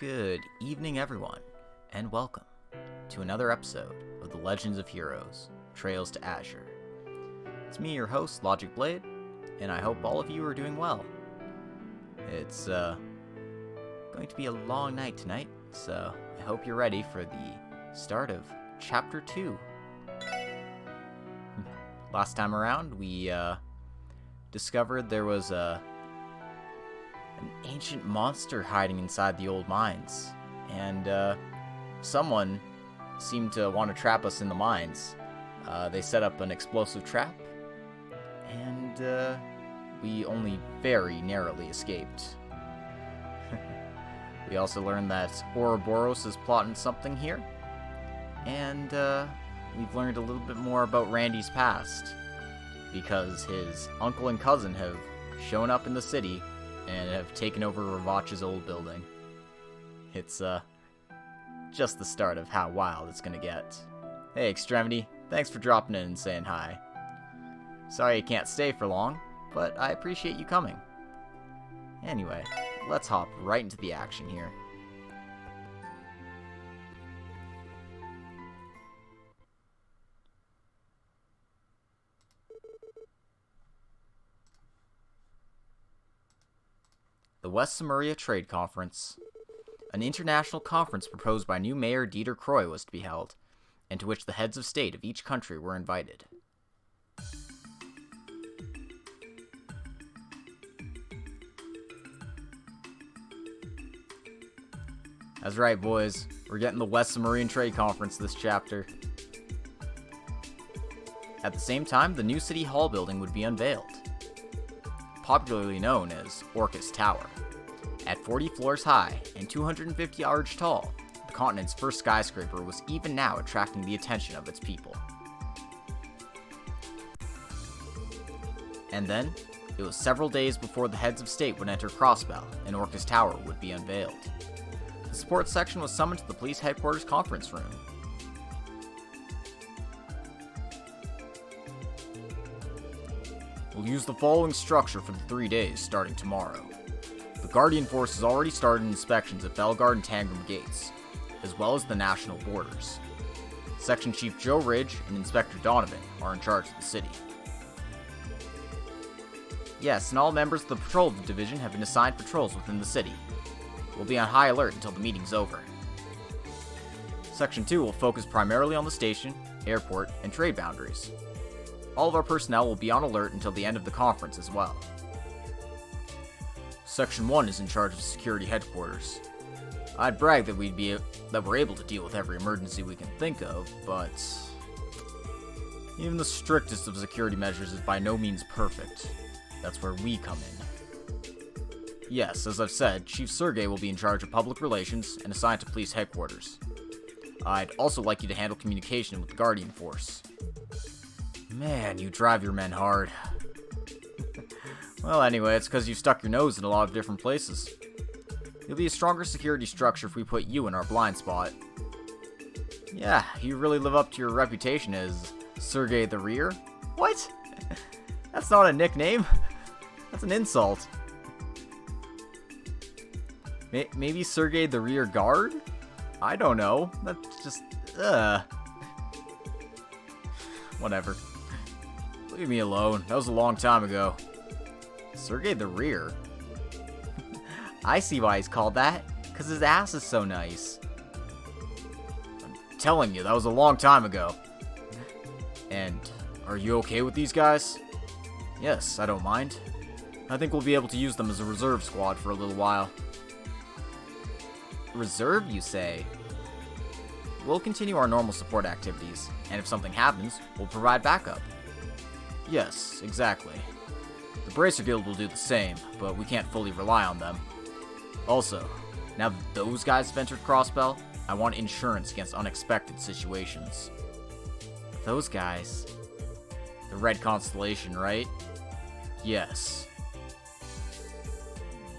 Good evening, everyone, and welcome to another episode of the Legends of Heroes, Trails to Azure. It's me, your host, Logic Blade, and I hope all of you are doing well. It's going to be a long night tonight, so I hope you're ready for the start of Chapter 2. Last time around, we discovered there was an ancient monster hiding inside the old mines, and someone seemed to want to trap us in the mines. They set up an explosive trap, and we only very narrowly escaped. We also learned that Ouroboros is plotting something here, and we've learned a little bit more about Randy's past, because his uncle and cousin have shown up in the city and have taken over Ravach's old building. It's just the start of how wild it's gonna get. Hey Extremity, thanks for dropping in and saying hi. Sorry you can't stay for long, but I appreciate you coming. Anyway, let's hop right into the action here. The West Zemuria Trade Conference. An international conference proposed by new Mayor Dieter Croy was to be held, and to which the heads of state of each country were invited. That's right, boys. We're getting the West Zemurian Trade Conference this chapter. At the same time, the new City Hall building would be unveiled, popularly known as Orcus Tower. At 40 floors high and 250 yards tall, the continent's first skyscraper was even now attracting the attention of its people. And then, it was several days before the heads of state would enter Crossbell and Orcus Tower would be unveiled. The support section was summoned to the police headquarters conference room. We'll use the following structure for the 3 days starting tomorrow. The Guardian Force has already started inspections at Bellegarde and Tangram Gates, as well as the national borders. Section Chief Joe Ridge and Inspector Donovan are in charge of the city. Yes, and all members of the patrol division have been assigned patrols within the city. We'll be on high alert until the meeting's over. Section 2 will focus primarily on the station, airport, and trade boundaries. All of our personnel will be on alert until the end of the conference as well. Section 1 is in charge of security headquarters. I'd brag that we're able to deal with every emergency we can think of, but even the strictest of security measures is by no means perfect. That's where we come in. Yes, as I've said, Chief Sergei will be in charge of public relations and assigned to police headquarters. I'd also like you to handle communication with the Guardian Force. Man, you drive your men hard. Well, anyway, it's because you've stuck your nose in a lot of different places. You'll be a stronger security structure if we put you in our blind spot. Yeah, you really live up to your reputation as Sergei the Rear? What? That's not a nickname. That's an insult. Maybe Sergei the Rear Guard? I don't know. That's just, whatever. Leave me alone. That was a long time ago. Sergei the Rear? I see why he's called that. Because his ass is so nice. I'm telling you, that was a long time ago. And are you okay with these guys? Yes, I don't mind. I think we'll be able to use them as a reserve squad for a little while. Reserve, you say? We'll continue our normal support activities, and if something happens, we'll provide backup. Yes, exactly. The Bracer Guild will do the same, but we can't fully rely on them. Also, now that those guys have entered Crossbell, I want insurance against unexpected situations. Those guys? The Red Constellation, right? Yes.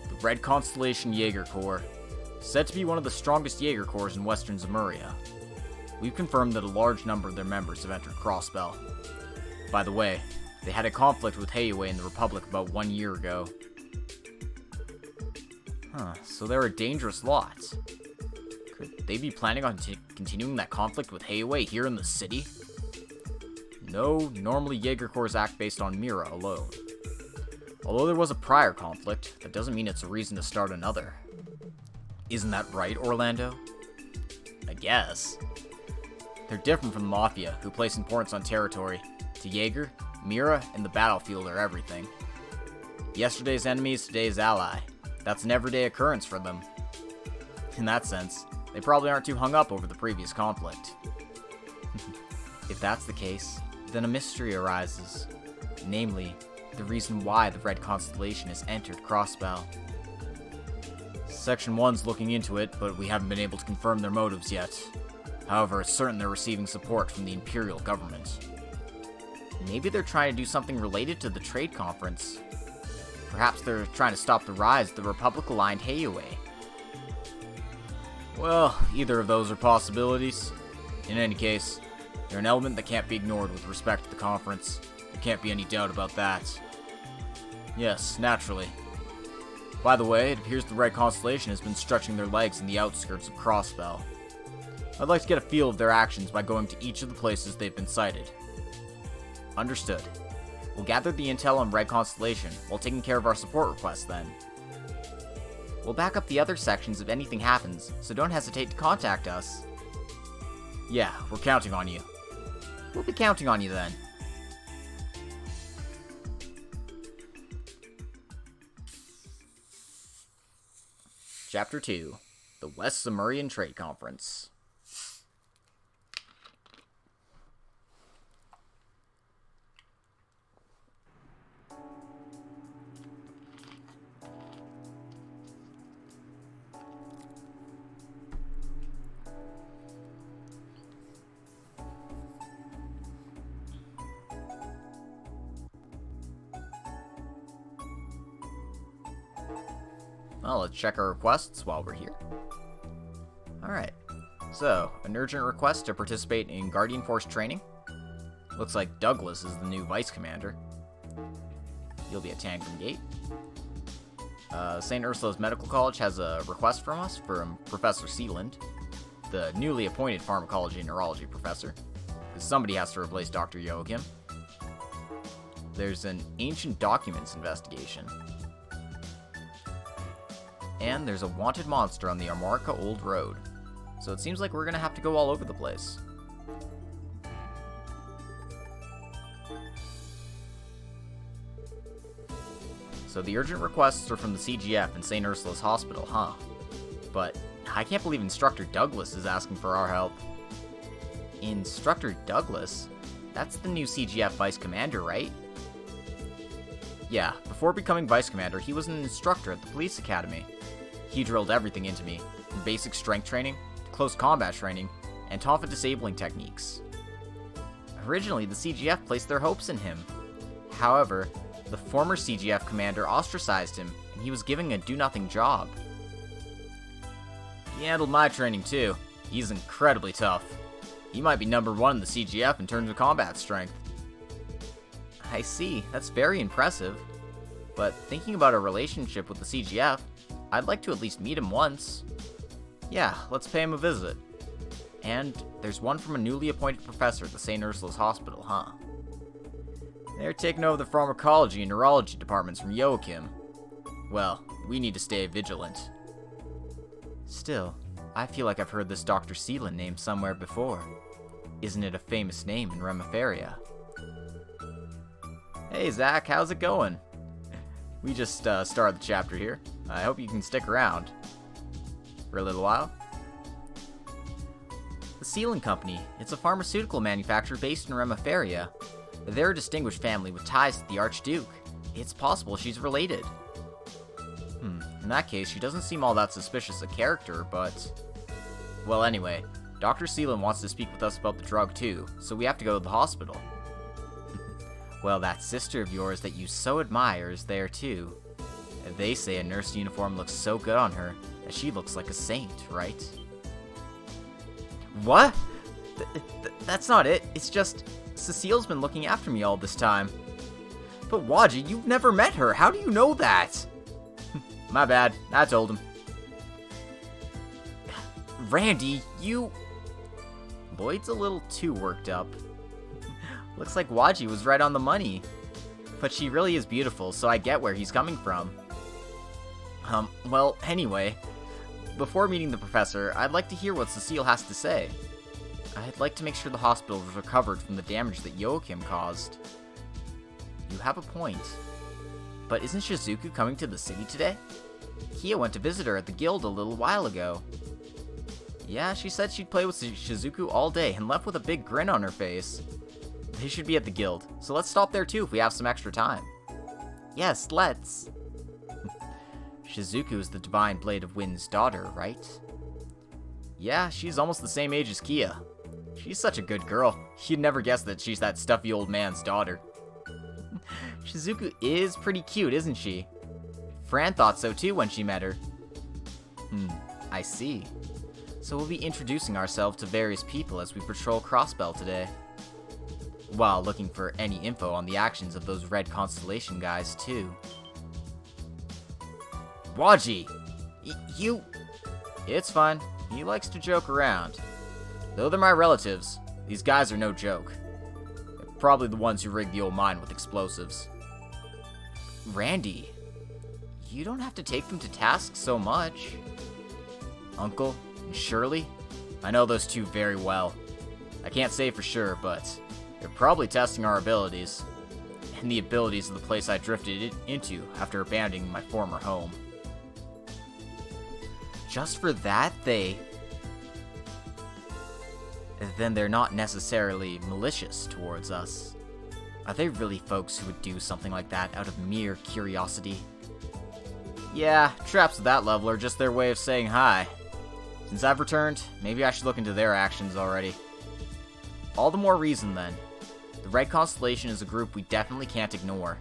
The Red Constellation Jaeger Corps, said to be one of the strongest Jaeger Corps in Western Zemuria. We've confirmed that a large number of their members have entered Crossbell. By the way, they had a conflict with Heiwei in the Republic about 1 year ago. Huh, so they're a dangerous lot. Could they be planning on continuing that conflict with Heiwei here in the city? No, normally Jaeger Corps act based on Mira alone. Although there was a prior conflict, that doesn't mean it's a reason to start another. Isn't that right, Orlando? I guess. They're different from the Mafia, who place importance on territory. To Jaeger, Mira and the battlefield are everything. Yesterday's enemy is today's ally. That's an everyday occurrence for them. In that sense, they probably aren't too hung up over the previous conflict. If that's the case, then a mystery arises. Namely, the reason why the Red Constellation has entered Crossbell. Section 1's looking into it, but we haven't been able to confirm their motives yet. However, it's certain they're receiving support from the Imperial government. Maybe they're trying to do something related to the trade conference. Perhaps they're trying to stop the rise of the Republic-aligned Heiwei. Well, either of those are possibilities. In any case, they're an element that can't be ignored with respect to the conference. There can't be any doubt about that. Yes, naturally. By the way, it appears the Red Constellation has been stretching their legs in the outskirts of Crossbell. I'd like to get a feel of their actions by going to each of the places they've been sighted. Understood. We'll gather the intel on Red Constellation while taking care of our support requests then. We'll back up the other sections if anything happens, so don't hesitate to contact us. Yeah, we're counting on you. We'll be counting on you then. Chapter 2, The West Zemurian Trade Conference. Well, let's check our requests while we're here. Alright, so, an urgent request to participate in Guardian Force training. Looks like Douglas is the new Vice Commander. You'll be at Tangram Gate. St. Ursula's Medical College has a request from us from Professor Sealand, the newly appointed Pharmacology and Neurology Professor, because somebody has to replace Dr. Joachim. There's an Ancient Documents investigation. And there's a wanted monster on the Armorica Old Road. So it seems like we're gonna have to go all over the place. So the urgent requests are from the CGF and St. Ursula's Hospital, huh? But I can't believe Instructor Douglas is asking for our help. Instructor Douglas? That's the new CGF Vice Commander, right? Yeah, before becoming Vice Commander, he was an instructor at the Police Academy. He drilled everything into me, from basic strength training, to close combat training, and Tonfa disabling techniques. Originally, the CGF placed their hopes in him. However, the former CGF commander ostracized him, and he was given a do-nothing job. He handled my training too. He's incredibly tough. He might be number 1 in the CGF in terms of combat strength. I see, that's very impressive. But thinking about a relationship with the CGF, I'd like to at least meet him once. Yeah, let's pay him a visit. And there's one from a newly appointed professor at the St. Ursula's Hospital, huh? They're taking over the pharmacology and neurology departments from Joachim. Well, we need to stay vigilant. Still, I feel like I've heard this Dr. Sealand name somewhere before. Isn't it a famous name in Remiferia? Hey Zach, how's it going? We just started the chapter here. I hope you can stick around for a little while. The Sealand Company, it's a pharmaceutical manufacturer based in Remiferia. They're a distinguished family with ties to the Archduke. It's possible she's related. In that case, she doesn't seem all that suspicious a character, but... Well, anyway, Dr. Sealand wants to speak with us about the drug too, so we have to go to the hospital. Well, that sister of yours that you so admire is there too. They say a nurse uniform looks so good on her that she looks like a saint, right? What? That's not it. It's just, Cecile's been looking after me all this time. But Waji, you've never met her. How do you know that? My bad. I told him. Randy, you... Lloyd's a little too worked up. Looks like Waji was right on the money. But she really is beautiful, so I get where he's coming from. Well, anyway, before meeting the professor, I'd like to hear what Cecile has to say. I'd like to make sure the hospital is recovered from the damage that Joachim caused. You have a point. But isn't Shizuku coming to the city today? Kia went to visit her at the guild a little while ago. Yeah, she said she'd play with Shizuku all day and left with a big grin on her face. They should be at the guild, so let's stop there too if we have some extra time. Yes, let's. Shizuku is the Divine Blade of Wind's daughter, right? Yeah, she's almost the same age as Kia. She's such a good girl. You'd never guess that she's that stuffy old man's daughter. Shizuku is pretty cute, isn't she? Fran thought so too when she met her. I see. So we'll be introducing ourselves to various people as we patrol Crossbell today. While looking for any info on the actions of those Red Constellation guys too. Waji! You... It's fine. He likes to joke around. Though they're my relatives, these guys are no joke. They're probably the ones who rigged the old mine with explosives. Randy, you don't have to take them to task so much. Uncle and Shirley, I know those two very well. I can't say for sure, but they're probably testing our abilities. And the abilities of the place I drifted into after abandoning my former home. Just for that, then they're not necessarily malicious towards us. Are they really folks who would do something like that out of mere curiosity? Yeah, traps at that level are just their way of saying hi. Since I've returned, maybe I should look into their actions already. All the more reason then. The Red Constellation is a group we definitely can't ignore.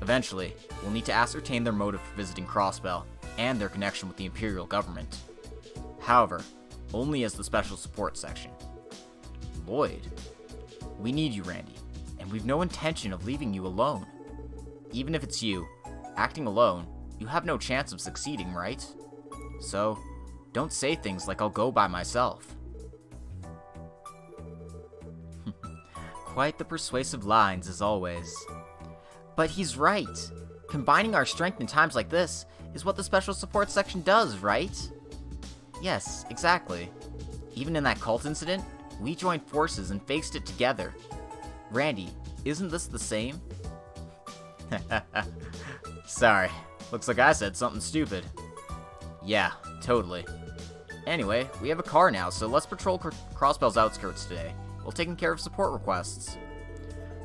Eventually, we'll need to ascertain their motive for visiting Crossbell, and their connection with the Imperial government. However, only as the Special Support Section. Lloyd, we need you, Randy, and we've no intention of leaving you alone. Even if it's you, acting alone, you have no chance of succeeding, right? So, don't say things like I'll go by myself. Quite the persuasive lines, as always. But he's right. Combining our strength in times like this is what the Special Support Section does, right? Yes, exactly. Even in that cult incident, we joined forces and faced it together. Randy, isn't this the same? Sorry, looks like I said something stupid. Yeah, totally. Anyway, we have a car now, so let's patrol Crossbell's outskirts today, while taking care of support requests.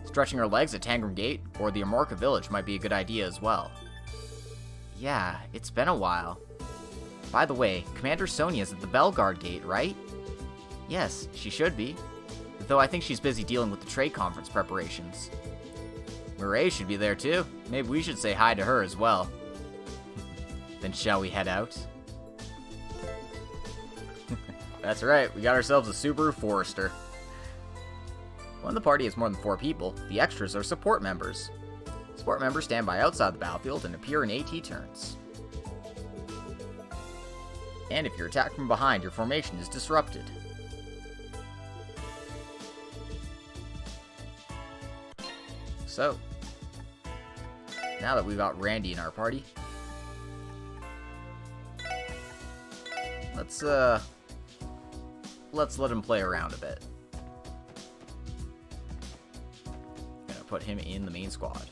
Stretching our legs at Tangram Gate or the Amorca Village might be a good idea as well. Yeah, it's been a while. By the way, Commander Sonia's at the Bellegarde Gate, right? Yes, she should be. Though I think she's busy dealing with the trade conference preparations. Murray should be there too. Maybe we should say hi to her as well. Then shall we head out? That's right, we got ourselves a Subaru Forester. When the party has more than 4 people, the extras are support members. Support members stand by outside the battlefield and appear in AT turns. And if you're attacked from behind, your formation is disrupted. So, now that we've got Randy in our party, let's let him play around a bit. Gonna put him in the main squad.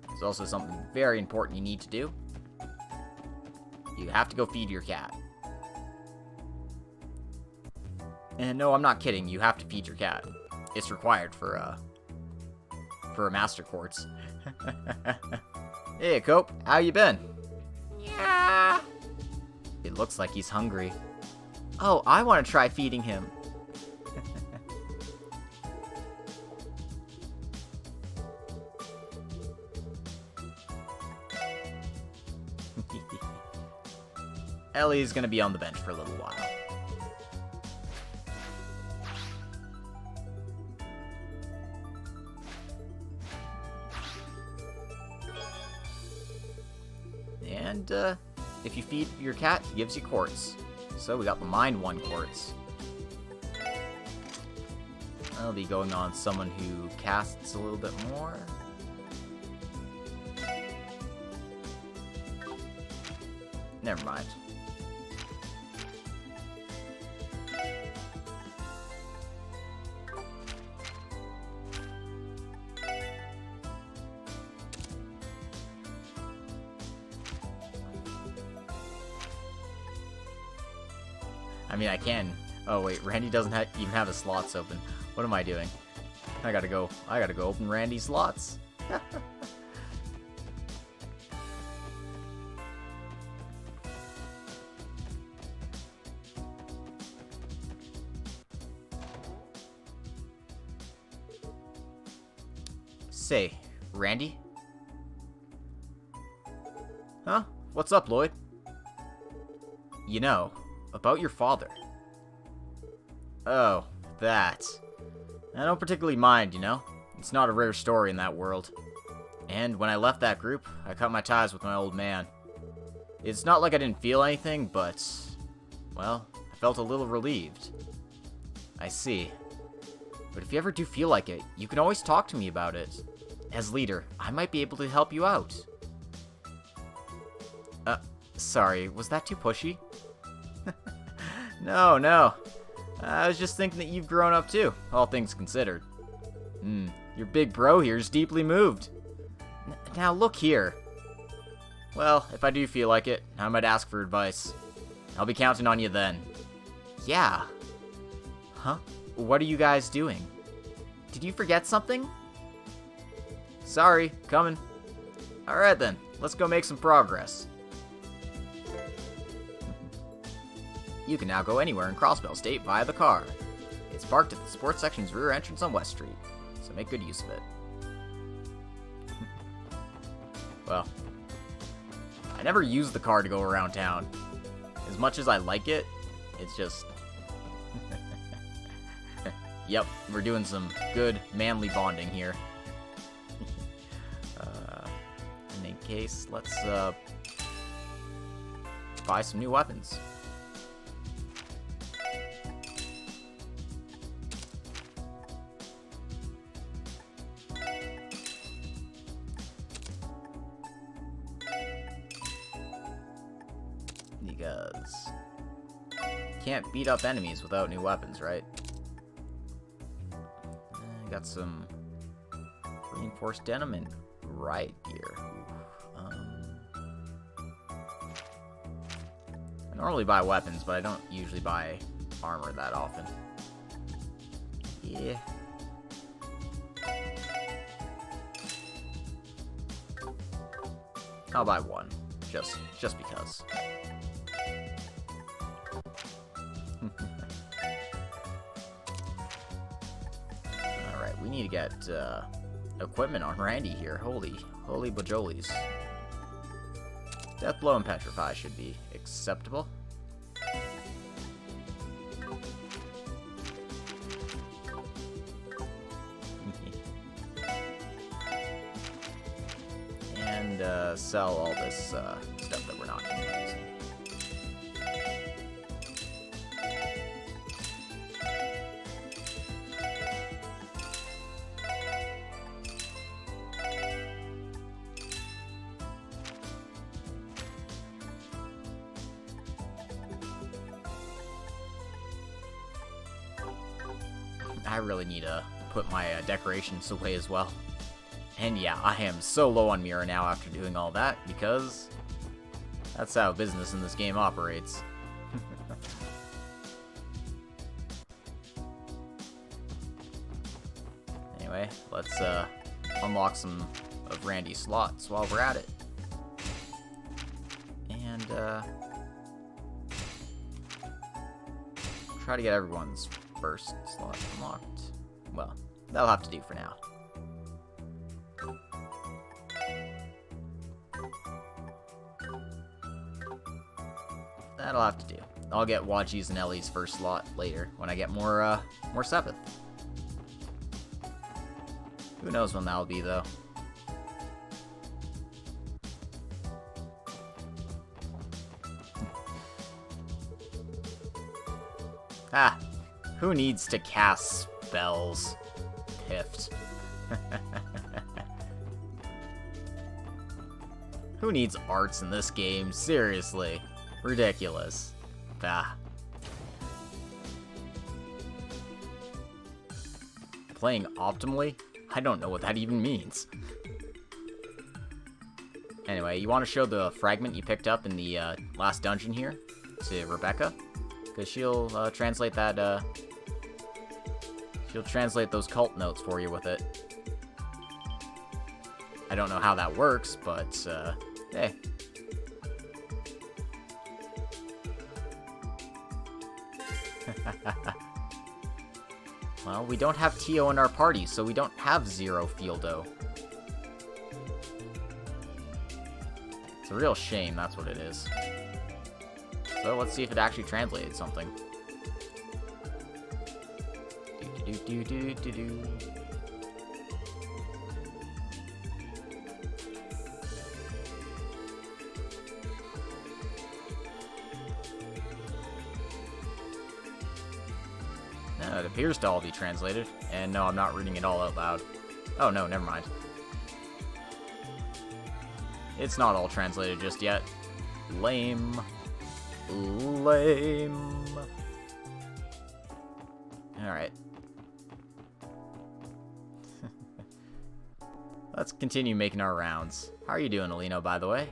There's also something very important you need to do. You have to go feed your cat. And no, I'm not kidding, you have to feed your cat. It's required for a master quartz. Hey, Cope, how you been? Yeah. It looks like he's hungry. Oh, I want to try feeding him. Ellie's gonna be on the bench for a little while. And, If you feed your cat, he gives you quartz. So we got the Mind 1 quartz. I'll be going on someone who casts a little bit more. Never mind. I mean, I can. Oh wait, Randy doesn't even have his slots open. What am I doing? I gotta go open Randy's slots. Say, Randy? Huh? What's up, Lloyd? You know, about your father. Oh, that. I don't particularly mind, you know? It's not a rare story in that world. And when I left that group, I cut my ties with my old man. It's not like I didn't feel anything, but, well, I felt a little relieved. I see. But if you ever do feel like it, you can always talk to me about it. As leader, I might be able to help you out. Sorry, was that too pushy? No. I was just thinking that you've grown up too, all things considered. Your big bro here is deeply moved. Now look here. Well, if I do feel like it, I might ask for advice. I'll be counting on you then. Yeah. Huh? What are you guys doing? Did you forget something? Sorry, coming. Alright then, let's go make some progress. You can now go anywhere in Crossbell State via the car. It's parked at the sports section's rear entrance on West Street, so make good use of it. Well, I never use the car to go around town. As much as I like it, it's just... Yep, we're doing some good manly bonding here. In any case, let's buy some new weapons. Because can't beat up enemies without new weapons, right? Got some reinforced denim and riot gear. I normally buy weapons, but I don't usually buy armor that often. Yeah. I'll buy one, just because. Alright, we need to get equipment on Randy here. Holy bajolies. Death Blow and Petrify should be acceptable. And sell all this stuff that we're not going to be using. I really need to put my decorations away as well. And yeah, I am so low on Mira now after doing all that, because that's how business in this game operates. Anyway, let's unlock some of Randy's slots while we're at it. And try to get everyone's first slot unlocked. Well, that'll have to do for now. That'll have to do. I'll get Waji's and Ellie's first slot later when I get more Sepith. Who knows when that'll be though. Ha! Who needs to cast spells? Piffed. Who needs arts in this game? Seriously. Ridiculous. Bah. Playing optimally? I don't know what that even means. Anyway, you want to show the fragment you picked up in the last dungeon here to Rebecca? Because she'll translate that, she'll translate those cult notes for you with it. I don't know how that works, but, hey. Well, we don't have Tio in our party, so we don't have Zero Fieldo. It's a real shame, that's what it is. So let's see if it actually translated something. Do-do-do-do-do-do. No, it appears to all be translated. And no, I'm not reading it all out loud. Oh no, never mind. It's not all translated just yet. Lame. Lame. Alright. Let's continue making our rounds. How are you doing, Alino, by the way?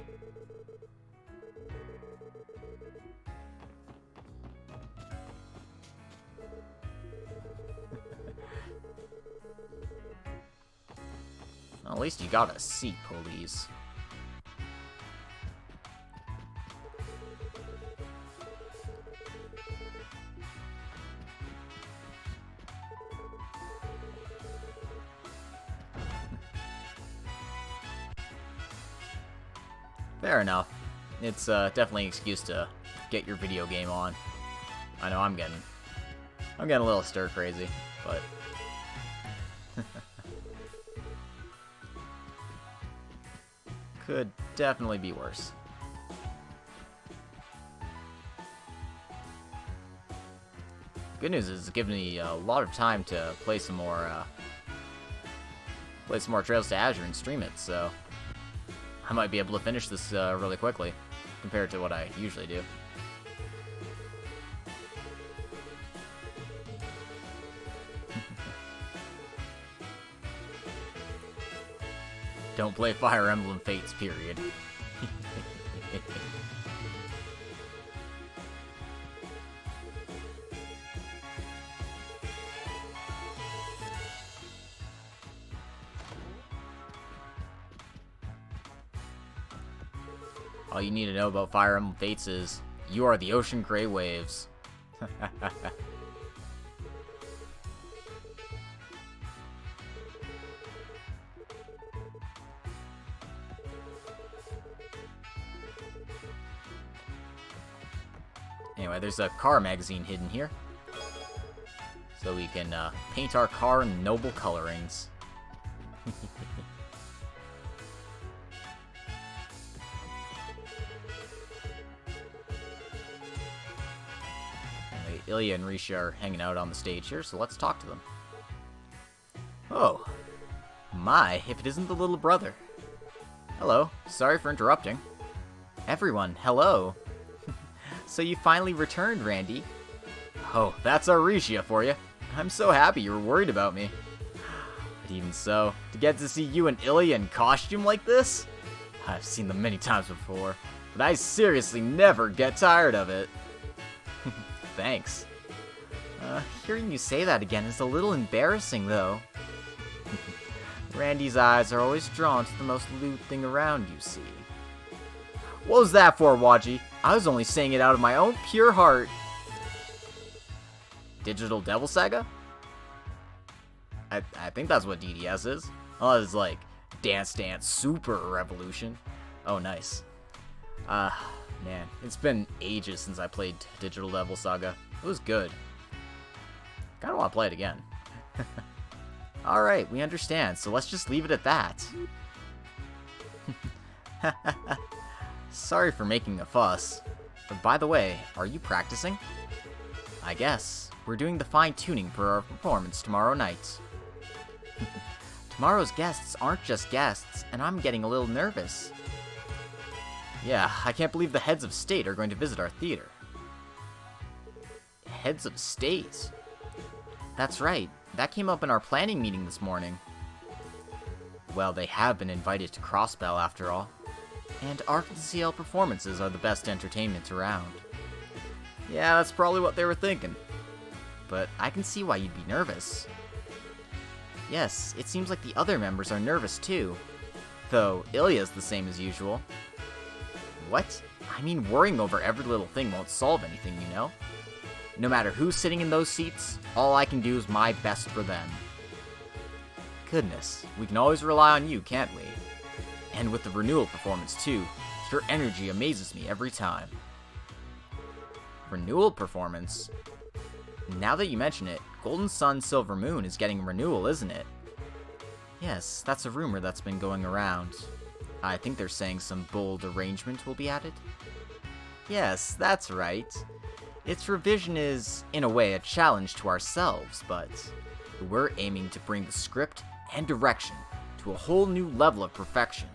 Well, at least you got a seat, police. Fair enough. It's definitely an excuse to get your video game on. I know I'm getting a little stir crazy, but could definitely be worse. Good news is it's given me a lot of time to play some more Trails to Azure and stream it, so I might be able to finish this really quickly compared to what I usually do. Don't play Fire Emblem Fates, period. All you need to know about Fire Emblem Fates is, you are the ocean gray waves. Anyway, there's a car magazine hidden here. So we can paint our car in noble colorings. Anyway, Ilya and Risha are hanging out on the stage here, so let's talk to them. Oh, my, if it isn't the little brother. Hello, sorry for interrupting. Everyone, hello. So you finally returned, Randy. Oh, that's our Risha for you. I'm so happy you were worried about me. But even so, to get to see you and Ilya in costume like this? I've seen them many times before, but I seriously never get tired of it. Thanks. Hearing you say that again is a little embarrassing, though. Randy's eyes are always drawn to the most lewd thing around, you see. What was that for, Waji? I was only saying it out of my own pure heart. Digital Devil Saga? I think that's what DDS is. Oh, it's like Dance Dance Super Revolution. Oh, nice. Man, it's been ages since I played Digital Devil Saga. It was good. Kinda wanna play it again. Alright, we understand, so let's just leave it at that. Sorry for making a fuss. But by the way, are you practicing? I guess we're doing the fine-tuning for our performance tomorrow night. Tomorrow's guests aren't just guests, and I'm getting a little nervous. Yeah, I can't believe the heads of state are going to visit our theater. Heads of state? That's right, that came up in our planning meeting this morning. Well, they have been invited to Crossbell after all. And Arkansas performances are the best entertainment around. Yeah, that's probably what they were thinking. But I can see why you'd be nervous. Yes, it seems like the other members are nervous too. Though, Ilya's the same as usual. What? I mean, worrying over every little thing won't solve anything, you know? No matter who's sitting in those seats, all I can do is my best for them. Goodness, we can always rely on you, can't we? And with the renewal performance too, your energy amazes me every time. Renewal performance? Now that you mention it, Golden Sun Silver Moon is getting a renewal, isn't it? Yes, that's a rumor that's been going around. I think they're saying some bold arrangement will be added. Yes, that's right. Its revision is, in a way, a challenge to ourselves, but we're aiming to bring the script and direction to a whole new level of perfection.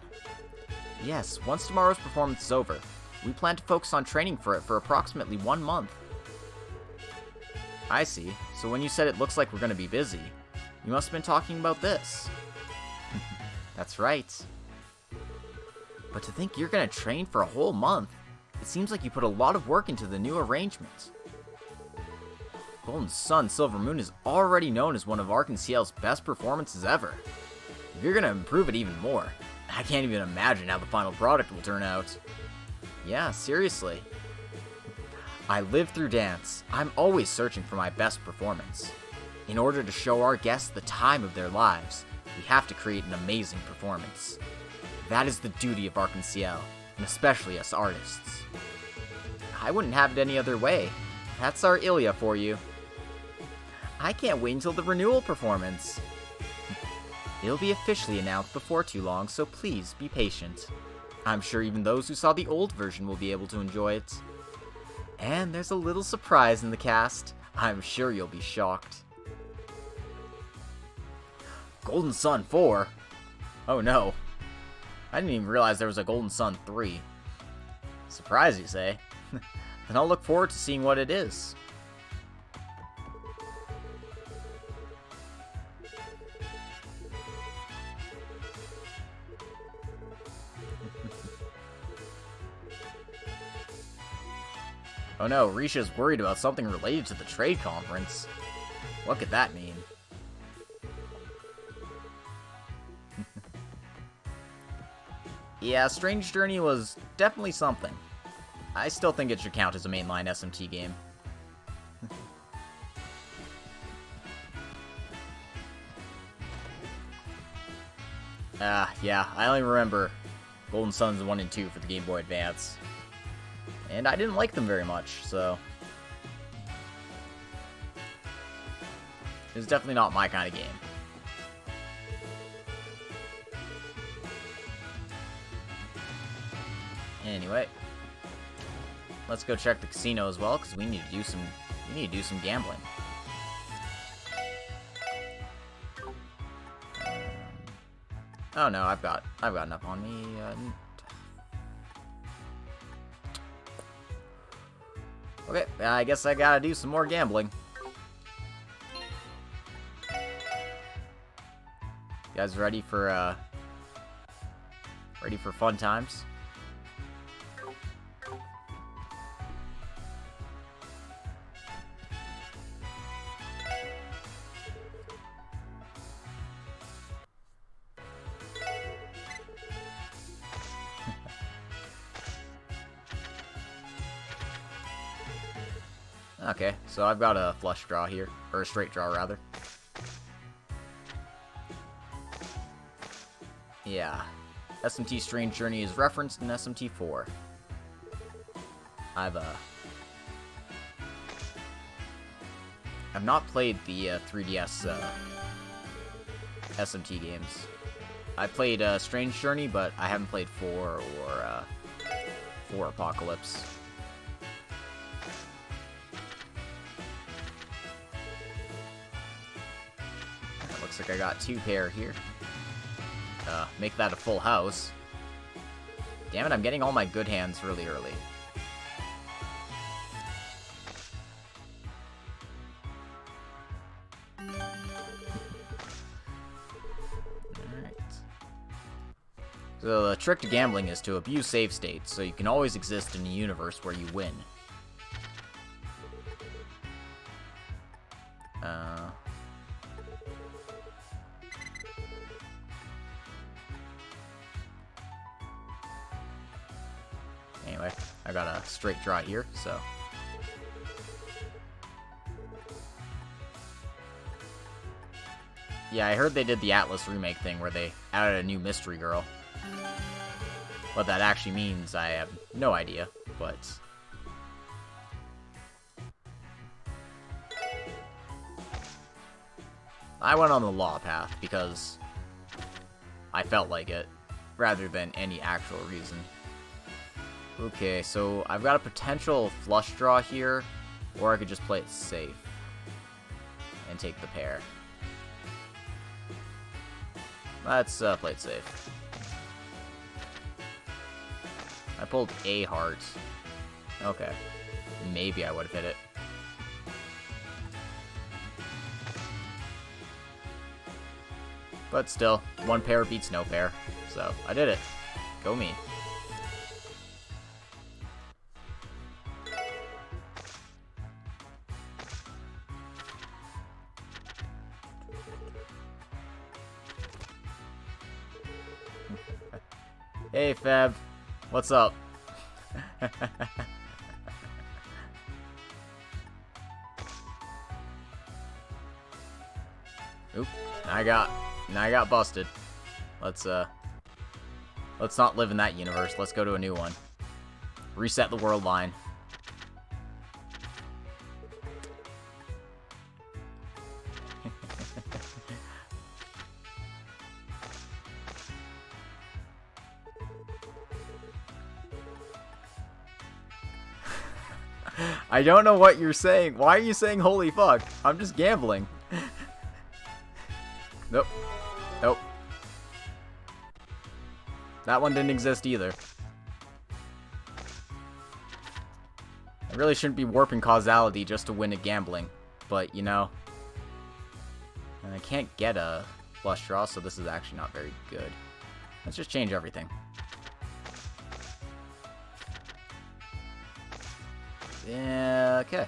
Yes, once tomorrow's performance is over, we plan to focus on training for it for approximately 1 month. I see. So when you said it looks like we're going to be busy, you must have been talking about this. That's right. But to think you're going to train for a whole month, it seems like you put a lot of work into the new arrangement. Golden Sun Silver Moon is already known as one of Arkansas's best performances ever. If you're going to improve it even more, I can't even imagine how the final product will turn out. Yeah, seriously. I live through dance. I'm always searching for my best performance. In order to show our guests the time of their lives, we have to create an amazing performance. That is the duty of Arkansas, and especially us artists. I wouldn't have it any other way. That's our Ilya for you. I can't wait until the renewal performance. It'll be officially announced before too long, so please be patient. I'm sure even those who saw the old version will be able to enjoy it. And there's a little surprise in the cast. I'm sure you'll be shocked. Golden Sun 4? Oh no. I didn't even realize there was a Golden Sun 3. Surprise, you say? Then I'll look forward to seeing what it is. Oh no, Risha's worried about something related to the trade conference. What could that mean? Yeah, Strange Journey was definitely something. I still think it should count as a mainline SMT game. Yeah, I only remember Golden Suns 1 and 2 for the Game Boy Advance. And I didn't like them very much, so it was definitely not my kind of game. Anyway, let's go check the casino as well, because we need to do some gambling. Oh no, I've got enough on me. Okay, I guess I gotta do some more gambling. You guys ready for fun times? Okay, so I've got a flush draw here, or a straight draw rather. Yeah, SMT Strange Journey is referenced in SMT 4. I've not played the 3DS SMT games. I played Strange Journey, but I haven't played 4 or 4 Apocalypse. looks like I got 2 pair here. Make that a full house. Damn it, I'm getting all my good hands really early. So the trick to gambling is to abuse save states, so you can always exist in a universe where you win. Anyway, I got a straight draw here, so... Yeah, I heard they did the Atlas remake thing where they added a new mystery girl. What that actually means, I have no idea, but... I went on the law path because I felt like it, rather than any actual reason. Okay, so I've got a potential flush draw here, or I could just play it safe and take the pair. Let's play it safe. I pulled a heart. Okay. Maybe I would have hit it. But still, 1 pair beats no pair. So, I did it. Go me. Hey, Feb. What's up? Oop. I got busted. Let's not live in that universe. Let's go to a new one. Reset the world line. I don't know what you're saying. Why are you saying holy fuck? I'm just gambling. Nope. Nope. That one didn't exist either. I really shouldn't be warping causality just to win at gambling. But, you know. And I can't get a flush draw, so this is actually not very good. Let's just change everything. Yeah, okay.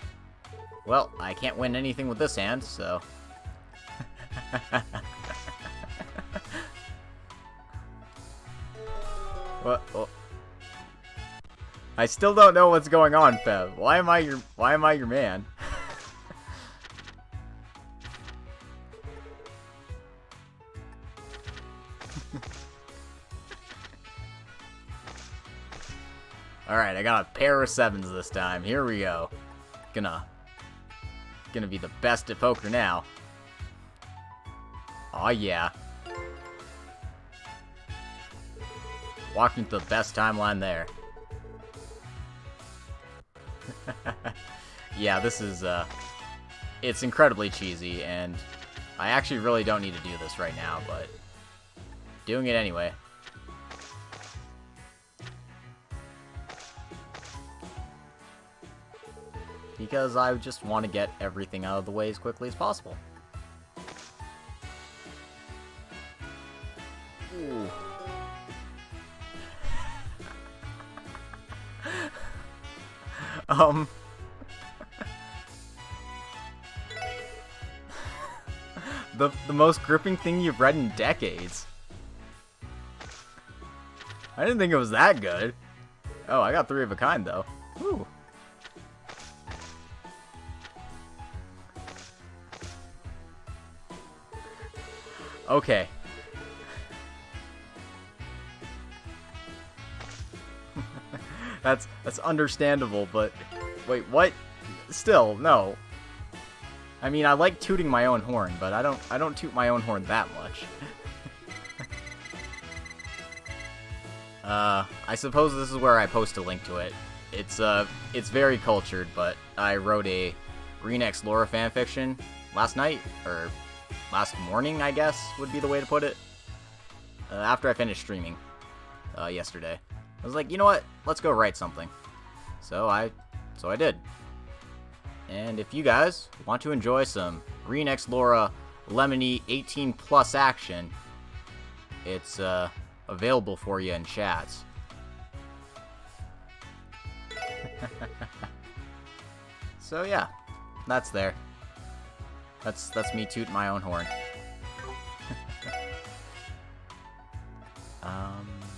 Well, I can't win anything with this hand, so... What? Oh. I still don't know what's going on, Feb. Why am I your man? Alright, I got a pair of 7s this time. Here we go. Gonna be the best at poker now. Aw, yeah. Walked into the best timeline there. Yeah, this is, it's incredibly cheesy, and I actually really don't need to do this right now, but doing it anyway. Because I just want to get everything out of the way as quickly as possible. Ooh. The most gripping thing you've read in decades. I didn't think it was that good. Oh, I got 3 of a kind though. Ooh. Okay. That's understandable, but wait, what? Still, no. I mean, I like tooting my own horn, but I don't toot my own horn that much. I suppose this is where I post a link to it. It's very cultured, but I wrote a Renex Laura fanfiction last night, or last morning, I guess, would be the way to put it. After I finished streaming yesterday. I was like, you know what? Let's go write something. So I did. And if you guys want to enjoy some Renex Laura Lemony 18 plus action, it's available for you in chats. So yeah, that's there. That's me tooting my own horn.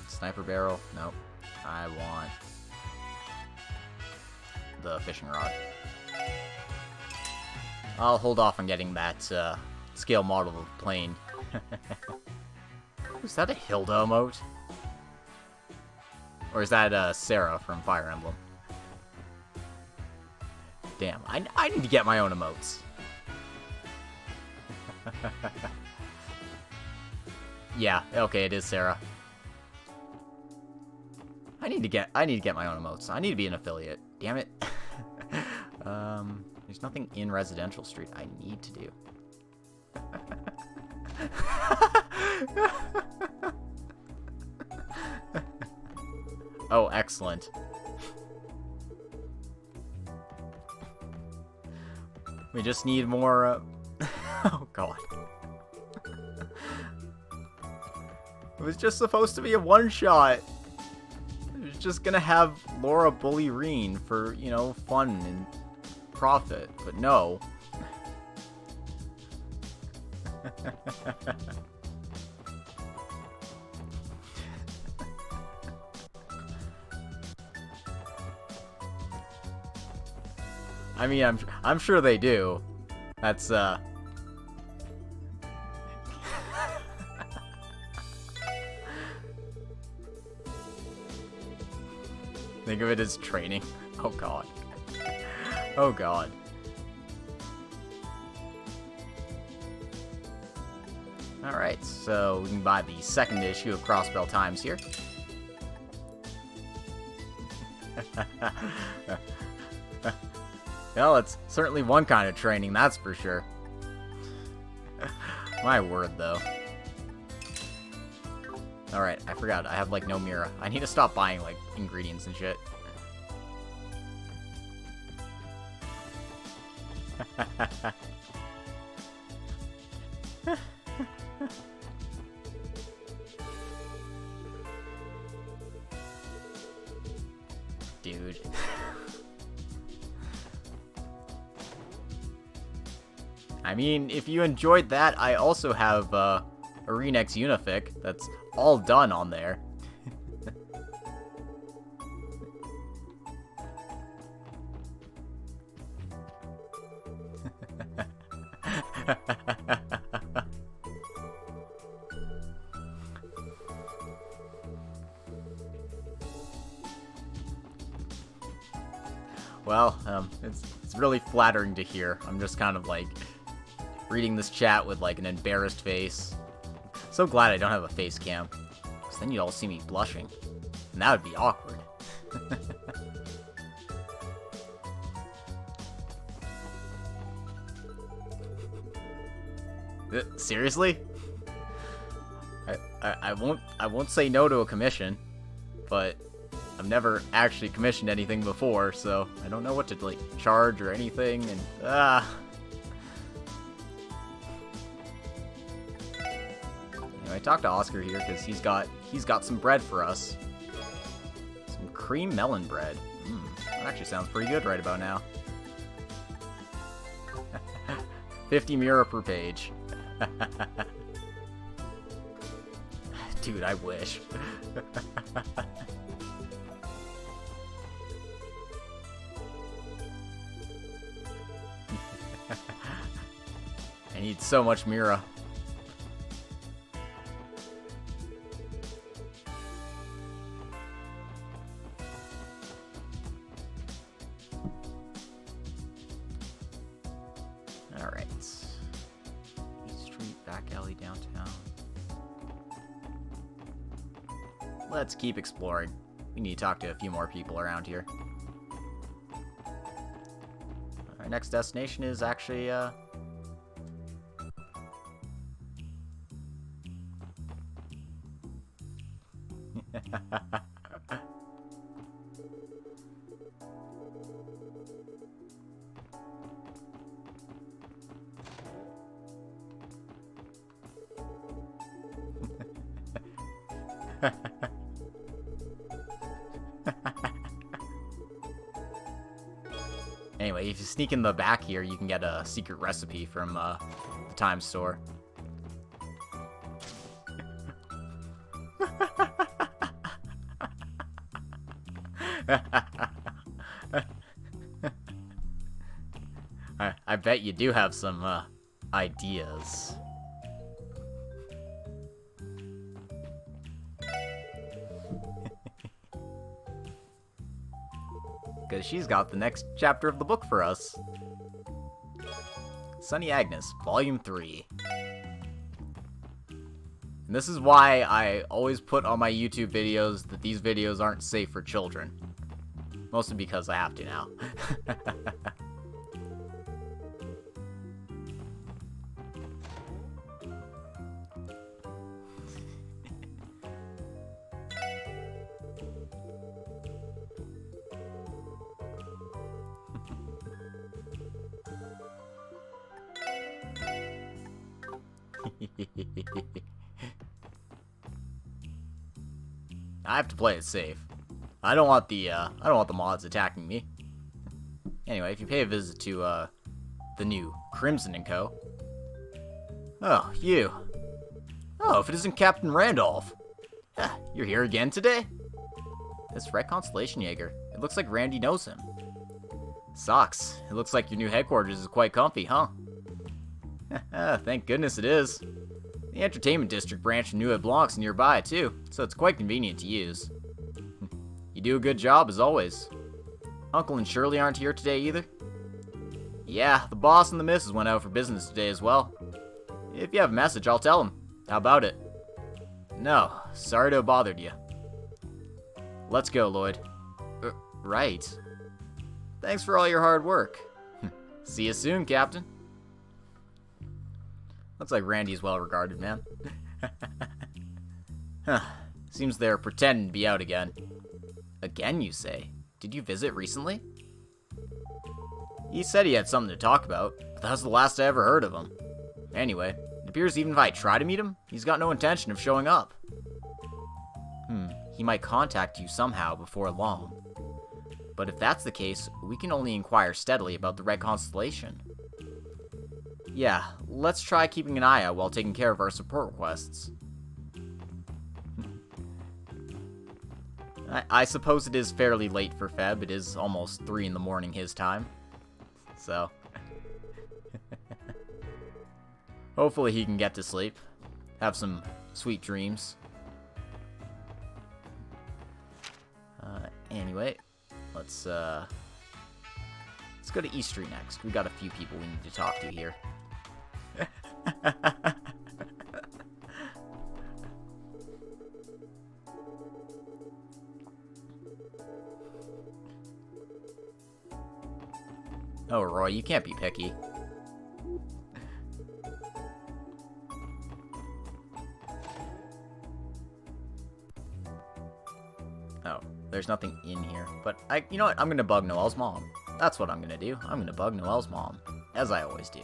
Sniper barrel? Nope. I want the fishing rod. I'll hold off on getting that scale model of plane. Is that a Hilda emote? Or is that Sarah from Fire Emblem? Damn, I need to get my own emotes. Yeah, okay, it is Sarah. I need to get my own emotes. I need to be an affiliate. Damn it. There's nothing in Residential Street I need to do. Oh, excellent. We just need more, oh god. It was just supposed to be a one-shot. It was just gonna have Laura bully Reen for, you know, fun and profit, but no. I mean, I'm sure they do. That's think of it as training. Oh god. Oh god. Alright, so we can buy the second issue of Crossbell Times here. Well, it's certainly one kind of training, that's for sure. My word, though. Alright, I forgot. I have, like, no Mira. I need to stop buying, like, ingredients and shit. Dude. I mean, if you enjoyed that, I also have a Renex Unific that's all done on there. Well, it's really flattering to hear. I'm just kind of like reading this chat with like an embarrassed face. So glad I don't have a face cam, because then you'd all see me blushing, and that would be awkward. Seriously? I won't say no to a commission, but I've never actually commissioned anything before, so I don't know what to like charge or anything, and I talked to Oscar here because he's got some bread for us. Some cream melon bread. That actually sounds pretty good right about now. 50 Mira per page. Dude, I wish. I need so much Mira. Alright. East Street, back alley, downtown. Let's keep exploring. We need to talk to a few more people around here. Our next destination is actually, Anyway, if you sneak in the back here, you can get a secret recipe from the Time Store. I bet you do have some ideas. Because she's got the next chapter of the book for us. Sunny Agnes, Volume 3. And this is why I always put on my YouTube videos that these videos aren't safe for children. Mostly because I have to now. I have to play it safe. I don't want the mods attacking me. Anyway, if you pay a visit to the new Crimson & Co. Oh, you. Oh, if it isn't Captain Randolph. You're here again today? This Red Constellation Jaeger. It looks like Randy knows him. Socks. It looks like your new headquarters is quite comfy, huh? Thank goodness it is. The Entertainment District branch knew it blocks nearby, too, so it's quite convenient to use. You do a good job, as always. Uncle and Shirley aren't here today, either? Yeah, the boss and the missus went out for business today as well. If you have a message, I'll tell them. How about it? No, sorry to have bothered you. Let's go, Lloyd. Right. Thanks for all your hard work. See you soon, Captain. Looks like Randy's well regarded, man. Huh. Seems they're pretending to be out again. Again, you say? Did you visit recently? He said he had something to talk about, but that was the last I ever heard of him. Anyway, it appears even if I try to meet him, he's got no intention of showing up. He might contact you somehow before long. But if that's the case, we can only inquire steadily about the Red Constellation. Yeah, let's try keeping an eye out while taking care of our support requests. I suppose it is fairly late for Feb. It is almost 3 in the morning his time. So. Hopefully he can get to sleep. Have some sweet dreams. Anyway, let's go to East Street next. We got a few people we need to talk to here. Oh, Roy, you can't be picky. Oh, there's nothing in here. But you know what? I'm gonna bug Noelle's mom. That's what I'm gonna do. I'm gonna bug Noelle's mom, as I always do.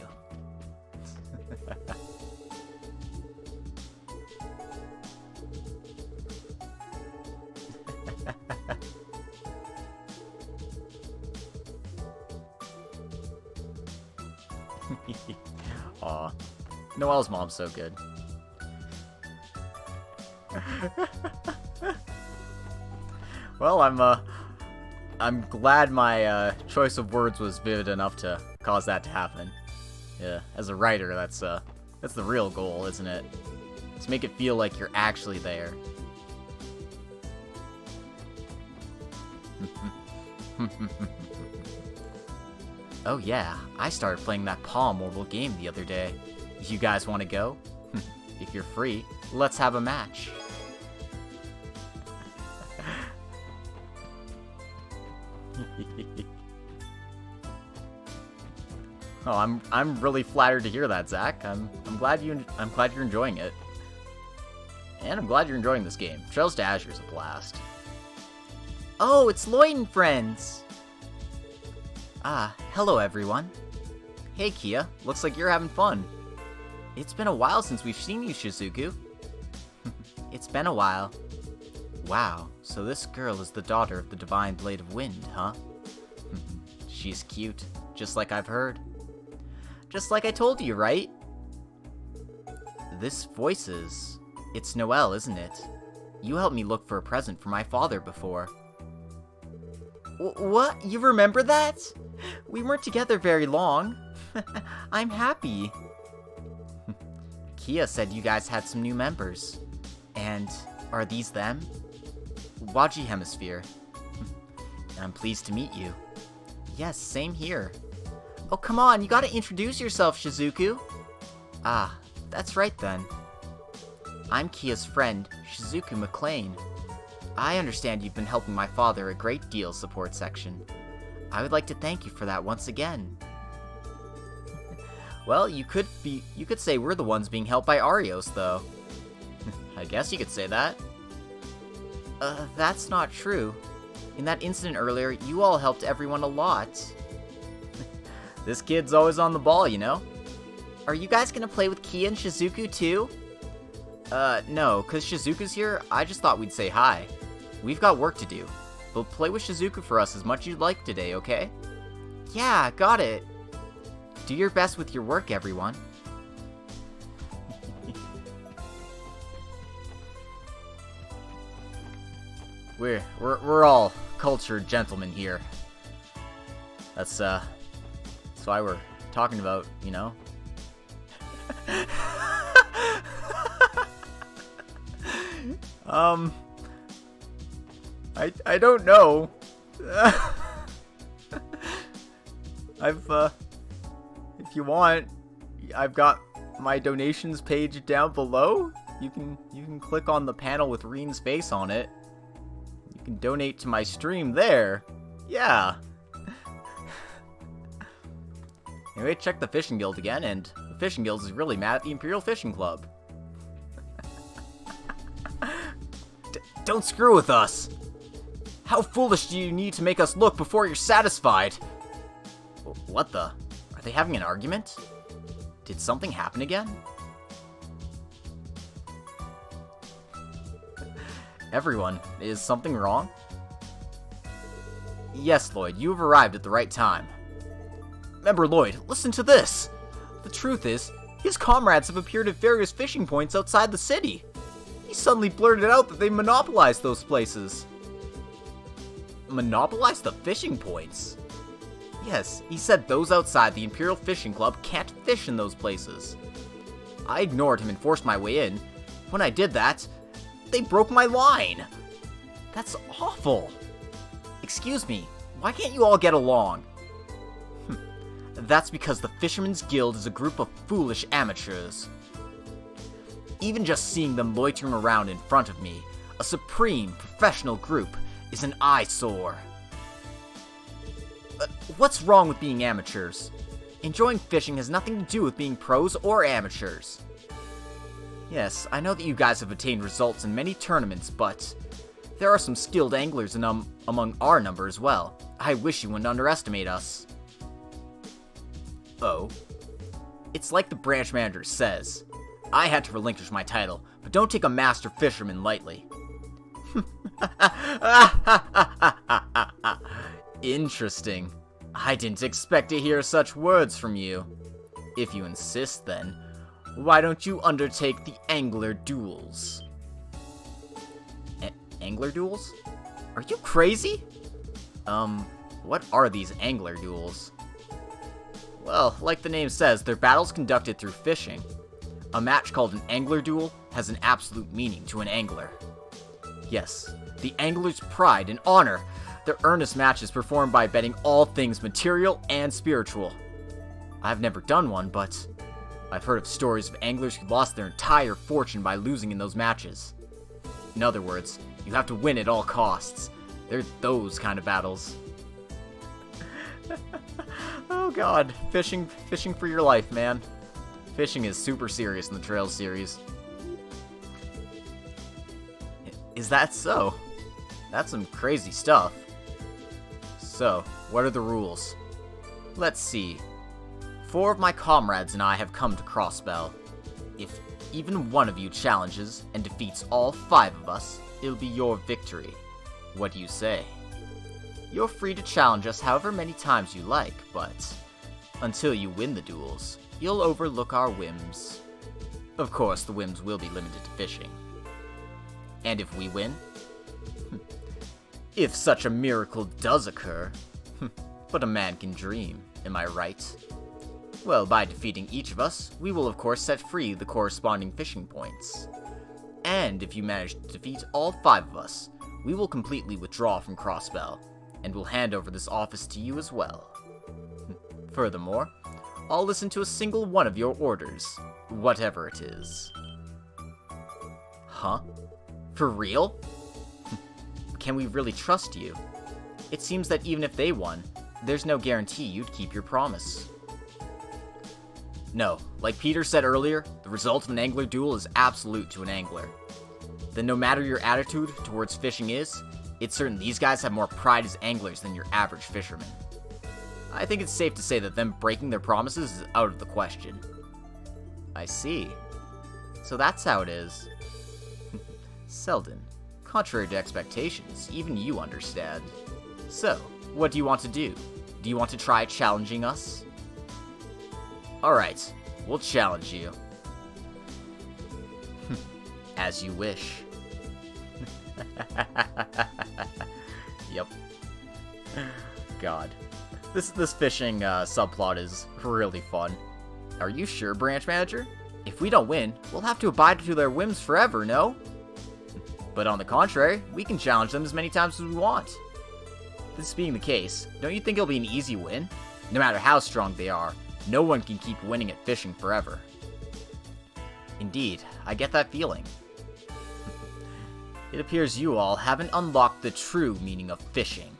Aw, Noelle's mom's so good. Well, I'm glad my choice of words was vivid enough to cause that to happen. Yeah, as a writer, that's the real goal, isn't it? To make it feel like you're actually there. Oh yeah, I started playing that Palm mobile game the other day. You guys want to go? If you're free, let's have a match. Oh, I'm really flattered to hear that, Zach. I'm glad you're enjoying it. And I'm glad you're enjoying this game. Trails to Azure is a blast. Oh, it's Lloyd and friends. Hello everyone. Hey Kia, looks like you're having fun. It's been a while since we've seen you, Shizuku. It's been a while. Wow, so this girl is the daughter of the Divine Blade of Wind, huh? She's cute, just like I've heard. Just like I told you, right? This voice is... It's Noelle, isn't it? You helped me look for a present for my father before. What? You remember that? We weren't together very long. I'm happy. Kia said you guys had some new members. And are these them? Waji Hemisphere. I'm pleased to meet you. Yes, same here. Oh, come on, you gotta introduce yourself, Shizuku. Ah, that's right then. I'm Kia's friend, Shizuku McLean. I understand you've been helping my father a great deal, support section. I would like to thank you for that once again. Well, you could say we're the ones being helped by Arios, though. I guess you could say that. That's not true. In that incident earlier, you all helped everyone a lot. This kid's always on the ball, you know? Are you guys gonna play with Kia and Shizuku too? No, cause Shizuku's here, I just thought we'd say hi. We've got work to do, but play with Shizuku for us as much as you'd like today, okay? Yeah, got it. Do your best with your work, everyone. We're all cultured gentlemen here. That's why we're talking about, you know. I don't know. If you want, I've got my donations page down below. You can click on the panel with Reen's face on it. You can donate to my stream there. Yeah. Anyway, check the Fishing Guild again, and the Fishing Guild is really mad at the Imperial Fishing Club. Don't screw with us! How foolish do you need to make us look before you're satisfied? What the? Are they having an argument? Did something happen again? Everyone, is something wrong? Yes, Lloyd, you have arrived at the right time. Member Lloyd, listen to this! The truth is, his comrades have appeared at various fishing points outside the city. He suddenly blurted out that they monopolized those places. Monopolized the fishing points? Yes, he said those outside the Imperial Fishing Club can't fish in those places. I ignored him and forced my way in. When I did that, they broke my line. That's awful. Excuse me, why can't you all get along? That's because the Fisherman's Guild is a group of foolish amateurs. Even just seeing them loitering around in front of me, a supreme professional group, is an eyesore. What's wrong with being amateurs? Enjoying fishing has nothing to do with being pros or amateurs. Yes, I know that you guys have attained results in many tournaments, but there are some skilled anglers among our number as well. I wish you wouldn't underestimate us. Oh? It's like the branch manager says. I had to relinquish my title, but don't take a master fisherman lightly. Interesting. I didn't expect to hear such words from you. If you insist, then, why don't you undertake the angler duels? Angler duels? Are you crazy? What are these angler duels? Well, like the name says, they're battles conducted through fishing. A match called an angler duel has an absolute meaning to an angler. Yes, the angler's pride and honor. Their earnest matches performed by betting all things material and spiritual. I've never done one, but I've heard of stories of anglers who lost their entire fortune by losing in those matches. In other words, you have to win at all costs. They're those kind of battles. Oh god, fishing for your life, man. Fishing is super serious in the Trails series. Is that so? That's some crazy stuff. So, what are the rules? Let's see. 4 of my comrades and I have come to Crossbell. If even one of you challenges and defeats all 5 of us, it'll be your victory. What do you say? You're free to challenge us however many times you like, but until you win the duels, you'll overlook our whims. Of course, the whims will be limited to fishing. And if we win? If such a miracle does occur. But a man can dream, am I right? Well, by defeating each of us, we will of course set free the corresponding fishing points. And if you manage to defeat all 5 of us, we will completely withdraw from Crossbell, and will hand over this office to you as well. Furthermore, I'll listen to a single one of your orders, whatever it is. Huh? For real? Can we really trust you? It seems that even if they won, there's no guarantee you'd keep your promise. No, like Peter said earlier, the result of an angler duel is absolute to an angler. Then no matter your attitude towards fishing is, it's certain these guys have more pride as anglers than your average fisherman. I think it's safe to say that them breaking their promises is out of the question. I see. So that's how it is. Selden, contrary to expectations, even you understand. So, what do you want to do? Do you want to try challenging us? Alright, we'll challenge you. As you wish. Yep. God. This fishing subplot is really fun. Are you sure, Branch Manager? If we don't win, we'll have to abide to their whims forever, no? But on the contrary, we can challenge them as many times as we want. This being the case, don't you think it'll be an easy win? No matter how strong they are, no one can keep winning at fishing forever. Indeed, I get that feeling. It appears you all haven't unlocked the true meaning of fishing.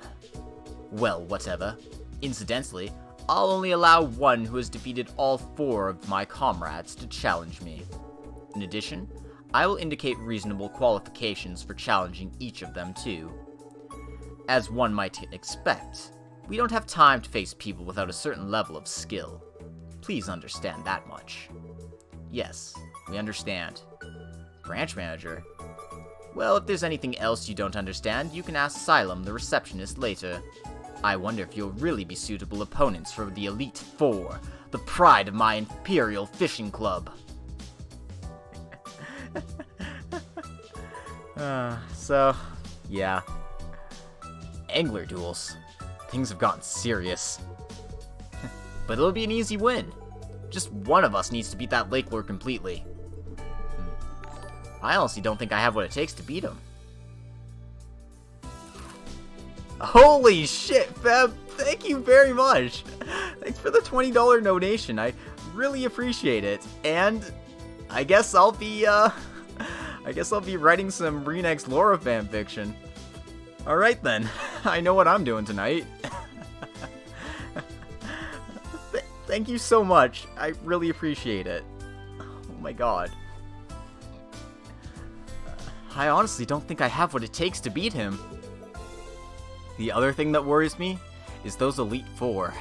Well, whatever. Incidentally, I'll only allow one who has defeated all 4 of my comrades to challenge me. In addition, I will indicate reasonable qualifications for challenging each of them too. As one might expect, we don't have time to face people without a certain level of skill. Please understand that much. Yes, we understand. Branch Manager? Well, if there's anything else you don't understand, you can ask Xylem, the receptionist, later. I wonder if you'll really be suitable opponents for the Elite 4, the pride of my Imperial Fishing Club. So, yeah. Angler duels. Things have gotten serious. But it'll be an easy win. Just one of us needs to beat that Lake Lord completely. I honestly don't think I have what it takes to beat him. Holy shit, Feb! Thank you very much! Thanks for the $20 donation, I really appreciate it. And I guess I'll be writing some Renex Laura fanfiction. Alright then, I know what I'm doing tonight. Thank you so much, I really appreciate it. Oh my god. I honestly don't think I have what it takes to beat him. The other thing that worries me is those Elite 4.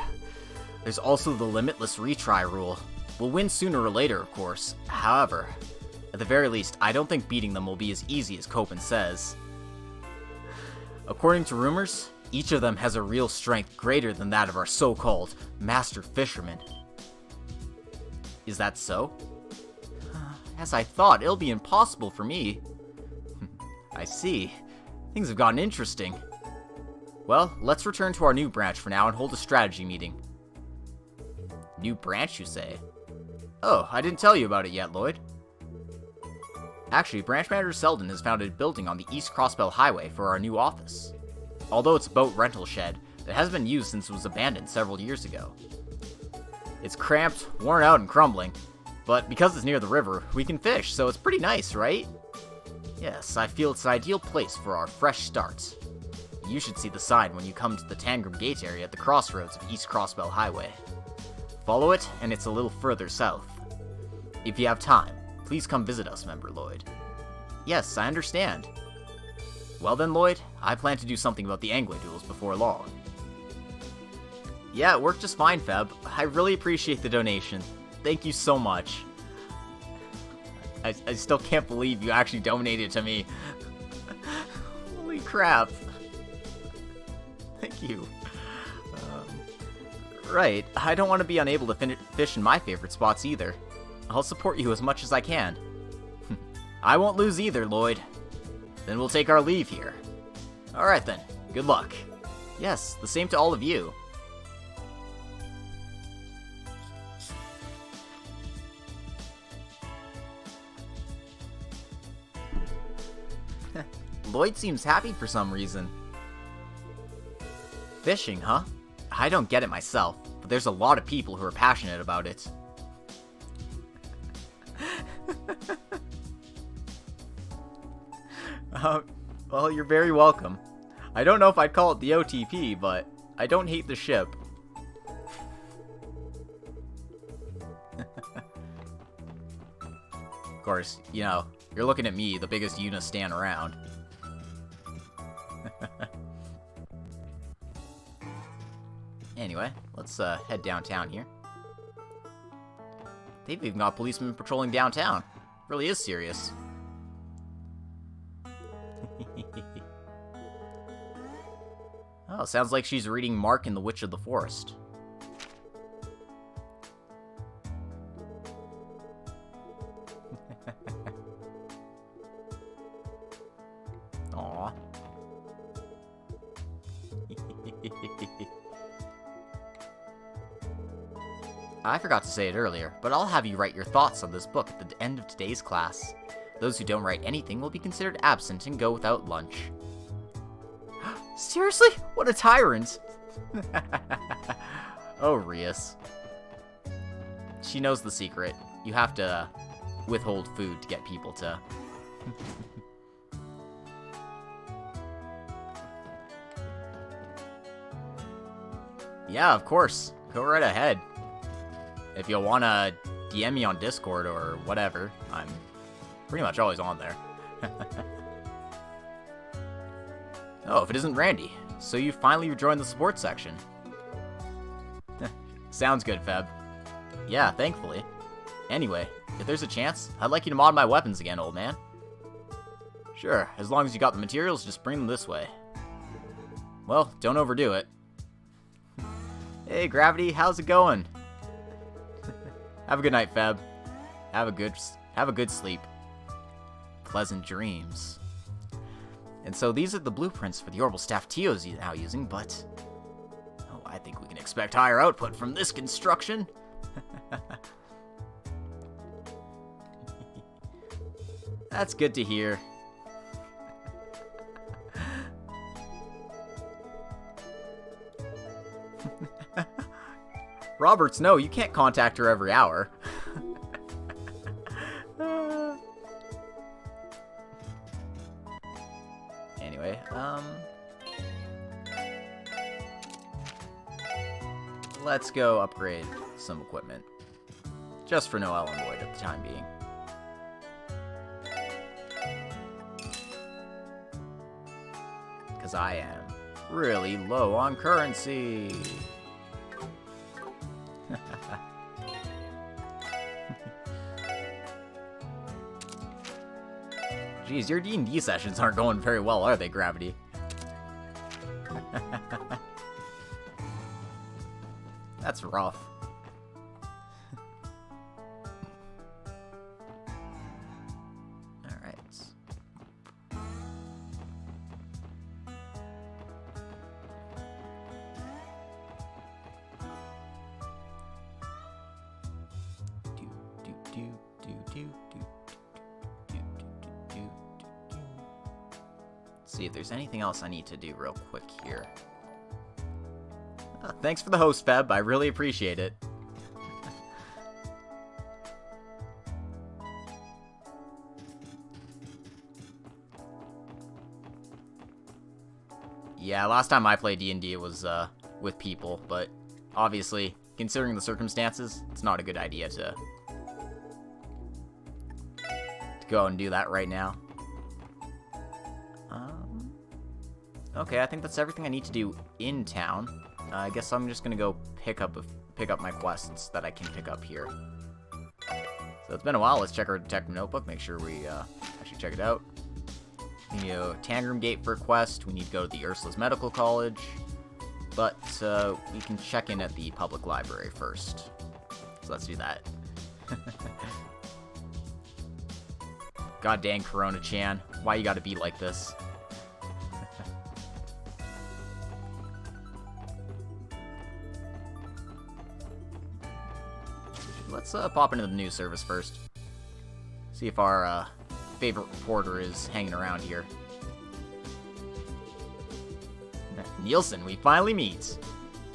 There's also the limitless retry rule. We'll win sooner or later, of course. However, at the very least, I don't think beating them will be as easy as Copen says. According to rumors, each of them has a real strength greater than that of our so-called Master Fisherman. Is that so? As I thought, it'll be impossible for me. I see. Things have gotten interesting. Well, let's return to our new branch for now and hold a strategy meeting. New branch, you say? Oh, I didn't tell you about it yet, Lloyd. Actually, Branch Manager Selden has found a building on the East Crossbell Highway for our new office. Although it's a boat rental shed, it hasn't been used since it was abandoned several years ago. It's cramped, worn out, and crumbling, but because it's near the river, we can fish, so it's pretty nice, right? Yes, I feel it's an ideal place for our fresh start. You should see the sign when you come to the Tangram Gate area at the crossroads of East Crossbell Highway. Follow it, and it's a little further south. If you have time, please come visit us, Member Lloyd. Yes, I understand. Well then, Lloyd, I plan to do something about the angler duels before long. Yeah, it worked just fine, Feb. I really appreciate the donation. Thank you so much. I still can't believe you actually donated to me. Holy crap. Thank you. Right, I don't want to be unable to fish in my favorite spots either. I'll support you as much as I can. I won't lose either, Lloyd. Then we'll take our leave here. Alright then, good luck. Yes, the same to all of you. Lloyd seems happy for some reason. Fishing, huh? I don't get it myself, but there's a lot of people who are passionate about it. Well, you're very welcome. I don't know if I'd call it the OTP, but I don't hate the ship. Of course, you know, you're looking at me, the biggest Una stan around. Anyway, let's head downtown here. They've even got policemen patrolling downtown. Really is serious. Oh, sounds like she's reading Mark and the Witch of the Forest. Aww. I forgot to say it earlier, but I'll have you write your thoughts on this book at the end of today's class. Those who don't write anything will be considered absent and go without lunch. Seriously? What a tyrant! Oh, Rias. She knows the secret. You have to withhold food to get people to... Yeah, of course. Go right ahead. If you'll want to DM me on Discord or whatever, I'm pretty much always on there. Oh, if it isn't Randy. So you finally rejoined the support section. Sounds good, Feb. Yeah, thankfully. Anyway, if there's a chance, I'd like you to mod my weapons again, old man. Sure, as long as you got the materials, just bring them this way. Well, don't overdo it. Hey, Gravity, how's it going? Have a good night, Feb. Have a good sleep. Pleasant dreams. And so these are the blueprints for the orbital staff Tio's now using, but... Oh, I think we can expect higher output from this construction. That's good to hear. Roberts, no, you can't contact her every hour. Anyway, let's go upgrade some equipment. Just for Noelle and Lloyd at the time being. Because I am really low on currency. Jeez, your D&D sessions aren't going very well, are they, Gravity? That's rough. Alright. See if there's anything else I need to do real quick here. Thanks for the host, Feb. I really appreciate it. Yeah, last time I played D&D it was with people, but obviously, considering the circumstances, it's not a good idea to go out and do that right now. Okay, I think that's everything I need to do in town. I guess I'm just gonna go pick up my quests that I can pick up here. So it's been a while. Let's check our detective notebook. Make sure we actually check it out. We need a Tangram Gate for a quest. We need to go to the Ursula's Medical College. But we can check in at the public library first. So let's do that. God dang Corona-chan. Why you gotta be like this? Let's pop into the news service first. See if our favorite reporter is hanging around here. Nielsen, we finally meet!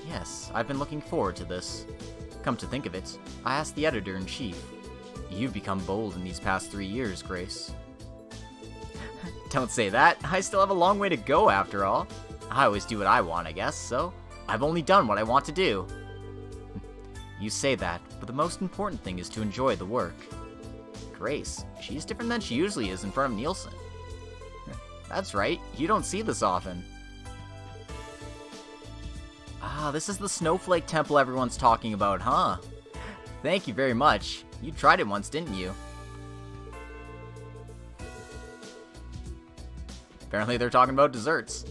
Yes, I've been looking forward to this. Come to think of it, I asked the editor-in-chief. You've become bold in these past 3 years, Grace. Don't say that. I still have a long way to go, after all. I always do what I want, I guess, so I've only done what I want to do. You say that, but the most important thing is to enjoy the work. Grace, she's different than she usually is in front of Nielsen. That's right, you don't see this often. Ah, this is the snowflake temple everyone's talking about, huh? Thank you very much. You tried it once, didn't you? Apparently they're talking about desserts.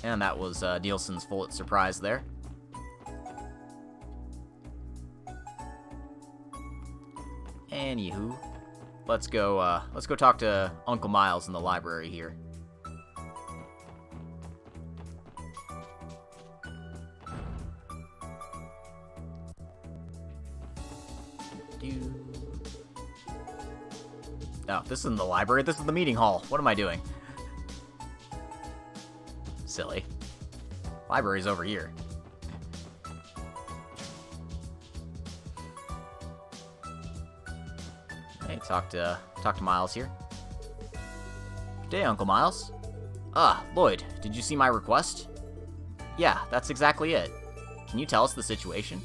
And that was Nielsen's full surprise there. Anywho, let's go talk to Uncle Miles in the library here. Oh, this isn't the library, this is the meeting hall. What am I doing? Silly. Library's over here. Hey, talk to Miles here. Good day, Uncle Miles. Ah, Lloyd, did you see my request? Yeah, that's exactly it. Can you tell us the situation?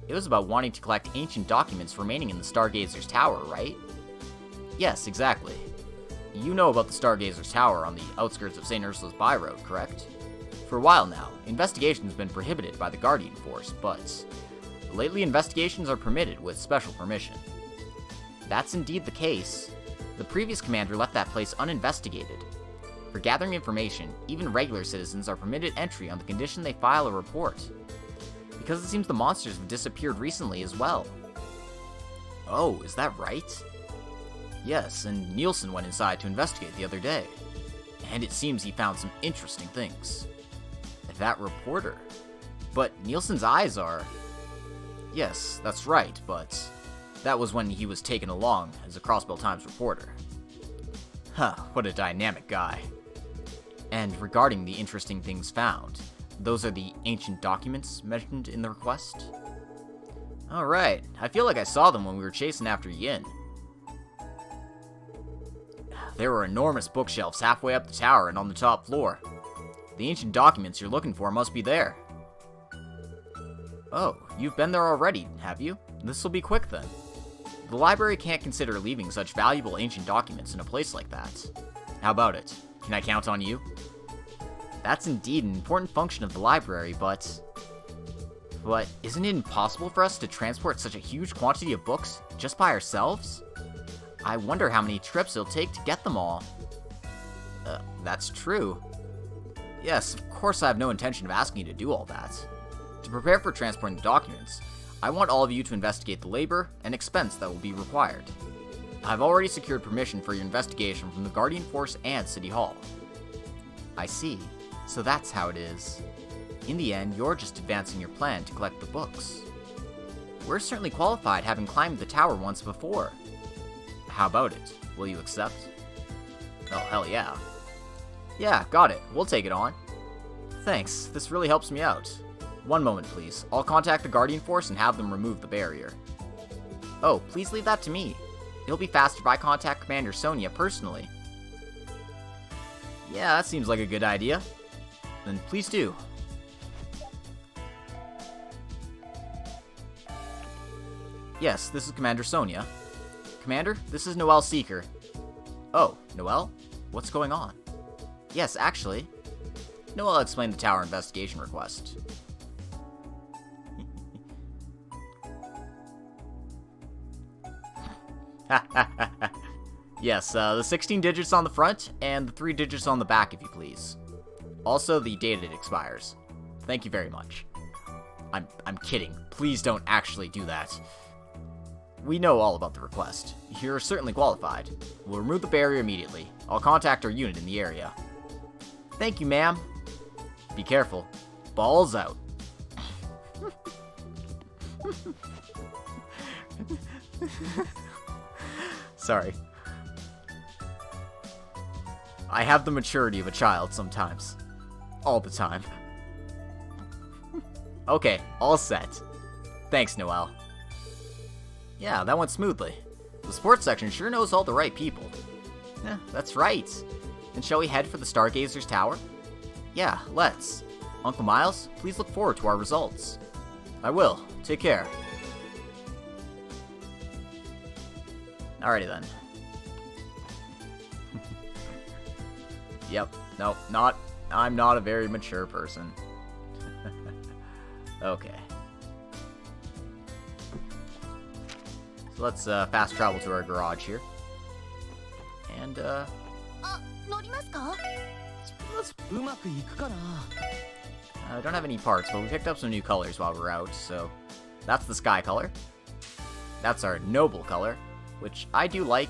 It was about wanting to collect ancient documents remaining in the Stargazer's Tower, right? Yes, exactly. You know about the Stargazer's Tower on the outskirts of St. Ursula's Byroad, correct? For a while now, investigation's been prohibited by the Guardian Force, but lately investigations are permitted with special permission. That's indeed the case. The previous commander left that place uninvestigated. For gathering information, even regular citizens are permitted entry on the condition they file a report. Because it seems the monsters have disappeared recently as well. Oh, is that right? Yes, and Nielsen went inside to investigate the other day. And it seems he found some interesting things. That reporter. But Nielsen's eyes are... Yes, that's right, but that was when he was taken along as a Crossbell Times reporter. Huh, what a dynamic guy. And regarding the interesting things found, those are the ancient documents mentioned in the request? Alright, I feel like I saw them when we were chasing after Yin. There were enormous bookshelves halfway up the tower and on the top floor. The ancient documents you're looking for must be there. Oh, you've been there already, have you? This'll be quick then. The library can't consider leaving such valuable ancient documents in a place like that. How about it? Can I count on you? That's indeed an important function of the library, but isn't it impossible for us to transport such a huge quantity of books just by ourselves? I wonder how many trips it'll take to get them all. That's true. Yes, of course I have no intention of asking you to do all that. To prepare for transporting the documents, I want all of you to investigate the labor and expense that will be required. I've already secured permission for your investigation from the Guardian Force and City Hall. I see. So that's how it is. In the end, you're just advancing your plan to collect the books. We're certainly qualified, having climbed the tower once before. How about it? Will you accept? Oh, hell yeah. Yeah, got it. We'll take it on. Thanks, this really helps me out. One moment, please. I'll contact the Guardian Force and have them remove the barrier. Oh, please leave that to me. It'll be faster if I contact Commander Sonia personally. Yeah, that seems like a good idea. Then please do. Yes, this is Commander Sonia. Commander, this is Noelle Seeker. Oh, Noelle? What's going on? Yes, actually. Noel explained the tower investigation request. Yes, the 16 digits on the front and the 3 digits on the back, if you please. Also, the date it expires. Thank you very much. I'm kidding. Please don't actually do that. We know all about the request. You're certainly qualified. We'll remove the barrier immediately. I'll contact our unit in the area. Thank you, ma'am. Be careful. Balls out. Sorry. I have the maturity of a child sometimes. All the time. Okay, all set. Thanks, Noel. Yeah, that went smoothly. The sports section sure knows all the right people. Yeah, that's right. And shall we head for the Stargazer's Tower? Yeah, let's. Uncle Miles, please look forward to our results. I will. Take care. Alrighty then. Yep. Nope. I'm not a very mature person. Okay. So let's fast travel to our garage here. And I don't have any parts, but we picked up some new colors while we're out, so that's the sky color. That's our noble color, which I do like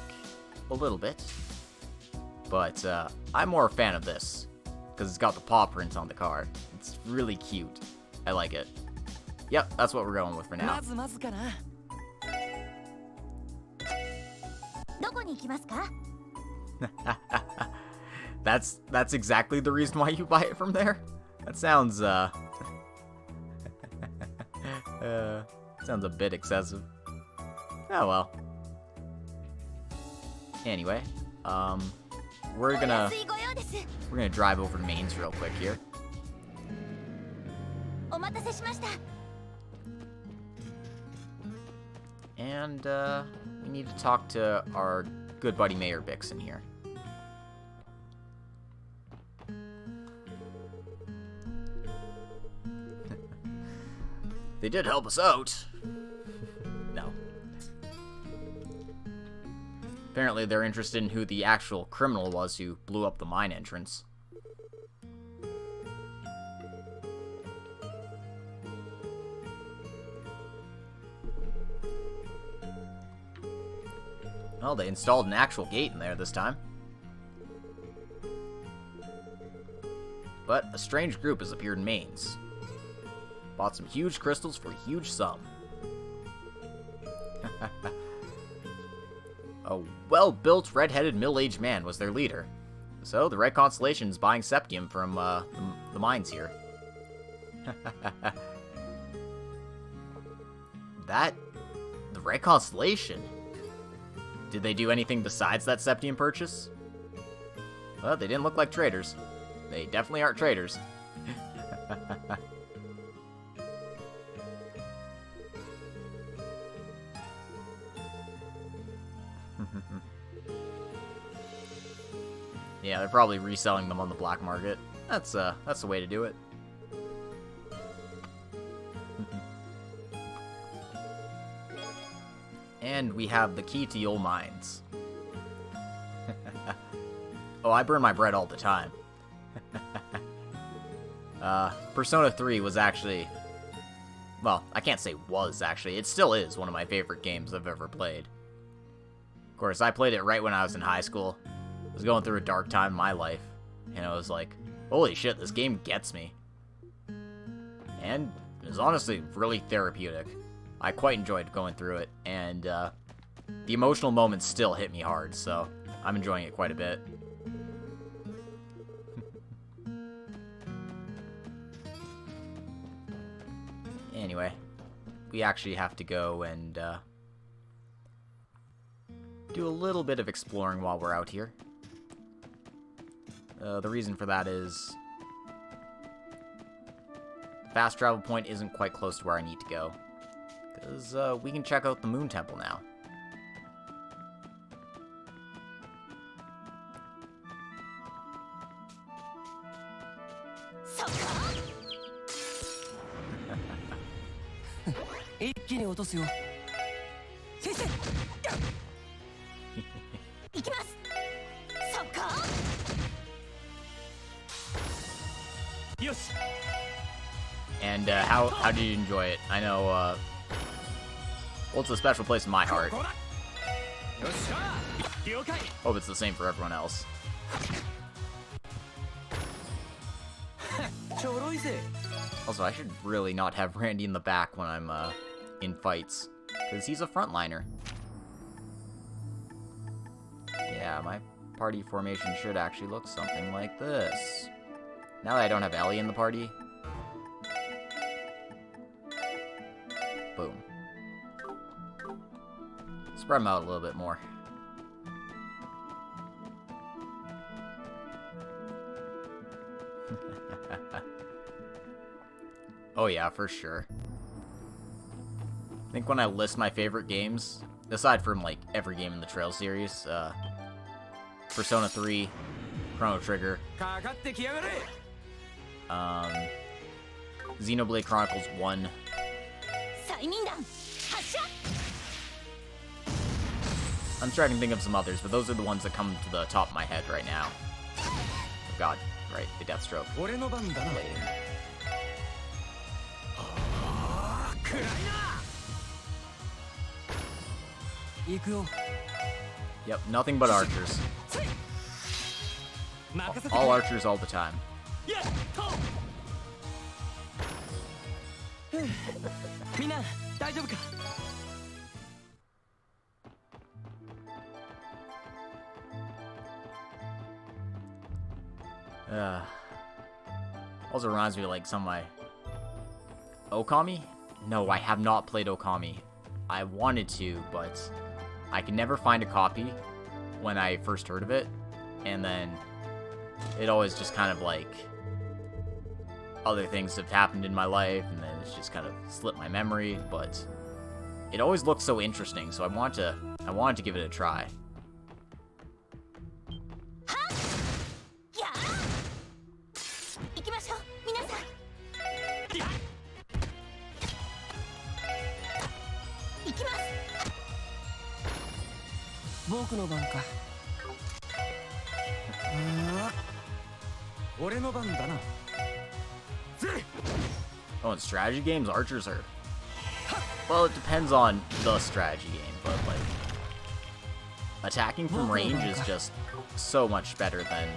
a little bit. But I'm more a fan of this, because it's got the paw print on the car. It's really cute. I like it. Yep, that's what we're going with for now. That's exactly the reason why you buy it from there? That sounds, sounds a bit excessive. Oh well. Anyway, we're gonna drive over to Mainz real quick here. And we need to talk to our good buddy Mayor Bixen here. They did help us out. No. Apparently they're interested in who the actual criminal was who blew up the mine entrance. Well, they installed an actual gate in there this time. But a strange group has appeared in Mainz. Bought some huge crystals for a huge sum. A well-built, red-headed, middle-aged man was their leader. So, the Red Constellation is buying septium from the mines here. The Red Constellation? Did they do anything besides that septium purchase? Well, they didn't look like traders. They definitely aren't traders. Yeah, they're probably reselling them on the black market. That's the way to do it. And we have the key to Yule Mines. Oh, I burn my bread all the time. Persona 3 was actually... Well, I can't say was, actually. It still is one of my favorite games I've ever played. Of course, I played it right when I was in high school. I was going through a dark time in my life. And I was like, holy shit, this game gets me. And it was honestly really therapeutic. I quite enjoyed going through it, and the emotional moments still hit me hard, so I'm enjoying it quite a bit. Anyway, we actually have to go and do a little bit of exploring while we're out here. The reason for that is the fast travel point isn't quite close to where I need to go. Because we can check out the Moon Temple now. And how did you enjoy it? I know, well, it's a special place in my heart. Hope it's the same for everyone else. Also, I should really not have Randy in the back when I'm in fights, because he's a frontliner. Yeah, my party formation should actually look something like this. Now that I don't have Ellie in the party. Boom. Spread them out a little bit more. Oh yeah, for sure. I think when I list my favorite games, aside from like every game in the Trail series, Persona 3, Chrono Trigger, Xenoblade Chronicles 1, I'm sure I can think of some others, but those are the ones that come to the top of my head right now. Oh god, right, the Deathstroke. Lame. Yep, nothing but archers. All archers all the time. Also reminds me of like some of my... Okami? No, I have not played Okami. I wanted to, but I could never find a copy when I first heard of it, and then it always just kind of like other things have happened in my life, and then it's just kind of slipped my memory, but it always looked so interesting, so I wanted to give it a try. Oh, in strategy games, archers are... Well, it depends on the strategy game, but, like... Attacking from range is just so much better than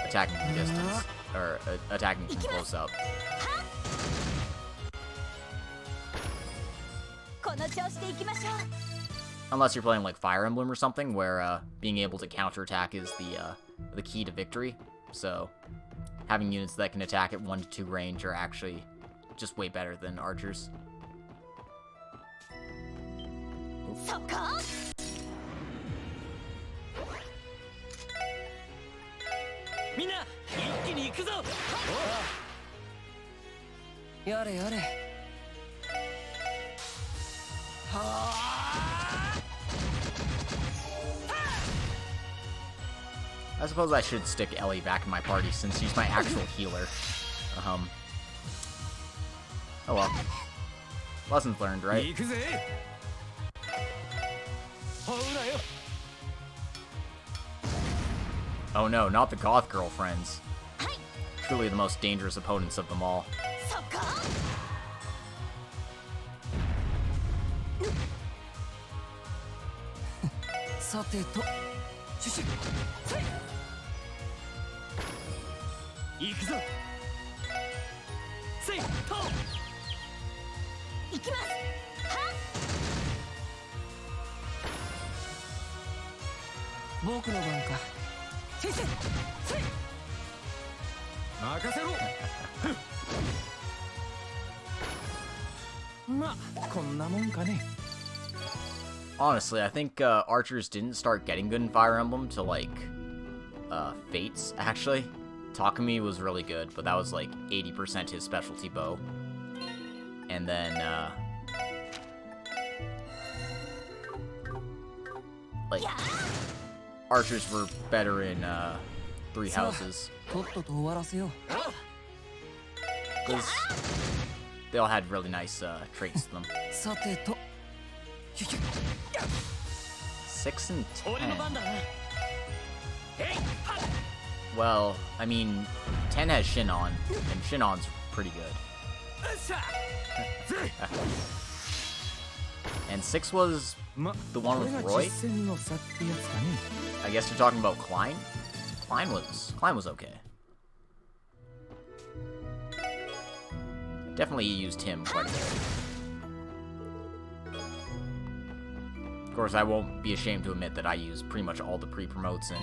attacking from distance. Or attacking from close up. Unless you're playing like Fire Emblem or something, where being able to counterattack is the key to victory. So having units that can attack at 1 to 2 range are actually just way better than archers. I suppose I should stick Ellie back in my party since she's my actual healer. Oh well. Lessons learned, right? Oh no, not the goth girlfriends. Truly the most dangerous opponents of them all. Honestly, I think archers didn't start getting good in Fire Emblem till like Fates, actually. Takumi was really good, but that was like 80% his specialty bow. And then like archers were better in Three Houses. because they all had really nice traits to them. 6 and 10. Well, I mean, 10 has Shinon, and Shinon's pretty good. And 6 was the one with Roy? I guess you're talking about Klein? Klein was okay. Definitely used him quite a bit. Of course, I won't be ashamed to admit that I use pretty much all the pre-promotes in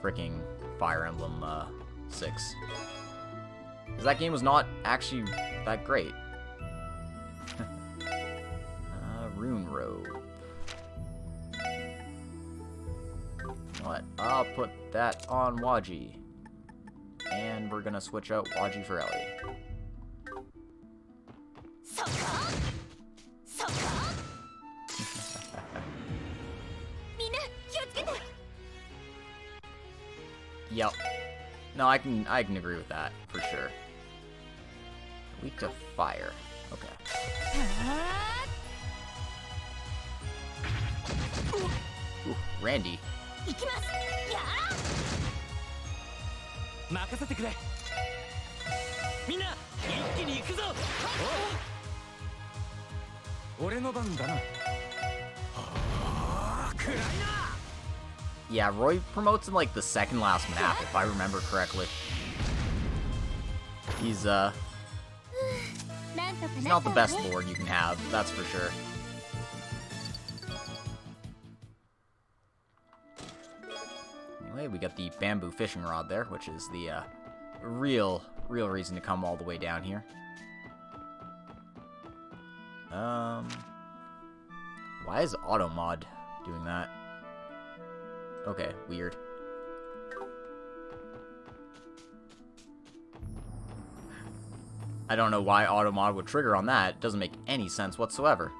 fricking Fire Emblem 6. Because that game was not actually that great. Rune Robe. You know what? I'll put that on Waji. And we're gonna switch out Waji for Ellie. Yep. No, I can agree with that for sure. Weak to fire. Okay. Ooh, Randy. Yeah, Roy promotes in like the second last map, if I remember correctly. He's not the best lord you can have, that's for sure. Anyway, we got the bamboo fishing rod there, which is the real reason to come all the way down here. Why is Automod doing that? Okay, weird. I don't know why Automod would trigger on that. It doesn't make any sense whatsoever.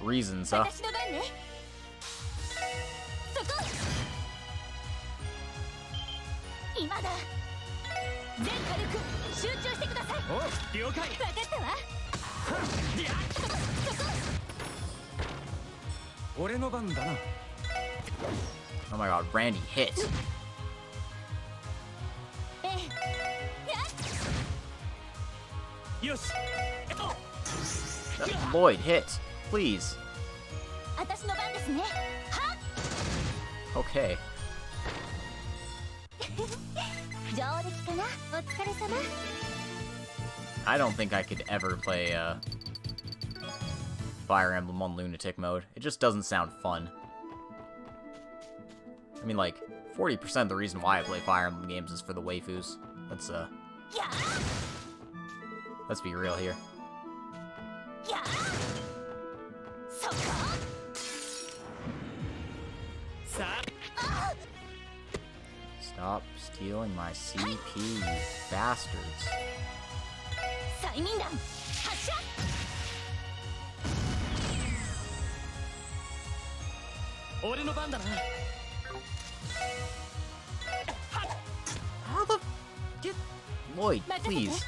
Reasons, huh? Oh my god, Randy hit. Lloyd, hit, please. Okay. I don't think I could ever play Fire Emblem on Lunatic mode. It just doesn't sound fun. I mean, like, 40% of the reason why I play Fire Emblem games is for the waifus. Let's be real here. Stop stealing my CP, you bastards. How the... Get... Lloyd, please.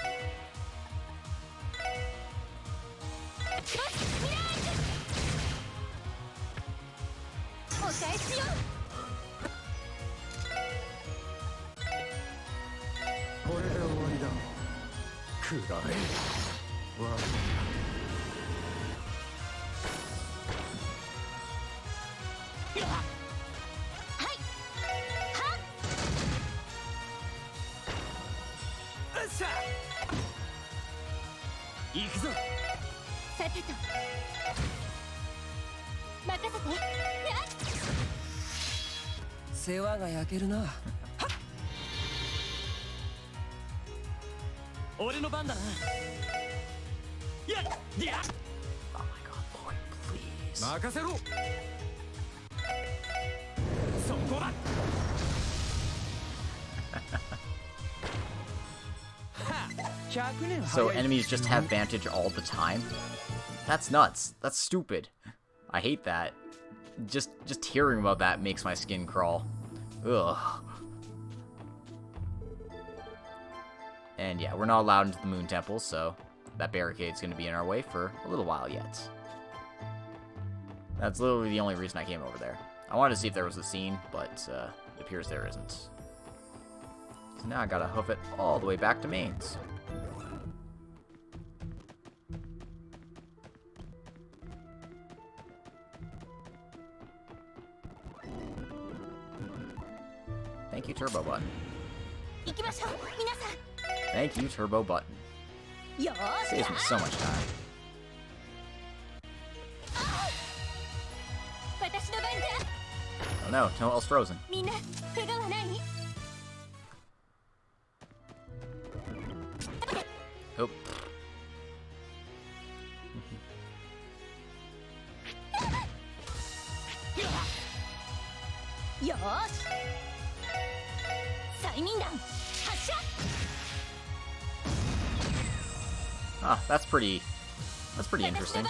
Oh my god, Lloyd, please. So enemies just have Vantage all the time? That's nuts. That's stupid. I hate that. Just hearing about that makes my skin crawl. Ugh. And yeah, we're not allowed into the Moon Temple, so that barricade's going to be in our way for a little while yet. That's literally the only reason I came over there. I wanted to see if there was a scene, but it appears there isn't. So now I gotta hoof it all the way back to Mainz. Thank you, Turbo Button. Thank you, Turbo Button. Saves me so much time. Oh no, Toel's frozen. Oh. Ah, that's pretty interesting.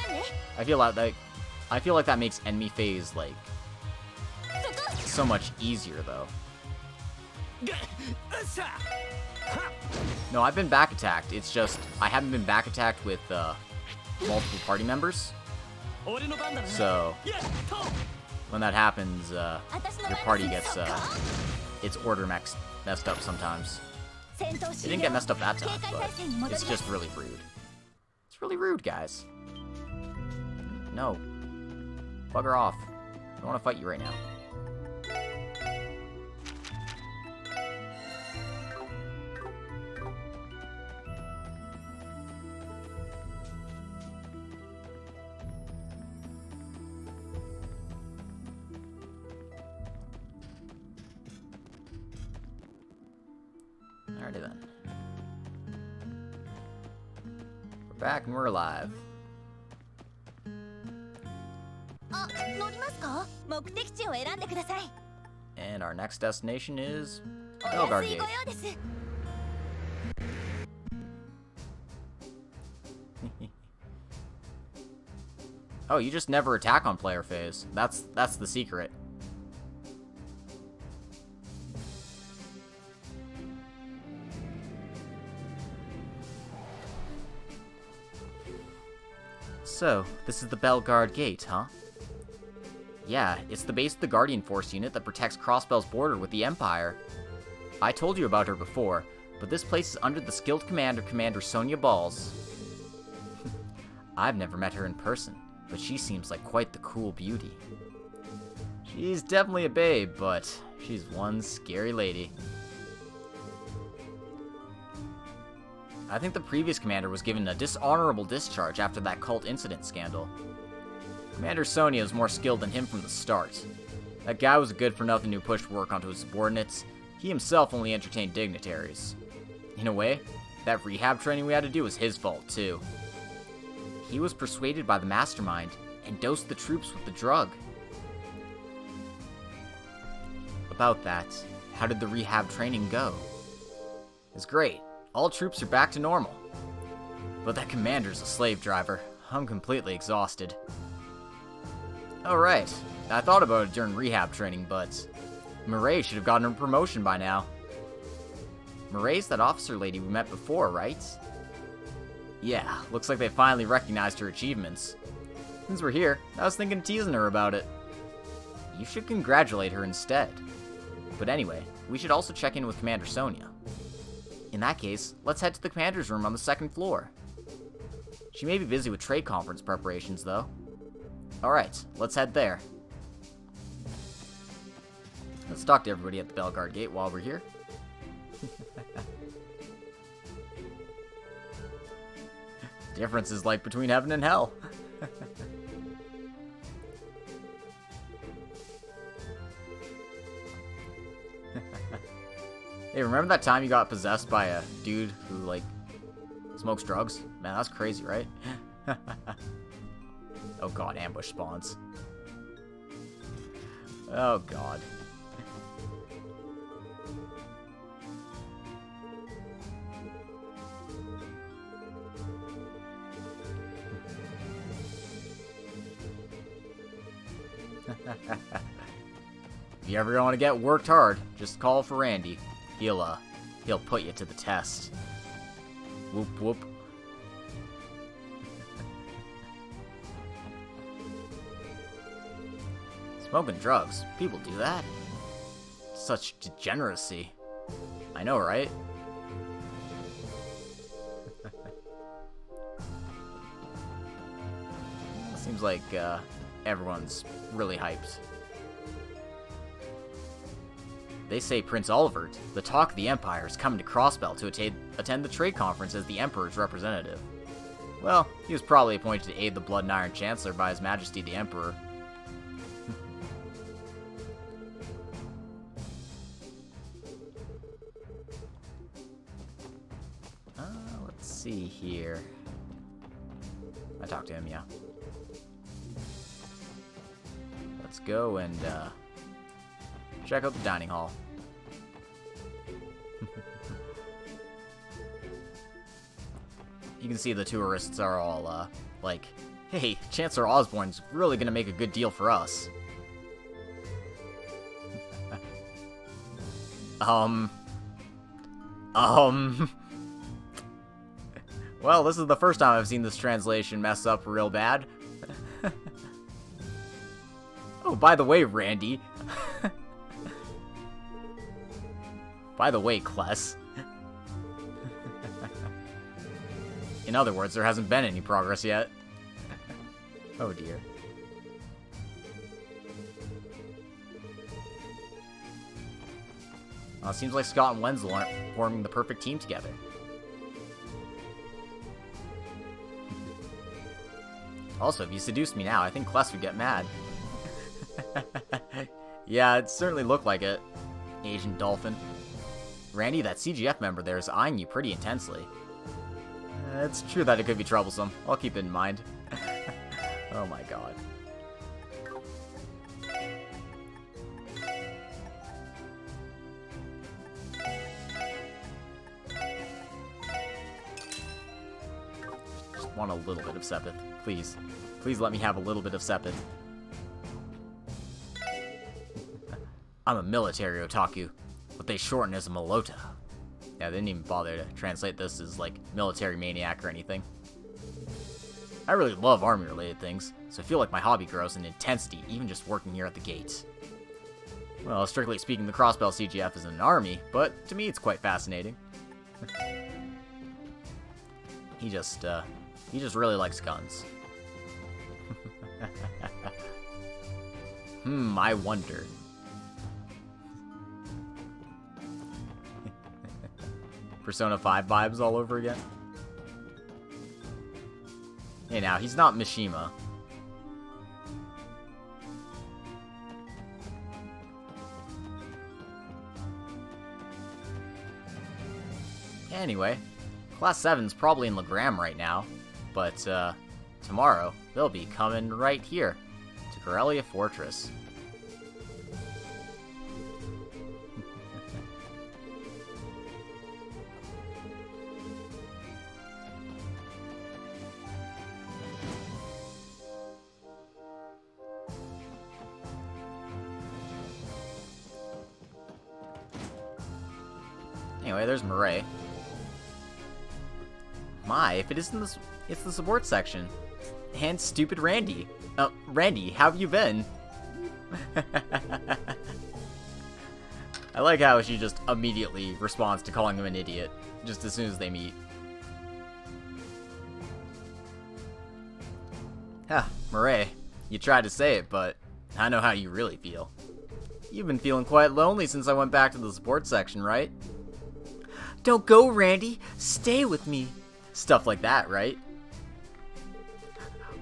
I feel like that makes enemy phase like so much easier though. No, I've been back attacked. It's just I haven't been back attacked with multiple party members. So when that happens, your party gets its order messed up sometimes. It didn't get messed up that time, but it's just really rude. It's really rude, guys. No. Bugger off. I don't want to fight you right now. Alrighty then. We're back and we're alive. And our next destination is Belgard Gate. Oh, you just never attack on player phase. That's the secret. So, this is the Belgard Gate, huh? Yeah, it's the base of the Guardian Force unit that protects Crossbell's border with the Empire. I told you about her before, but this place is under the skilled commander, Commander Sonia Balls. I've never met her in person, but she seems like quite the cool beauty. She's definitely a babe, but she's one scary lady. I think the previous commander was given a dishonorable discharge after that cult incident scandal. Commander Sonia is more skilled than him from the start. That guy was a good-for-nothing who pushed work onto his subordinates. He himself only entertained dignitaries. In a way, that rehab training we had to do was his fault, too. He was persuaded by the mastermind and dosed the troops with the drug. About that, how did the rehab training go? It's great. All troops are back to normal. But that commander's a slave driver. I'm completely exhausted. Alright, I thought about it during rehab training, but Mireille should have gotten her promotion by now. Mireille's that officer lady we met before, right? Yeah, looks like they finally recognized her achievements. Since we're here, I was thinking of teasing her about it. You should congratulate her instead. But anyway, we should also check in with Commander Sonia. In that case, let's head to the commander's room on the second floor. She may be busy with trade conference preparations, though. Alright, let's head there. Let's talk to everybody at the Belgard Gate while we're here. Difference is like between heaven and hell. Hey, remember that time you got possessed by a dude who, like, smokes drugs? Man, that's crazy, right? Oh god, ambush spawns. Oh god. If you ever want to get worked hard, just call for Randy. He'll put you to the test. Whoop whoop. Smoking drugs. People do that? Such degeneracy. I know, right? Seems like everyone's really hyped. They say Prince Olivert, the talk of the Empire, is coming to Crossbell to attend the trade conference as the Emperor's representative. Well, he was probably appointed to aid the Blood and Iron Chancellor by His Majesty the Emperor. Let's see here. I talked to him, yeah. Let's go and check out the dining hall. You can see the tourists are all like, hey, Chancellor Osborne's really gonna make a good deal for us. Well, this is the first time I've seen this translation mess up real bad. Oh, by the way, Randy. By the way, Kless. In other words, there hasn't been any progress yet. Oh dear. Well, it seems like Scott and Wenzel aren't forming the perfect team together. Also, if you seduced me now, I think Kless would get mad. Yeah, it certainly looked like it, Asian Dolphin. Randy, that CGF member there is eyeing you pretty intensely. It's true that it could be troublesome. I'll keep it in mind. Oh my god. Just want a little bit of Sepith, please. Please let me have a little bit of Sepith. I'm a military otaku, what they shorten as a Malota. Yeah, they didn't even bother to translate this as, like, military maniac or anything. I really love army-related things, so I feel like my hobby grows in intensity even just working here at the gate. Well, strictly speaking, the Crossbell CGF isn't an army, but to me it's quite fascinating. He just really likes guns. I wonder. Persona 5 vibes all over again. Hey now, he's not Mishima. Anyway, Class 7's probably in Legram right now, but tomorrow they'll be coming right here to Corellia Fortress. Anyway, there's Murray. My, if it isn't this, it's the support section. And stupid Randy. Randy, how have you been? I like how she just immediately responds to calling him an idiot, just as soon as they meet. Murray, you tried to say it, but I know how you really feel. You've been feeling quite lonely since I went back to the support section, right? Don't go, Randy. Stay with me. Stuff like that, right?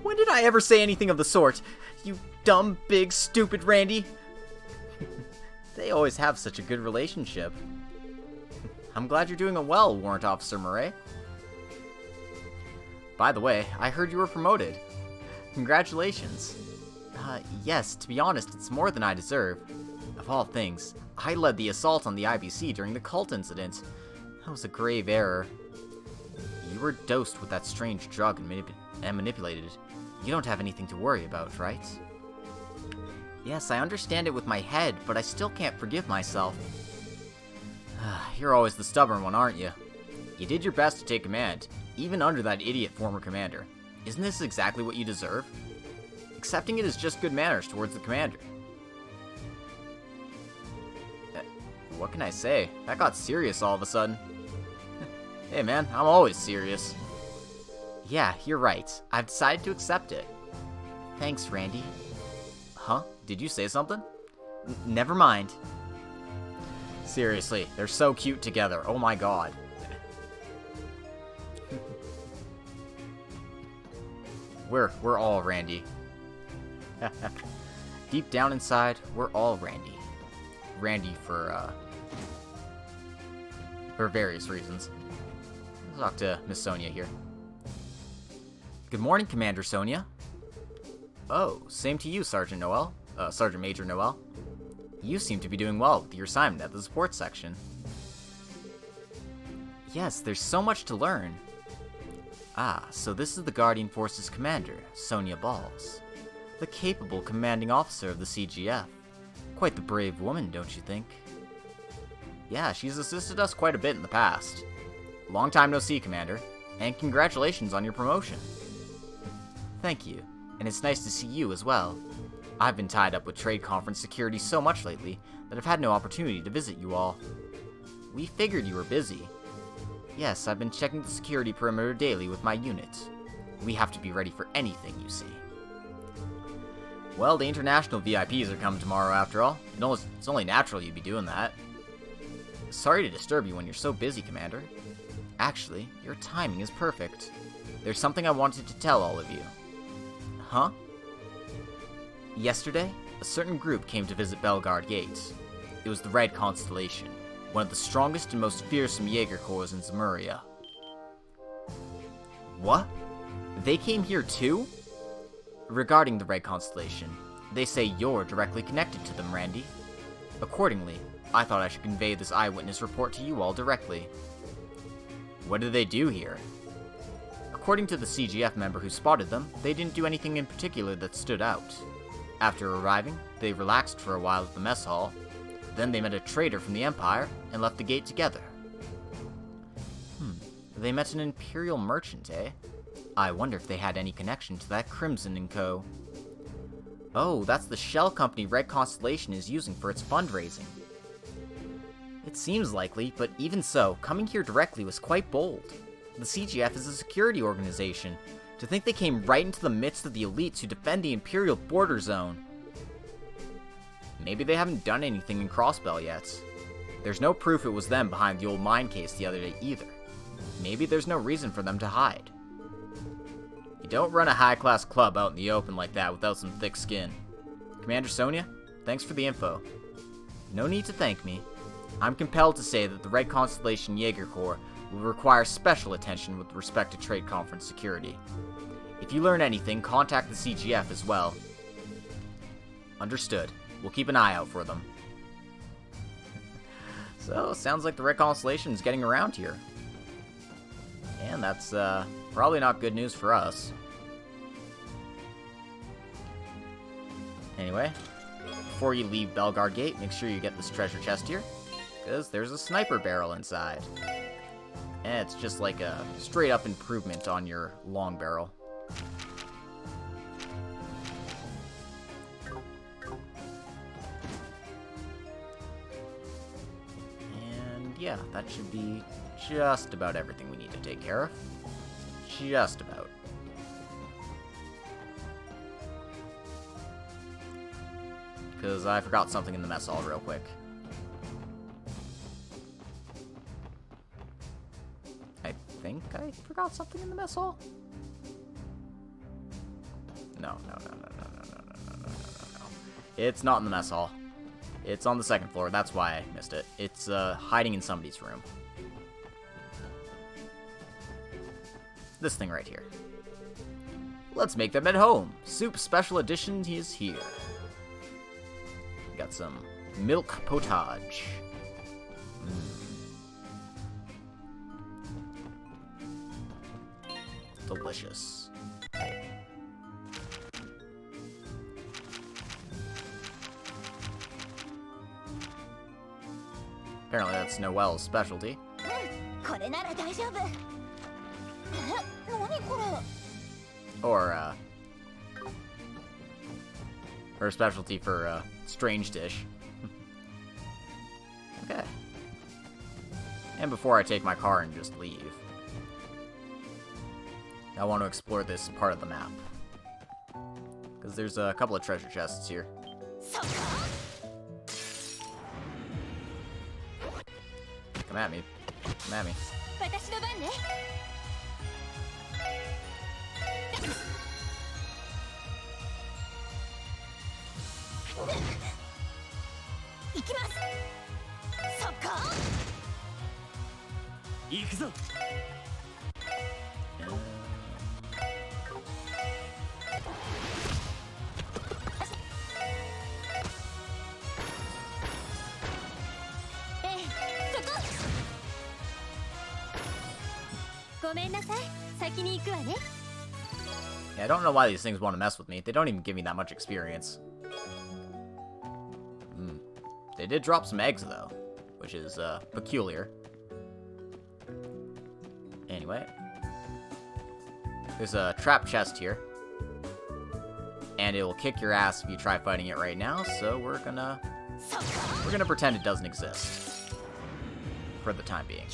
When did I ever say anything of the sort? You dumb, big, stupid Randy. They always have such a good relationship. I'm glad you're doing well, Warrant Officer Murray. By the way, I heard you were promoted. Congratulations. Yes, to be honest, it's more than I deserve. Of all things, I led the assault on the IBC during the cult incident. That was a grave error. You were dosed with that strange drug and manipulated. You don't have anything to worry about, right? Yes, I understand it with my head, but I still can't forgive myself. You're always the stubborn one, aren't you? You did your best to take command, even under that idiot former commander. Isn't this exactly what you deserve? Accepting it is just good manners towards the commander. What can I say? That got serious all of a sudden. Hey man, I'm always serious. Yeah, you're right. I've decided to accept it. Thanks, Randy. Huh? Did you say something? Never mind. Seriously, they're so cute together. Oh my god. We're all Randy. Deep down inside, we're all Randy. Randy for various reasons. Let's talk to Miss Sonia here. Good morning, Commander Sonia. Oh, same to you, Sergeant Major Noel. You seem to be doing well with your assignment at the support section. Yes, there's so much to learn. Ah, so this is the Guardian Forces commander, Sonia Balls. The capable commanding officer of the CGF. Quite the brave woman, don't you think? Yeah, she's assisted us quite a bit in the past. Long time no see, Commander, and congratulations on your promotion. Thank you, and it's nice to see you as well. I've been tied up with trade conference security so much lately that I've had no opportunity to visit you all. We figured you were busy. Yes, I've been checking the security perimeter daily with my unit. We have to be ready for anything, you see. Well, the international VIPs are coming tomorrow after all. It's only natural you'd be doing that. Sorry to disturb you when you're so busy, Commander. Actually, your timing is perfect. There's something I wanted to tell all of you. Huh? Yesterday, a certain group came to visit Bellegarde Gate. It was the Red Constellation, one of the strongest and most fearsome Jaeger Corps in Zemuria. What? They came here too? Regarding the Red Constellation, they say you're directly connected to them, Randy. Accordingly, I thought I should convey this eyewitness report to you all directly. What did they do here? According to the CGF member who spotted them, they didn't do anything in particular that stood out. After arriving, they relaxed for a while at the mess hall. Then they met a trader from the Empire and left the gate together. They met an Imperial merchant, eh? I wonder if they had any connection to that Crimson & Co. Oh, that's the shell company Red Constellation is using for its fundraising. It seems likely, but even so, coming here directly was quite bold. The CGF is a security organization. To think they came right into the midst of the elites who defend the Imperial border zone. Maybe they haven't done anything in Crossbell yet. There's no proof it was them behind the old mine case the other day either. Maybe there's no reason for them to hide. You don't run a high-class club out in the open like that without some thick skin. Commander Sonia, thanks for the info. No need to thank me. I'm compelled to say that the Red Constellation Jaeger Corps will require special attention with respect to trade conference security. If you learn anything, contact the CGF as well. Understood. We'll keep an eye out for them. So, sounds like the Red Constellation is getting around here. And that's, probably not good news for us. Anyway, before you leave Bellegarde Gate, make sure you get this treasure chest here, because there's a sniper barrel inside. And it's just like a straight-up improvement on your long barrel. And yeah, that should be just about everything we need to take care of. Just about. Because I forgot something in the mess hall real quick. I think I forgot something in the mess hall? No. It's not in the mess hall. It's on the second floor, that's why I missed it. It's hiding in somebody's room. This thing right here. Let's make them at home. Soup Special Edition is here. Got some milk potage. Delicious. Apparently that's Noelle's specialty. Or, her specialty for, strange dish. Okay. And before I take my car and just leave, I want to explore this part of the map. Because there's a couple of treasure chests here. Come at me. Come at me. Yeah, I don't know why these things want to mess with me. They don't even give me that much experience. They did drop some eggs, though, which is, peculiar. Anyway. There's a trap chest here. And it will kick your ass if you try fighting it right now, so we're gonna pretend it doesn't exist. For the time being.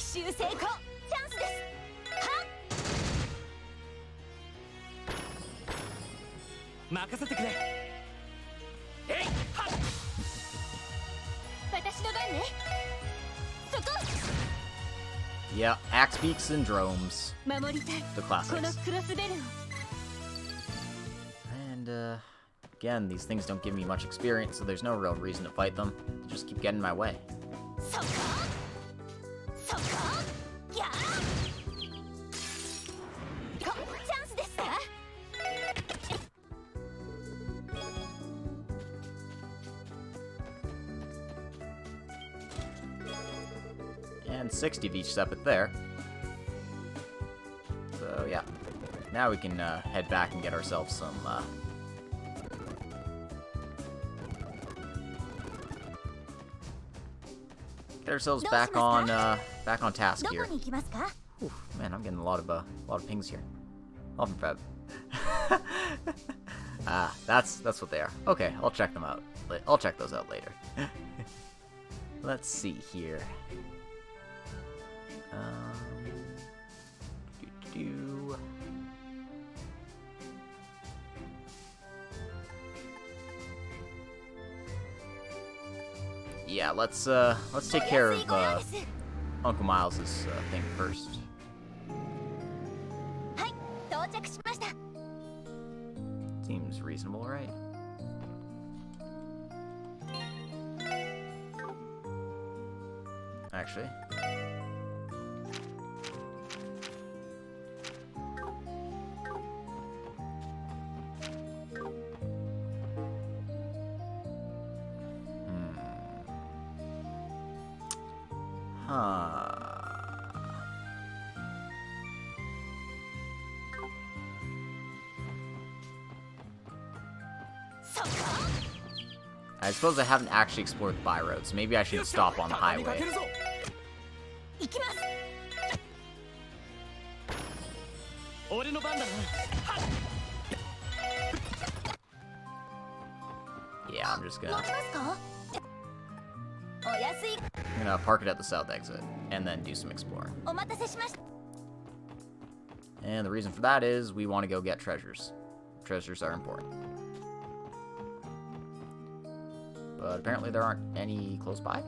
Yeah, axe beak syndromes. The classics. And, again, these things don't give me much experience, so there's no real reason to fight them. They just keep getting in my way. And 60 of each separate there. So, yeah. Now we can head back and get ourselves some, get ourselves back on task here. Oof, man, I'm getting a lot of pings here. All from Feb. That's what they are. Okay, I'll check them out. I'll check those out later. Let's see here. Yeah, let's take care of Uncle Miles's thing first. Seems reasonable, right? Actually. I suppose I haven't actually explored the byroads, so maybe I should stop on the highway. Yeah, I'm just gonna park it at the south exit, and then do some exploring. And the reason for that is we want to go get treasures. Treasures are important. But apparently there aren't any close by.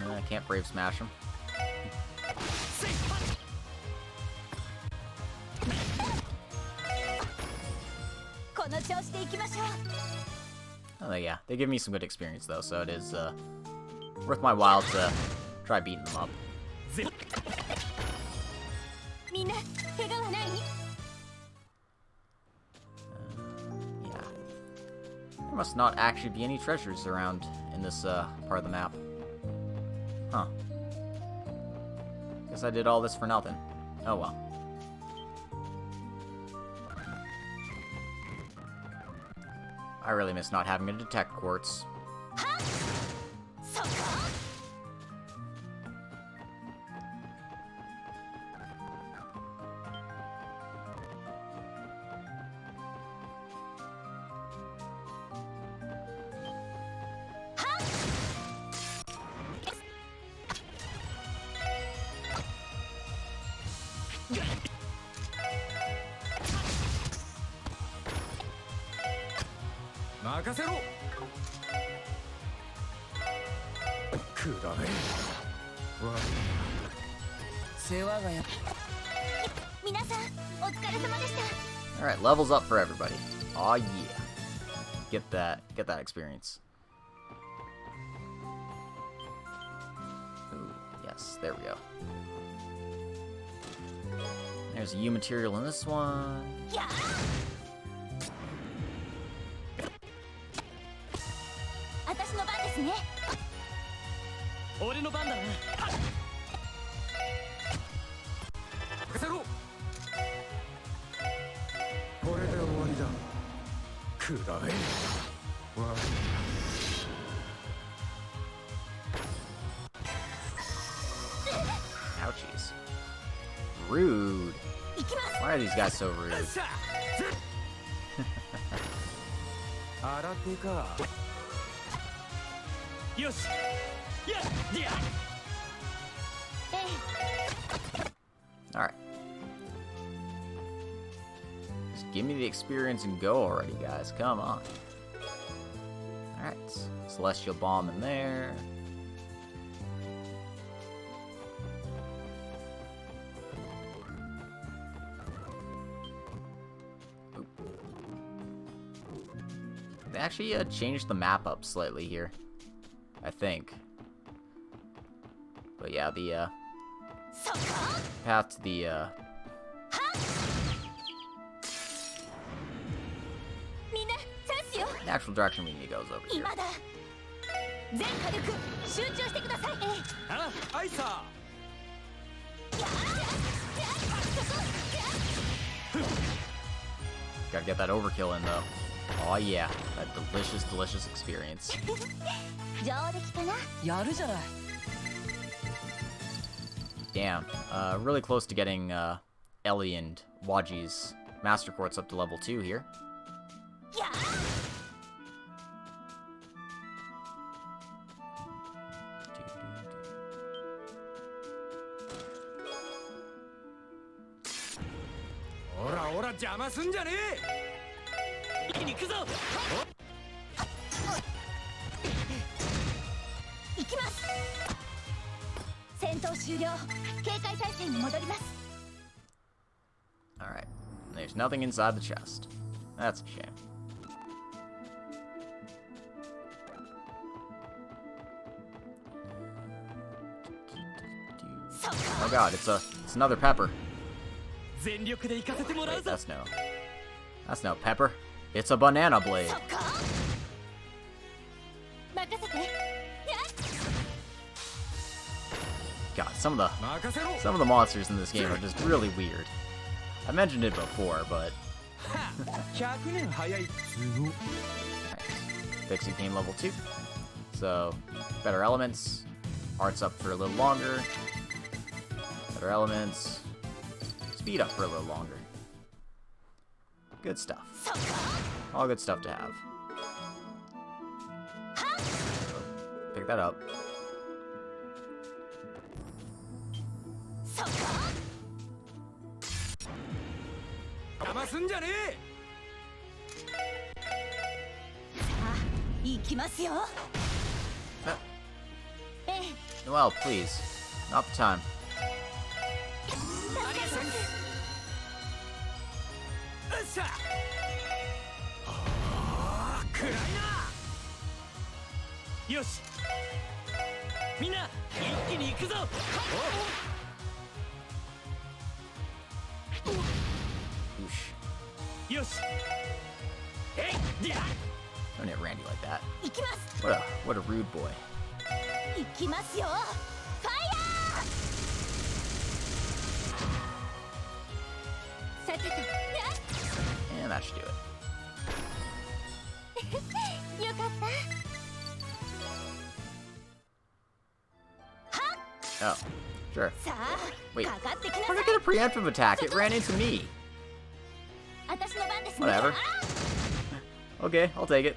I can't brave smash him. Oh yeah, they give me some good experience though, so it is worth my while to try beating them up. Yeah. There must not actually be any treasures around in this part of the map. Huh. Guess I did all this for nothing. Oh well. I really miss not having to detect quartz. Alright, levels up for everybody. Aw yeah. Get that experience. Ooh, yes, there we go. There's a U material in this one. Yeah. Ouchies. Rude. Why are these guys so rude? Alright. Just give me the experience and go already, guys. Come on. Alright. Celestial Bomb in there. Oop. They actually changed the map up slightly here, I think. But yeah, the path to the actual direction we need to go is over here. Gotta get that overkill in though. Oh yeah, that delicious, delicious experience. Damn, really close to getting Ellie and Waji's Master Quartz up to level 2 here. Alright, there's nothing inside the chest. That's a shame. Oh god, it's another pepper. Wait, that's no pepper. It's a banana blade. God, some of the monsters in this game are just really weird. I mentioned it before, but Alright. Fixie came level 2. So, better elements. Art's up for a little longer. Better elements. Speed up for a little longer. Good stuff. All good stuff to have. Pick that up. Noelle, please. Not the time. Don't hit Randy like that. What a rude boy. And that should do it. Oh, sure. Wait, how did I get a preemptive attack? It ran into me. Whatever. Okay, I'll take it.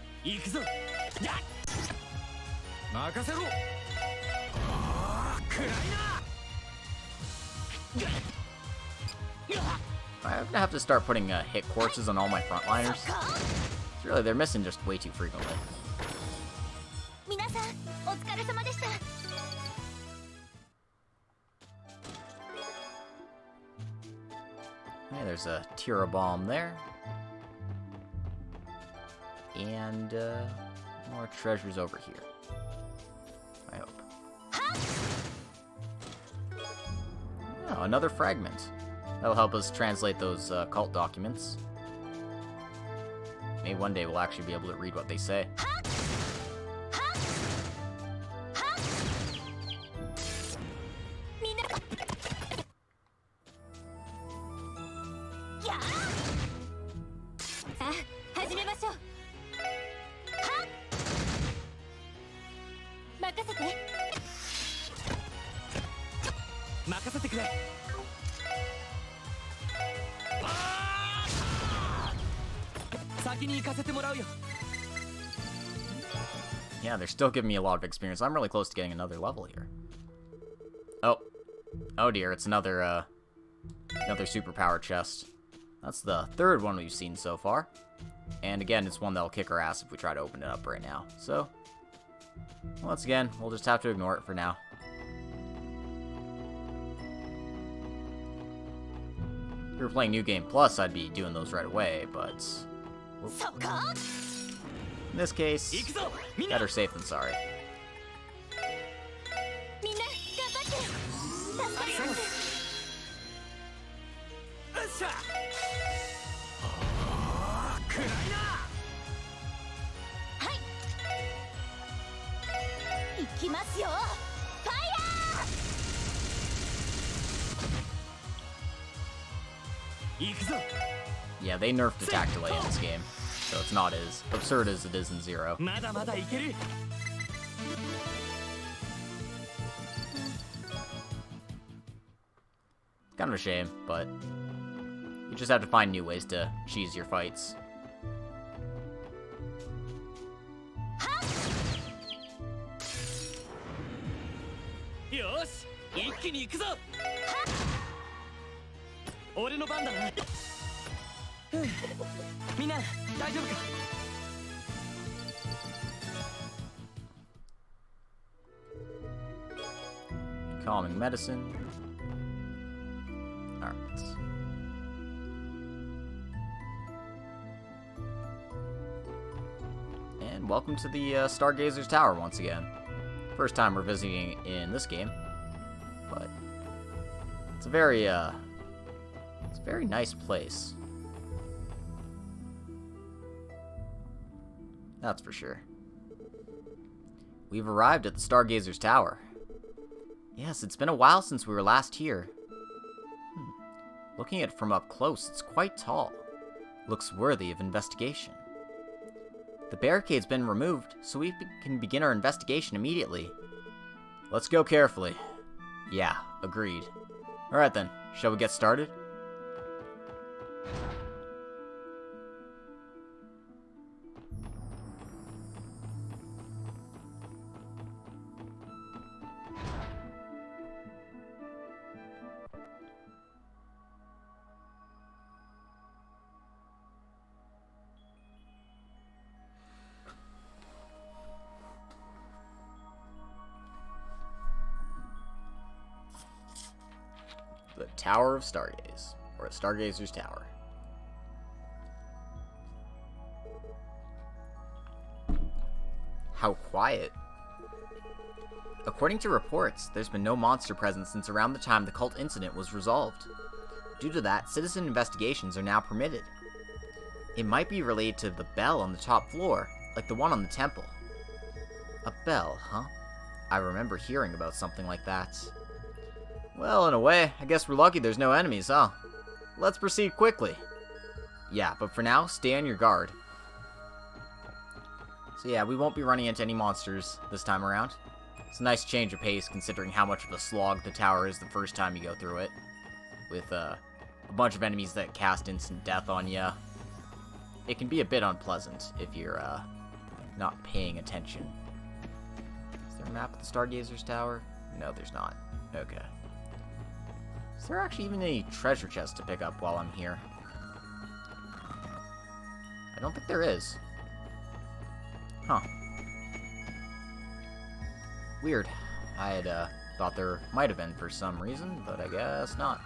I'm gonna have to start putting hit courses on all my frontliners. Really, they're missing just way too frequently. Okay, there's a Tira bomb there. And more treasures over here. I hope. Oh, another fragment. That'll help us translate those cult documents. Maybe one day we'll actually be able to read what they say. Yeah, they're still giving me a lot of experience. I'm really close to getting another level here. Oh. Oh dear, it's another superpower chest. That's the third one we've seen so far. And again, it's one that'll kick our ass if we try to open it up right now. So, once again, we'll just have to ignore it for now. If we were playing New Game Plus, I'd be doing those right away, but... Whoops. In this case, better safe than sorry. Yeah, they nerfed attack delay in this game, so it's not as absurd as it is in Zero. Kind of a shame, but you just have to find new ways to cheese your fights. Calming medicine. Alright. And welcome to the Stargazer's Tower once again. First time we're visiting in this game, but it's a very nice place. That's for sure. We've arrived at the Stargazer's Tower. Yes, it's been a while since we were last here. Looking at it from up close, it's quite tall. Looks worthy of investigation. The barricade's been removed, so we can begin our investigation immediately. Let's go carefully. Yeah, agreed. Alright then, shall we get started? The Tower of Stargaze, or Stargazer's Tower. How quiet. According to reports, there's been no monster presence since around the time the cult incident was resolved. Due to that, citizen investigations are now permitted. It might be related to the bell on the top floor, like the one on the temple. A bell, huh? I remember hearing about something like that. Well, in a way, I guess we're lucky there's no enemies, huh? let's proceed quickly. Yeah, but for now, stay on your guard. So yeah, we won't be running into any monsters this time around. It's a nice change of pace considering how much of a slog the tower is the first time you go through it. With a bunch of enemies that cast instant death on ya. It can be a bit unpleasant if you're not paying attention. Is there a map of the Stargazer's Tower? No, there's not. Okay. Is there actually even any treasure chests to pick up while I'm here? I don't think there is. Huh. Weird. I had thought there might have been for some reason, but I guess not.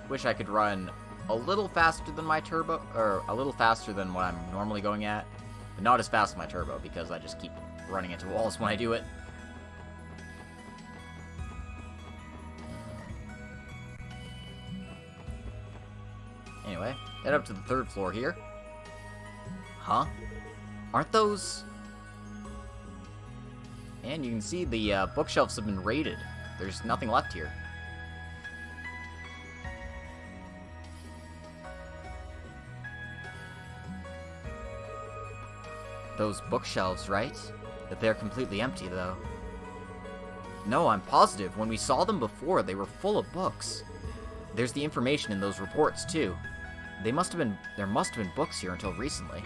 Wish I could run a little faster than my turbo, or a little faster than what I'm normally going at, but not as fast as my turbo because I just keep running into walls when I do it. Anyway, head up to the 3rd floor here. Huh? Aren't those... And you can see the bookshelves have been raided. There's nothing left here. Those bookshelves, right? But they're completely empty, though. No, I'm positive. When we saw them before, they were full of books. There's the information in those reports, too. There must have been books here until recently.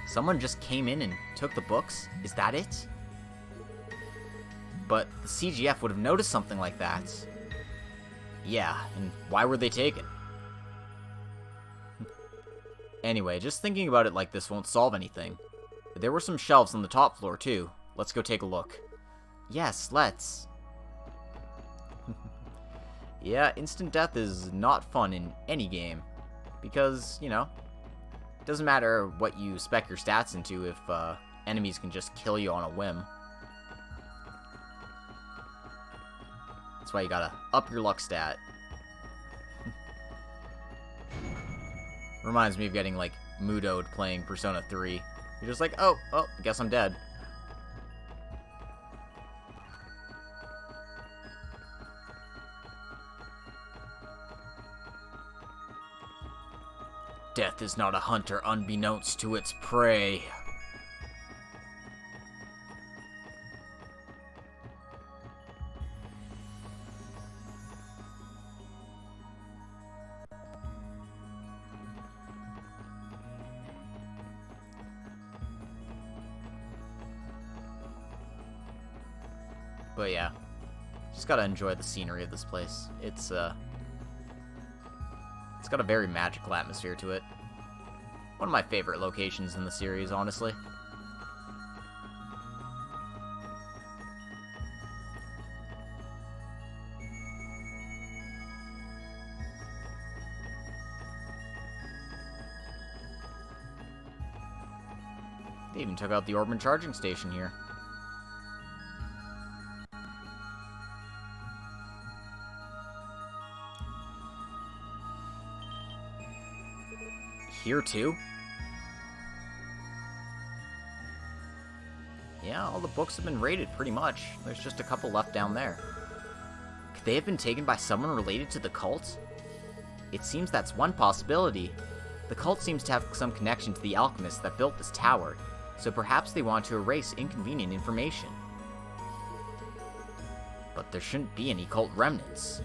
Someone just came in and took the books? Is that it? But the CGF would have noticed something like that. Yeah, and why were they taken? Anyway, just thinking about it like this won't solve anything. There were some shelves on the top floor, too. Let's go take a look. Yes, let's. Yeah, instant death is not fun in any game. Because, you know, it doesn't matter what you spec your stats into if enemies can just kill you on a whim. That's why you gotta up your luck stat. Reminds me of getting, like, moodoed playing Persona 3. You're just like, oh, guess I'm dead. Death is not a hunter unbeknownst to its prey. But yeah, just gotta enjoy the scenery of this place. It's got a very magical atmosphere to it. One of my favorite locations in the series, honestly. They even took out the Orban charging station here. Here too? Yeah, all the books have been raided pretty much. There's just a couple left down there. Could they have been taken by someone related to the cult? It seems that's one possibility. The cult seems to have some connection to the alchemists that built this tower, so perhaps they want to erase inconvenient information. But there shouldn't be any cult remnants.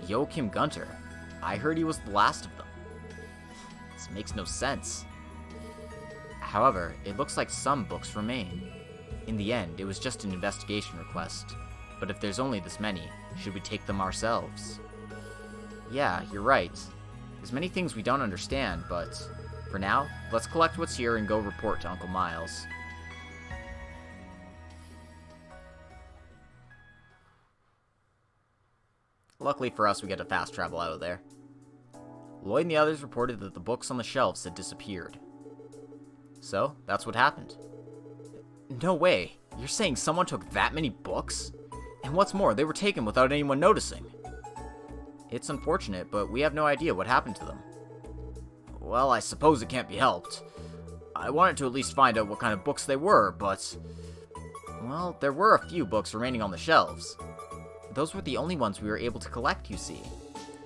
Joachim Gunter. I heard he was the last of them. This makes no sense. However, it looks like some books remain. In the end, it was just an investigation request. But if there's only this many, should we take them ourselves? Yeah, you're right. There's many things we don't understand, but for now, let's collect what's here and go report to Uncle Miles. Luckily for us, we get to fast travel out of there. Lloyd and the others reported that the books on the shelves had disappeared. So, that's what happened. No way! You're saying someone took that many books? And what's more, they were taken without anyone noticing. It's unfortunate, but we have no idea what happened to them. Well, I suppose it can't be helped. I wanted to at least find out what kind of books they were, but... Well, there were a few books remaining on the shelves. Those were the only ones we were able to collect, you see.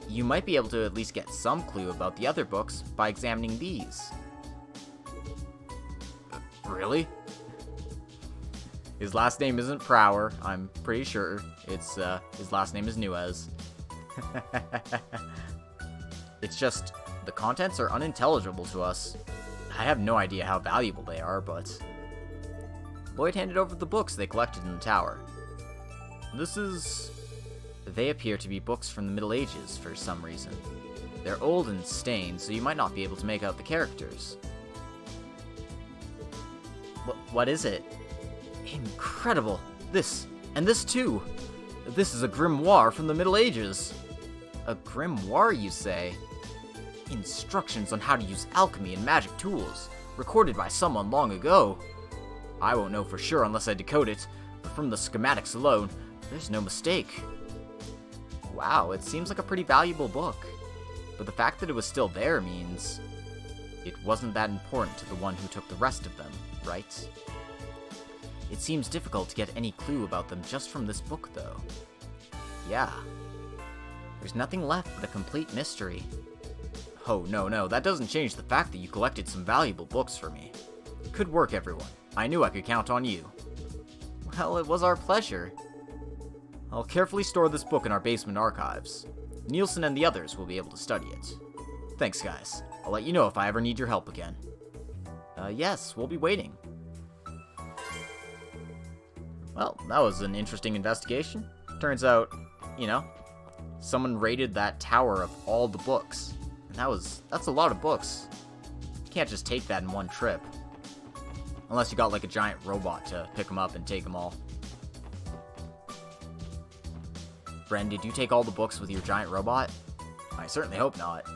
You might be able to at least get some clue about the other books by examining these. Really? His last name isn't Prower, I'm pretty sure. His last name is Nuez. It's just, the contents are unintelligible to us. I have no idea how valuable they are, but... Lloyd handed over the books they collected in the tower. They appear to be books from the Middle Ages for some reason. They're old and stained, so you might not be able to make out the characters. What is it? Incredible! This, and this too! This is a grimoire from the Middle Ages! A grimoire, you say? Instructions on how to use alchemy and magic tools, recorded by someone long ago. I won't know for sure unless I decode it, but from the schematics alone, there's no mistake. Wow, it seems like a pretty valuable book. But the fact that it was still there means it wasn't that important to the one who took the rest of them, right? It seems difficult to get any clue about them just from this book, though. Yeah. There's nothing left but a complete mystery. Oh, no, that doesn't change the fact that you collected some valuable books for me. Good work, everyone. I knew I could count on you. Well, it was our pleasure. I'll carefully store this book in our basement archives. Nielsen and the others will be able to study it. Thanks, guys. I'll let you know if I ever need your help again. Yes, we'll be waiting. Well, that was an interesting investigation. Turns out, someone raided that tower of all the books. And that's a lot of books. You can't just take that in one trip. Unless you got like a giant robot to pick them up and take them all. Bren, did you take all the books with your giant robot? I certainly hope not.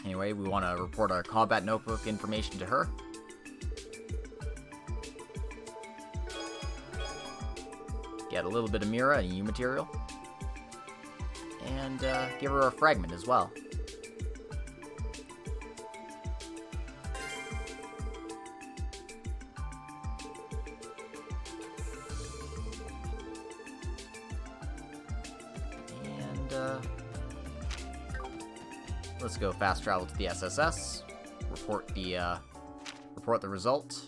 Anyway, we want to report our combat notebook information to her. Get a little bit of Mira and U material. And give her a fragment as well. Let's go fast travel to the SSS. Report the result.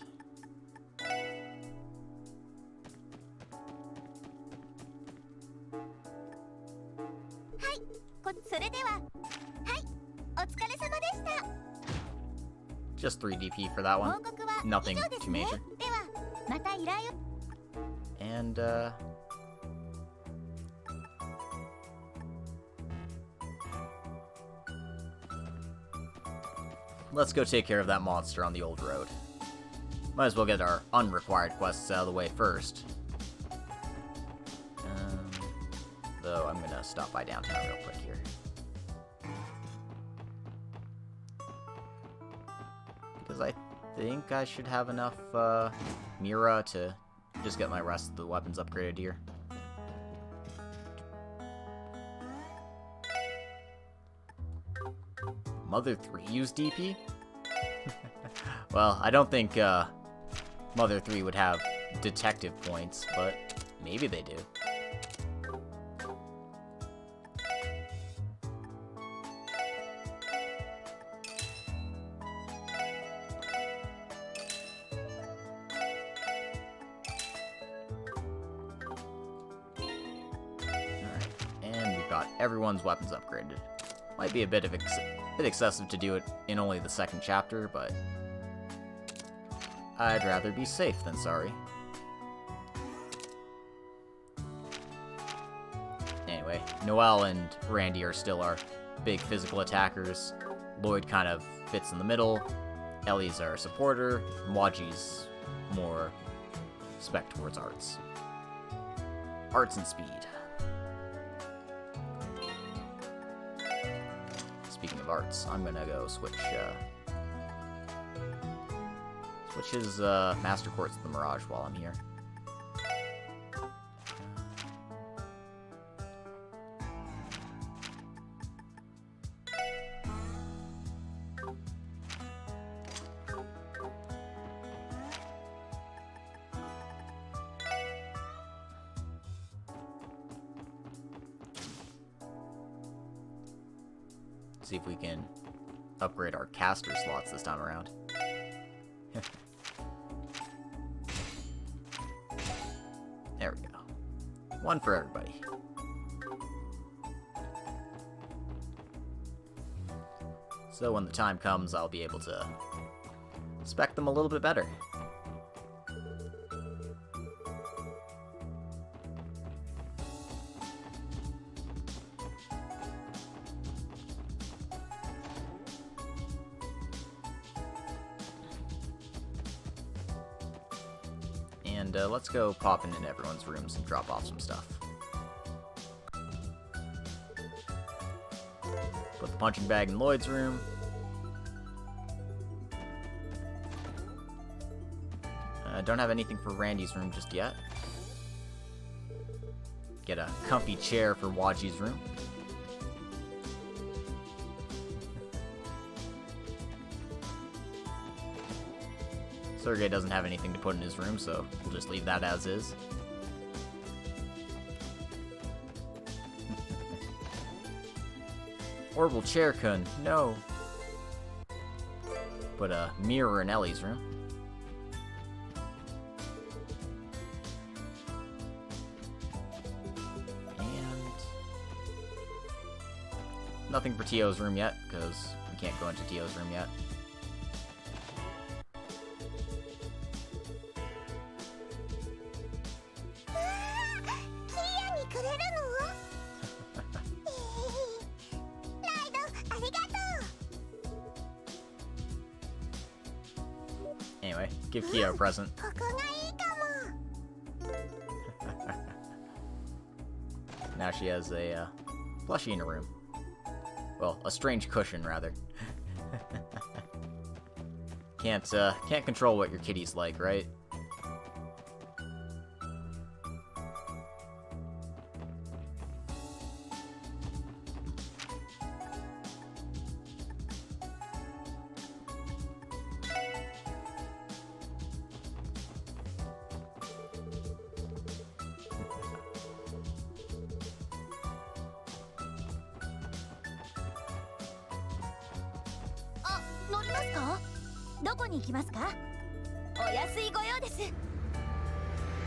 Just 3 DP for that one. Nothing too major. And let's go take care of that monster on the old road. Might as well get our unrequired quests out of the way first. Though I'm gonna stop by downtown real quick here. Because I think I should have enough Mira to just get my rest of the weapons upgraded here. Mother 3 used DP? Well, I don't think Mother 3 would have detective points, but maybe they do. Alright, and we've got everyone's weapons upgraded. Might be a bit excessive to do it in only the second chapter, but I'd rather be safe than sorry. Anyway, Noelle and Randy are still our big physical attackers. Lloyd kind of fits in the middle. Ellie's our supporter. Mwaji's more spec towards arts. Arts and speed. Speaking of arts, I'm gonna go switch his Master Quartz to the Mirage while I'm here. See if we can upgrade our caster slots this time around. There we go. One for everybody. So when the time comes, I'll be able to spec them a little bit better. And let's go pop into everyone's rooms and drop off some stuff. Put the punching bag in Lloyd's room. Don't have anything for Randy's room just yet. Get a comfy chair for Waji's room. Sergey doesn't have anything to put in his room, so we'll just leave that as is. Orbital chair kun, no. Put a mirror in Ellie's room. Nothing for Tio's room yet, because we can't go into Tio's room yet. Anyway, give Kia a present. Now she has a plushie in her room. Well, a strange cushion, rather. Can't control what your kitty's like, right?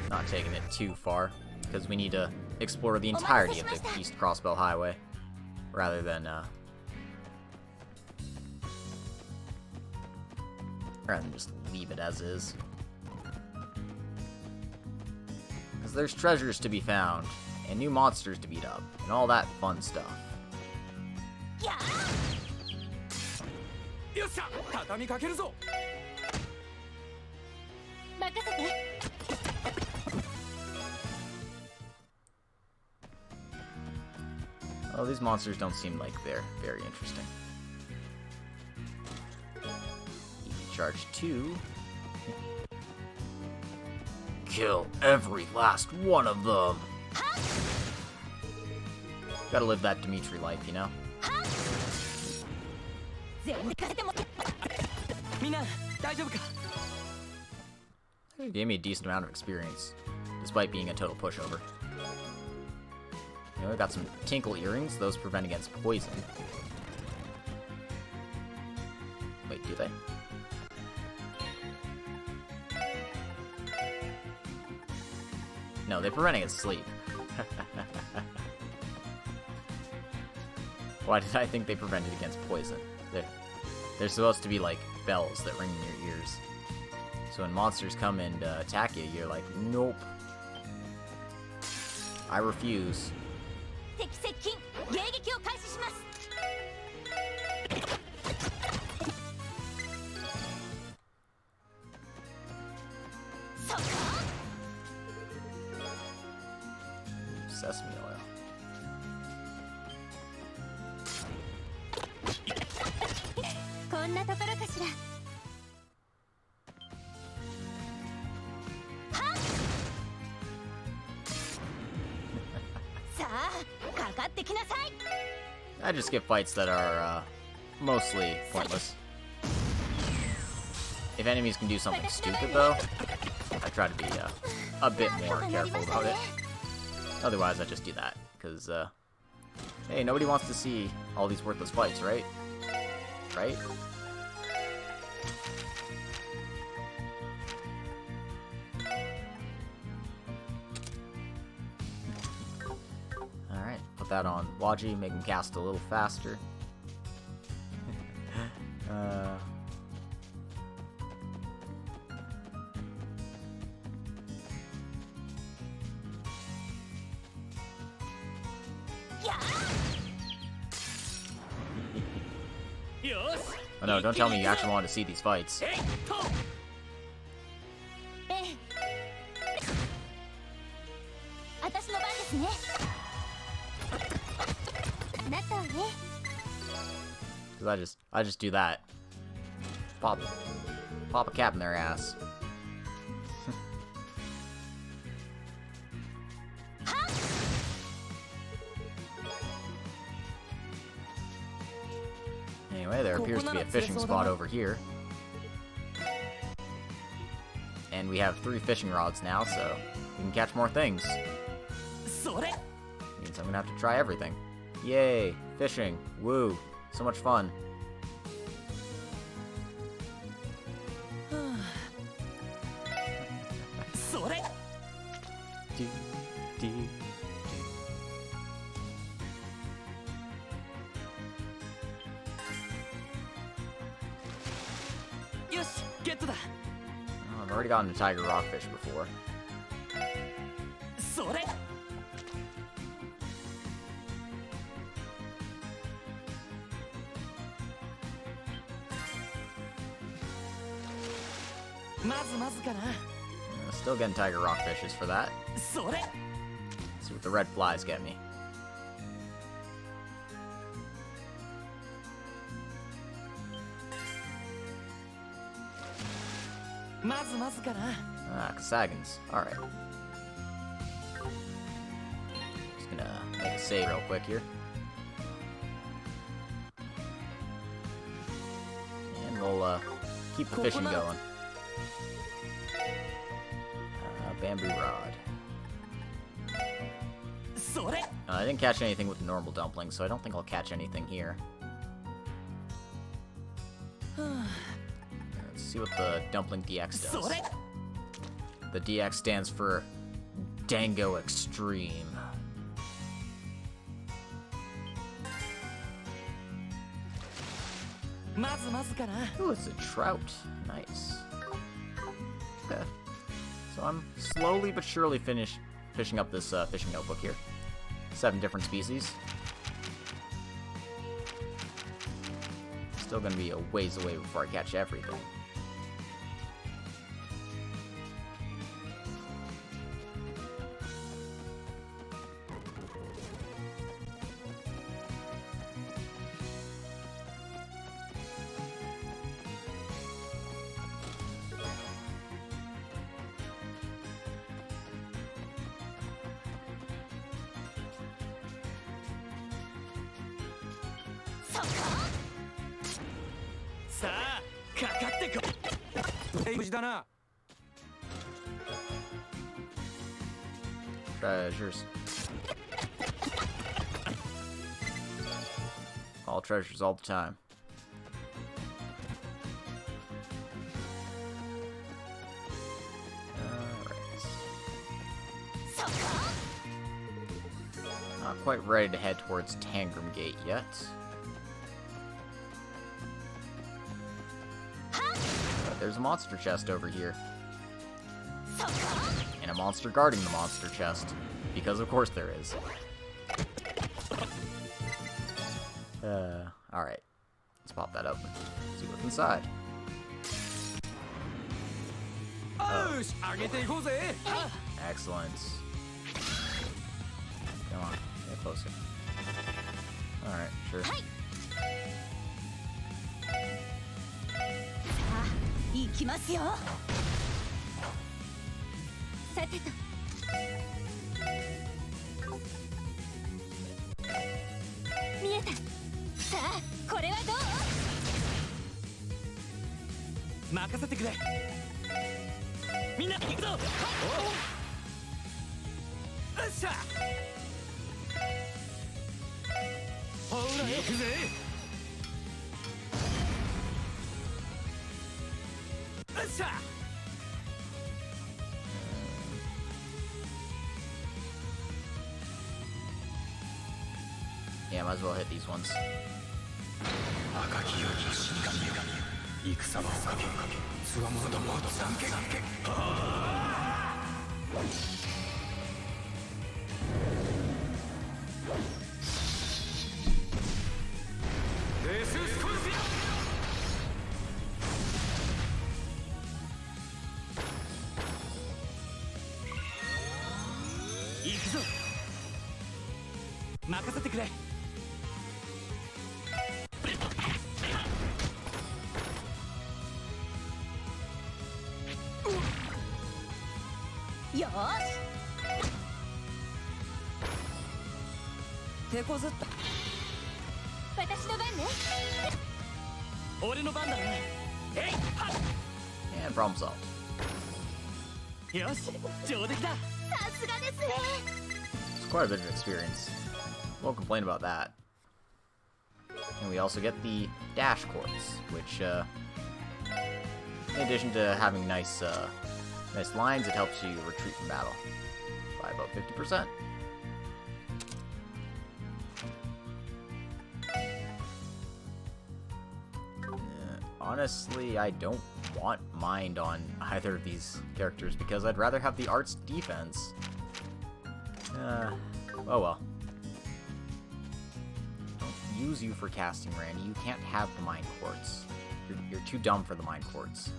Not taking it too far, because we need to explore the entirety of the East Crossbell Highway, rather than just leave it as is. Because there's treasures to be found, and new monsters to beat up, and all that fun stuff. Oh, these monsters don't seem like they're very interesting. Charge 2. Kill every last one of them. Gotta live that Dimitri life, you know? It gave me a decent amount of experience, despite being a total pushover. You know, I got some tinkle earrings. Those prevent against poison. Wait, do they? No, they prevent against sleep. Why did I think they prevented against poison? They're supposed to be like bells that ring in your ears. So when monsters come and attack you, you're like, nope. I refuse. Sesame oil. I just skip fights that are mostly pointless. If enemies can do something stupid, though, I try to be a bit more careful about it. Otherwise, I just do that, because Hey, nobody wants to see all these worthless fights, right? Right? Alright, put that on Waji, make him cast a little faster. Oh no, don't tell me you actually want to see these fights. Cause I just do that. Pop a cap in their ass. Anyway, there appears to be a fishing spot over here. And we have 3 fishing rods now, so we can catch more things. Means I'm gonna have to try everything. Yay! Fishing! Woo! So much fun. Oh, I've already gotten a tiger rockfish before. Still getting tiger rockfishes for that. Let's see what the red flies get me. Ah, Kasagans. Alright. Just gonna make a save real quick here. And we'll keep the fishing going. Bamboo rod. I didn't catch anything with the normal dumpling, so I don't think I'll catch anything here. Let's see what the dumpling DX does. The DX stands for Dango Extreme. Ooh, it's a trout. Nice. Okay. So I'm slowly but surely fishing up this fishing notebook here. 7 different species. Still gonna be a ways away before I catch everything. Treasures. All treasures all the time. Not quite ready to head towards Tangram Gate yet. But there's a monster chest over here. And a monster guarding the monster chest. Because of course there is. Alright. Let's pop that open. See what's inside. Oh. Excellent. Come on, get closer. Alright, sure. Yeah, might as well hit these ones. And problem solved. It's quite a bit of experience. Won't complain about that. And we also get the dash quartz, which, in addition to having nice lines, it helps you retreat from battle by about 50%. Honestly, I don't want Mind on either of these characters because I'd rather have the art's defense. Oh well. Don't use you for casting, Randy. You can't have the Mind Quartz. You're too dumb for the Mind Quartz.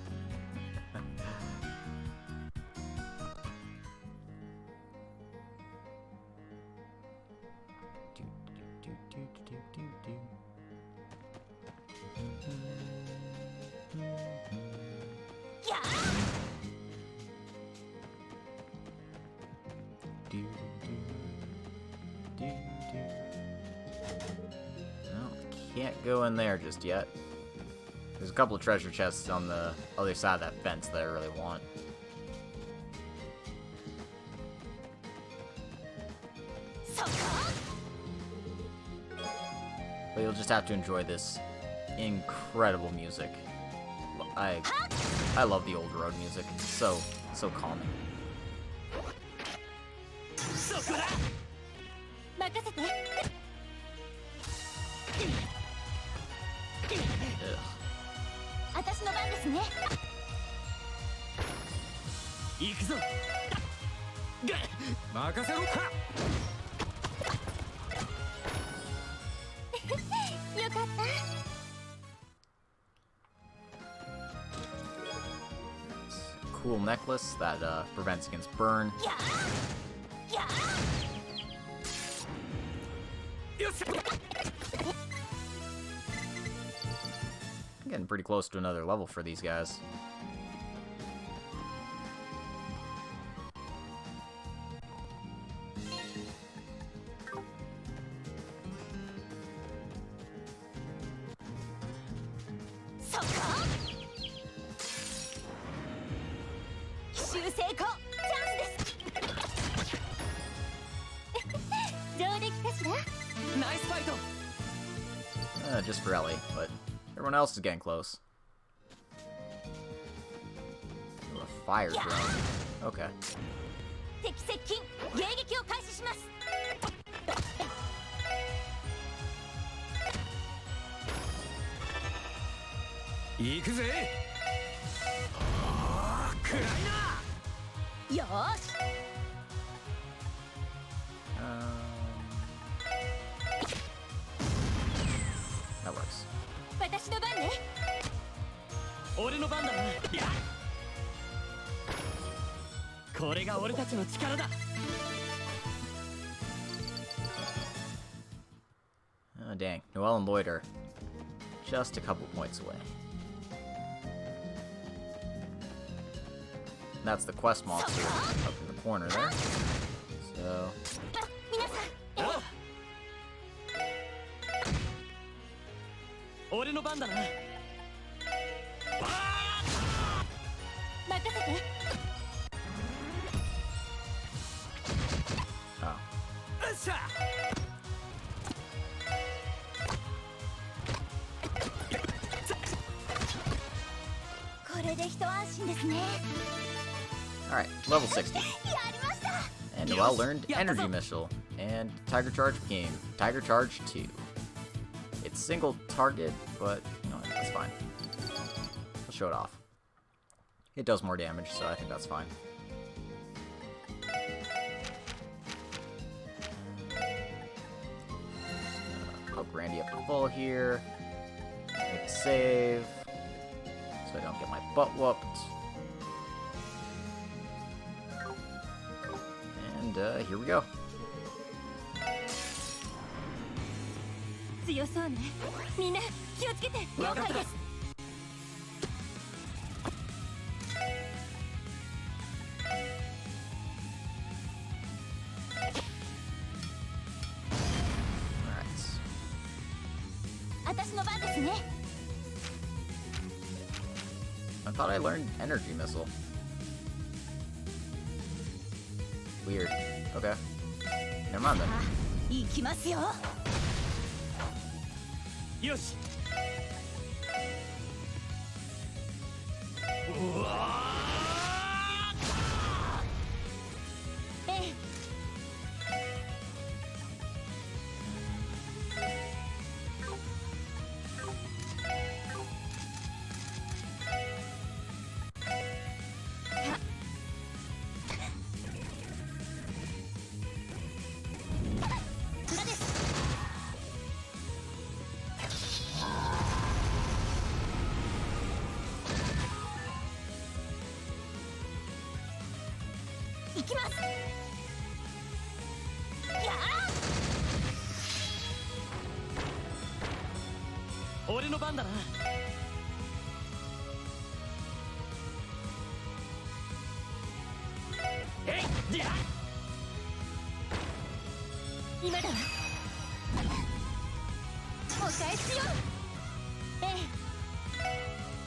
Can't go in there just yet. There's a couple of treasure chests on the other side of that fence that I really want. But you'll just have to enjoy this incredible music. I love the old road music. It's so calming. Cool necklace that prevents against burn. I'm getting pretty close to another level for these guys. Just for Ellie, but everyone else is getting close. Ooh, a fire drone. Okay. That works. Oh dang, Noelle and Lloyd are just a couple points away. That's the quest monster up in the corner there. So... Alright, level 60. And Noelle learned Energy Missile, and Tiger Charge became Tiger Charge 2. It's single target, but, you know, that's fine. I'll show it off. It does more damage, so I think that's fine. Poke Randy up to full here. Make a save, so I don't get my butt whooped. And here we go. I thought I learned Energy Missile. Weird. Okay. Never mind then.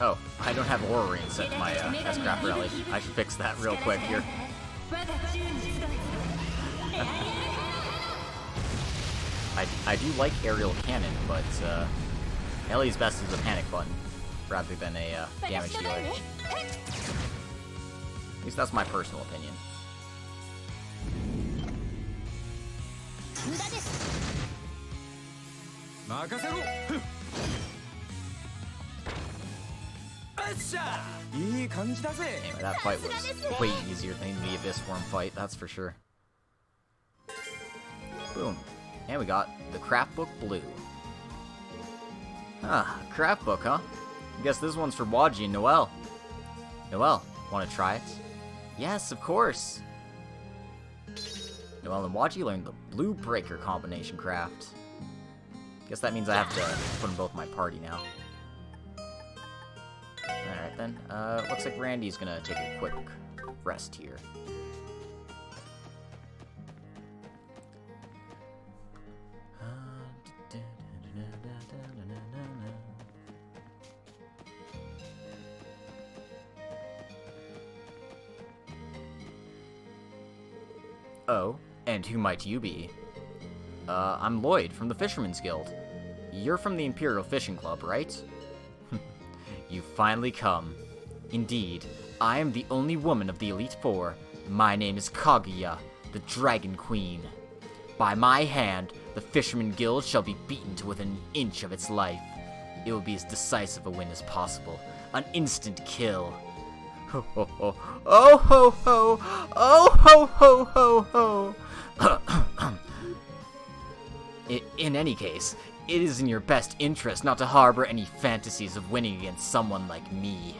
Oh, I don't have Aura Ring set to my S-Craft Rally. I should fix that real quick here. I do like Aerial Cannon, but Ellie's best is a panic button rather than a damage dealer. At least that's my personal opinion. Anyway, that fight was way easier than the Abyss Form fight, that's for sure. Boom. And we got the Craft Book Blue. Ah, Craft Book, huh? I guess this one's for Waji and Noelle. Noelle, want to try it? Yes, of course. Noelle and Waji learned the Blue Breaker combination craft. Guess that means I have to put in both my party now. Alright then, looks like Randy's gonna take a quick rest here. Oh, and who might you be? I'm Lloyd from the Fisherman's Guild. You're from the Imperial Fishing Club, right? You've finally come. Indeed, I am the only woman of the Elite Four. My name is Kaguya, the Dragon Queen. By my hand, the Fisherman Guild shall be beaten to within an inch of its life. It will be as decisive a win as possible. An instant kill. Ho ho ho. Oh ho ho. Oh ho ho ho ho. In any case, it is in your best interest not to harbor any fantasies of winning against someone like me.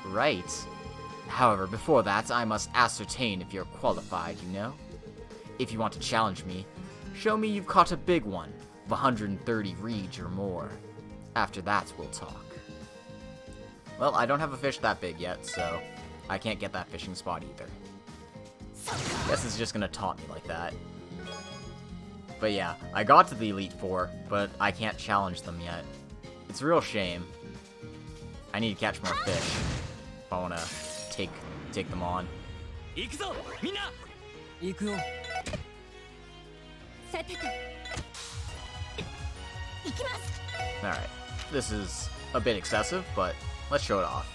Right. However, before that, I must ascertain if you're qualified, you know? If you want to challenge me, show me you've caught a big one, of 130 reeds or more. After that, we'll talk. Well, I don't have a fish that big yet, so I can't get that fishing spot either. Guess it's just gonna taunt me like that. But yeah, I got to the Elite Four, but I can't challenge them yet. It's a real shame. I need to catch more fish if I wanna take them on. Alright, this is a bit excessive, but let's show it off.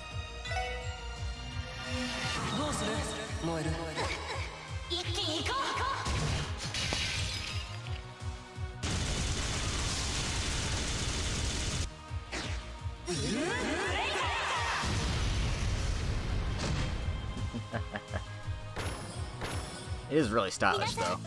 It is really stylish, though.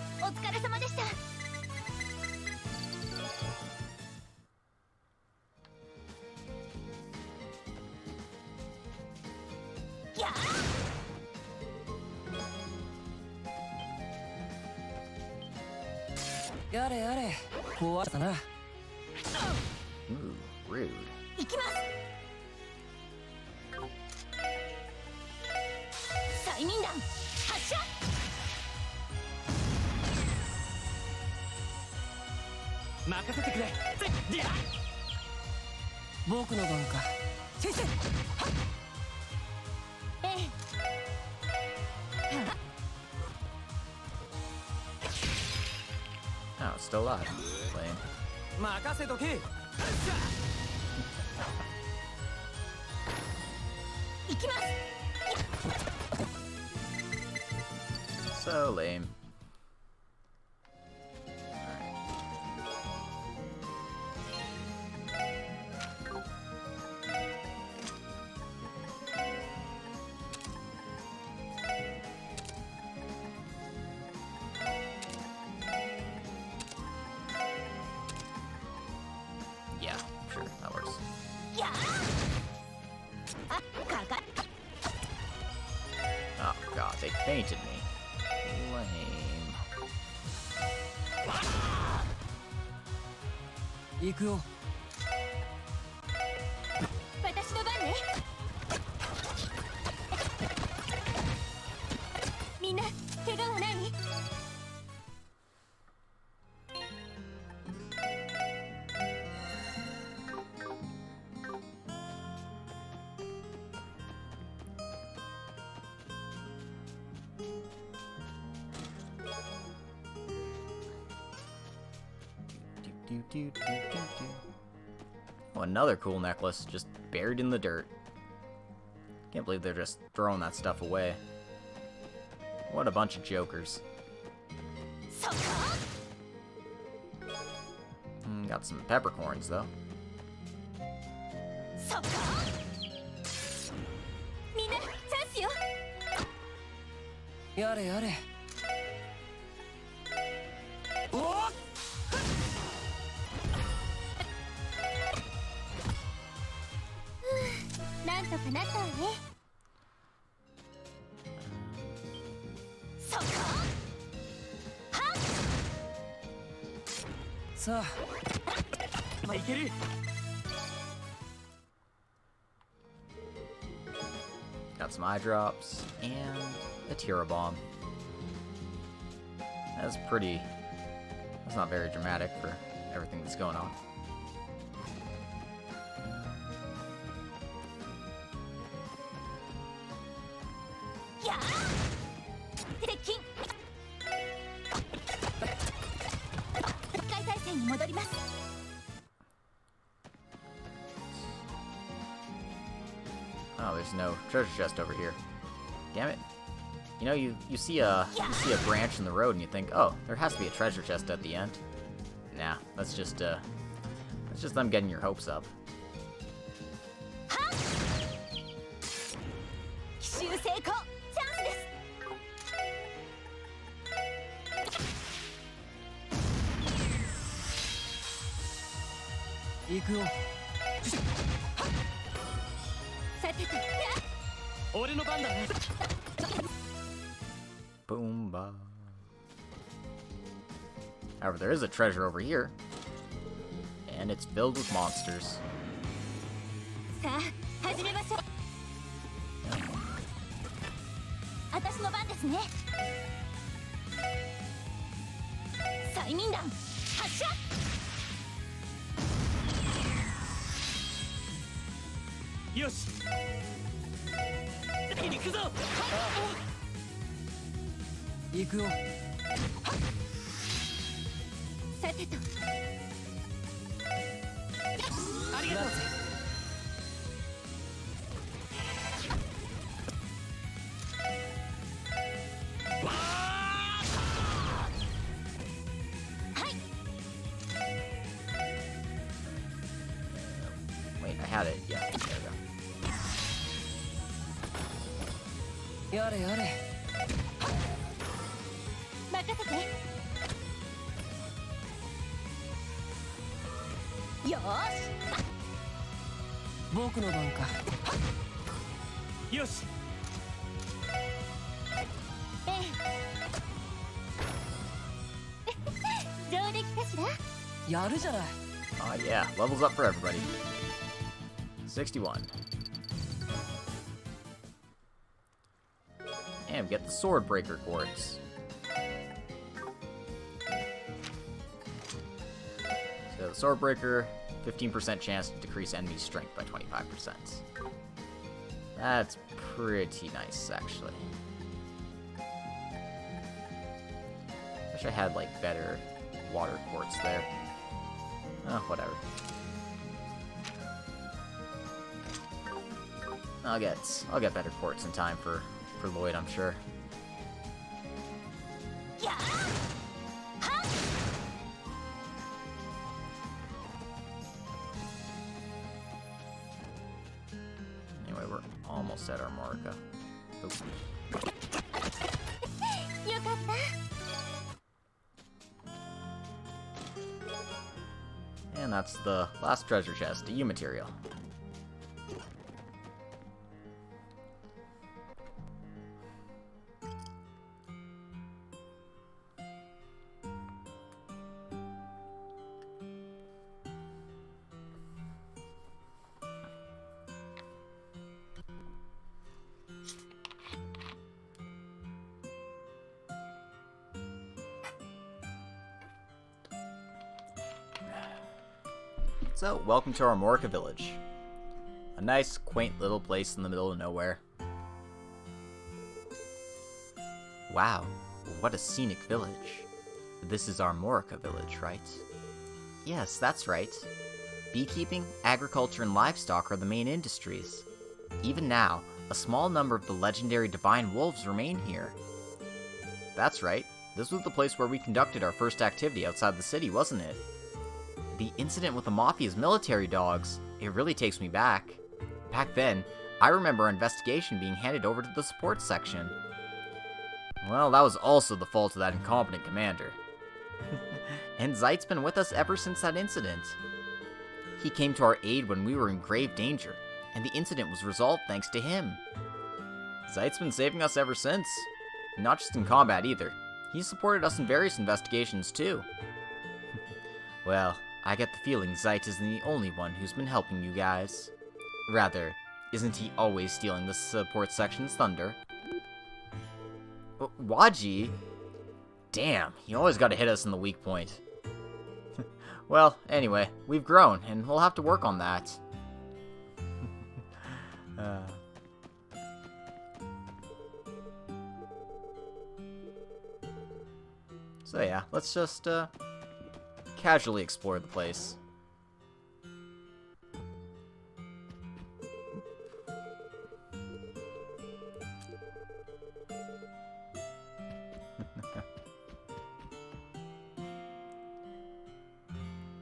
Ooh, rude. 行きます。催眠弾発射。任せてくれ。僕の番か。先生。ええ。Oh, still alive. Lame. 任せとけ。行きます。So lame. Yeah, sure, that works. Oh god, they fainted me. Lame. 行くよ。私の番ね。みんな怪我はない？Oh, another cool necklace just buried in the dirt. Can't believe they're just throwing that stuff away. What a bunch of jokers. Got some peppercorns though. Yare yare. なんとかなったわね。そこ。はっ。さあ。まあいける。Got some eye drops and a Tira bomb. That's pretty. That's not very dramatic for everything that's going on. Oh, there's no treasure chest over here. Damn it. You know, you see a branch in the road and you think, oh, there has to be a treasure chest at the end. Nah, that's just them getting your hopes up. Boomba. However, there is a treasure over here, and it's filled with monsters. Yosh. 行くぞ。行くよ。さてと。ありがとう。はい。Wait, I had it. Yeah, there we go. やれやれ。任せて。よーし。僕の番か。よし。ええ。上出来かしら。やるじゃない。Oh yeah, levels up for everybody. 61. And we get the Sword Breaker quartz. So the Sword Breaker, 15% chance to decrease enemy strength by 25%. That's pretty nice, actually. Wish I had, like, better water quartz there. Oh, whatever. I'll get better quartz in time for Lloyd, I'm sure. Yeah. Huh? Anyway, we're almost at our Marika. Oops. And that's the last treasure chest, EU material. So, welcome to our Morika village. A nice, quaint little place in the middle of nowhere. Wow, what a scenic village. This is our Morika village, right? Yes, that's right. Beekeeping, agriculture, and livestock are the main industries. Even now, a small number of the legendary divine wolves remain here. That's right, this was the place where we conducted our first activity outside the city, wasn't it? The incident with the Mafia's military dogs, it really takes me back. Back then, I remember our investigation being handed over to the support section. Well, that was also the fault of that incompetent commander. And Zeit's been with us ever since that incident. He came to our aid when we were in grave danger, and the incident was resolved thanks to him. Zeit's been saving us ever since. Not just in combat either. He's supported us in various investigations too. Well, I get the feeling Zeit isn't the only one who's been helping you guys. Rather, isn't he always stealing the support section's thunder? Waji? Damn, he always gotta hit us in the weak point. Well, anyway, we've grown, and we'll have to work on that. So yeah, let's just, casually explore the place.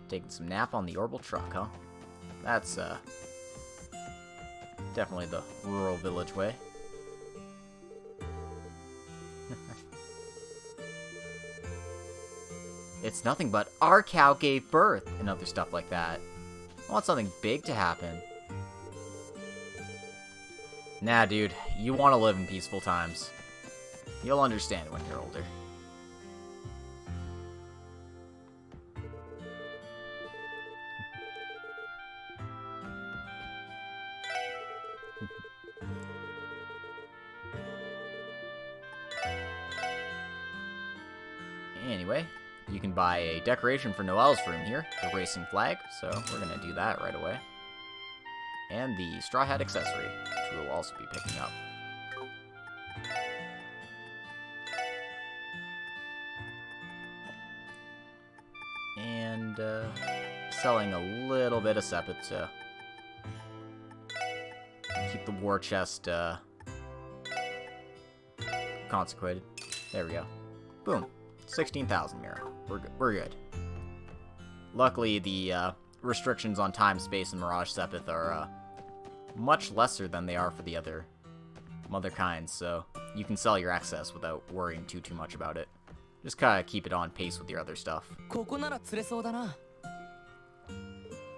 Taking some nap on the orbital truck, huh? That's, definitely the rural village way. It's nothing but our cow gave birth, and other stuff like that. I want something big to happen. Nah, dude, you want to live in peaceful times. You'll understand when you're older. Anyway, you can buy a decoration for Noel's room here, the racing flag, so we're gonna do that right away. And the straw hat accessory, which we'll also be picking up. And, selling a little bit of Sepith to keep the war chest, consecrated. There we go. Boom. 16,000 Mira. We're good. Luckily, the restrictions on time, space, and Mirage Sepith are much lesser than they are for the other mother kinds, so you can sell your access without worrying too much about it. Just kind of keep it on pace with your other stuff. ここなら釣れそうだな。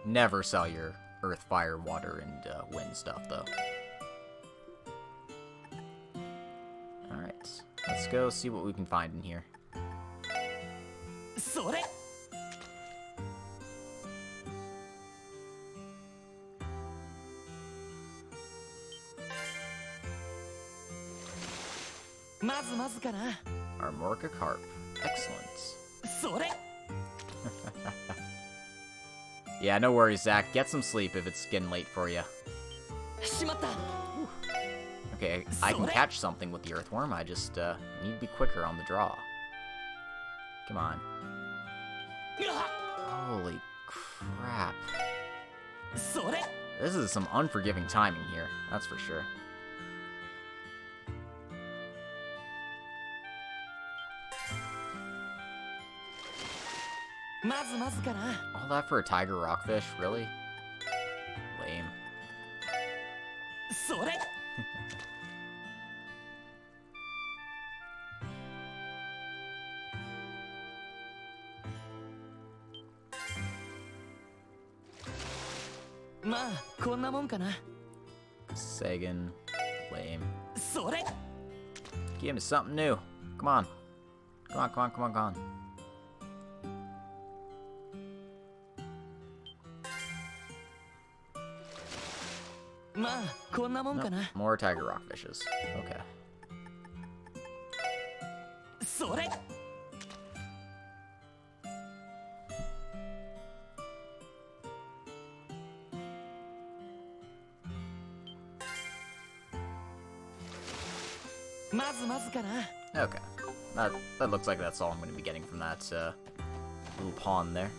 Never sell your earth, fire, water, and wind stuff, though. Alright, let's go see what we can find in here. それ。まずまずかな。 Armorica Carp. Excellent. それ。 Yeah, no worries, Zach. Get some sleep if it's getting late for you. しまった。 Okay, I can catch something with the earthworm. I just need to be quicker on the draw. Come on. Holy crap. それ。 This is some unforgiving timing here, that's for sure. All that for a tiger rockfish, really? Lame. それ。 まあこんなもんかな。 Sagan. Lame. それ。 Give me something new. Come on. Come on, come on, come on, come on. まあこんなもんかな。 More tiger rockfishes. Okay. それ。 まずまずかな。 Okay. That looks like that's all I'm going to be getting from that little pond there.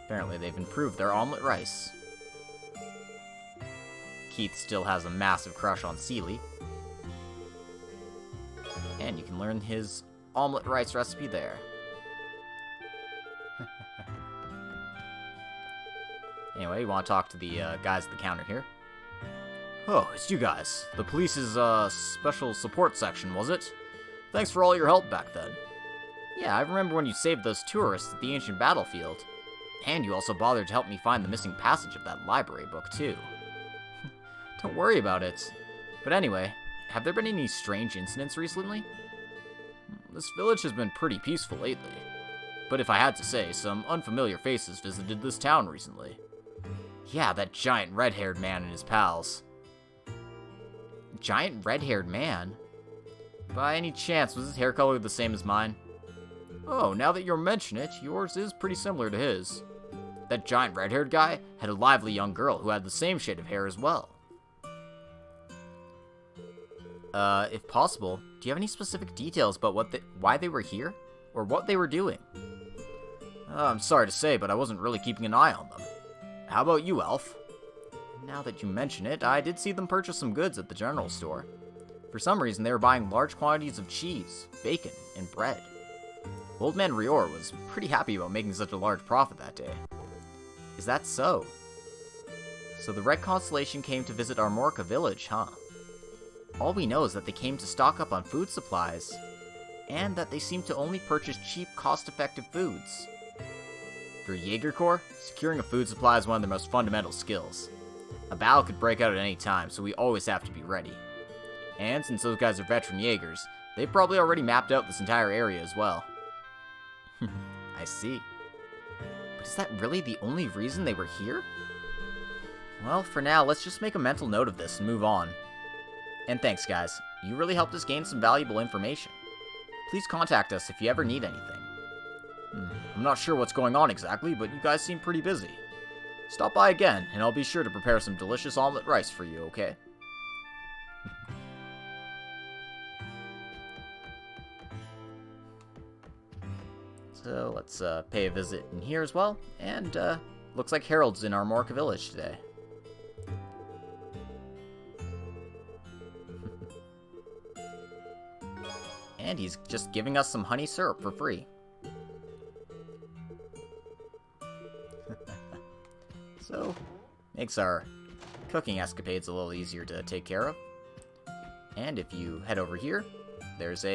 Apparently they've improved their omelet rice. Keith still has a massive crush on Seely. And you can learn his omelet rice recipe there. Anyway, you want to talk to the guys at the counter here? Oh, it's you guys. The police's special support section, was it? Thanks for all your help back then. Yeah, I remember when you saved those tourists at the ancient battlefield. And you also bothered to help me find the missing passage of that library book, too. Don't worry about it. But anyway, have there been any strange incidents recently? This village has been pretty peaceful lately. But if I had to say, some unfamiliar faces visited this town recently. Yeah, that giant red-haired man and his pals. Giant red-haired man? By any chance, was his hair color the same as mine? Oh, now that you mention it, yours is pretty similar to his. That giant red-haired guy had a lively young girl who had the same shade of hair as well. If possible, do you have any specific details about why they were here? Or what they were doing? I'm sorry to say, but I wasn't really keeping an eye on them. How about you, Elf? Now that you mention it, I did see them purchase some goods at the general store. For some reason, they were buying large quantities of cheese, bacon, and bread. Old Man Rior was pretty happy about making such a large profit that day. Is that so? So the Red Constellation came to visit Armorica village, huh? All we know is that they came to stock up on food supplies, and that they seem to only purchase cheap, cost-effective foods. For Jaeger Corps, securing a food supply is one of their most fundamental skills. A battle could break out at any time, so we always have to be ready. And since those guys are veteran Jaegers, they've probably already mapped out this entire area as well. I see. But is that really the only reason they were here? Well, for now, let's just make a mental note of this and move on. And thanks, guys. You really helped us gain some valuable information. Please contact us if you ever need anything. I'm not sure what's going on exactly, but you guys seem pretty busy. Stop by again, and I'll be sure to prepare some delicious omelet rice for you, okay? So let's pay a visit in here as well, and looks like Harold's in Armorica village today. And he's just giving us some honey syrup for free. So, makes our cooking escapade's a little easier to take care of. And if you head over here, there's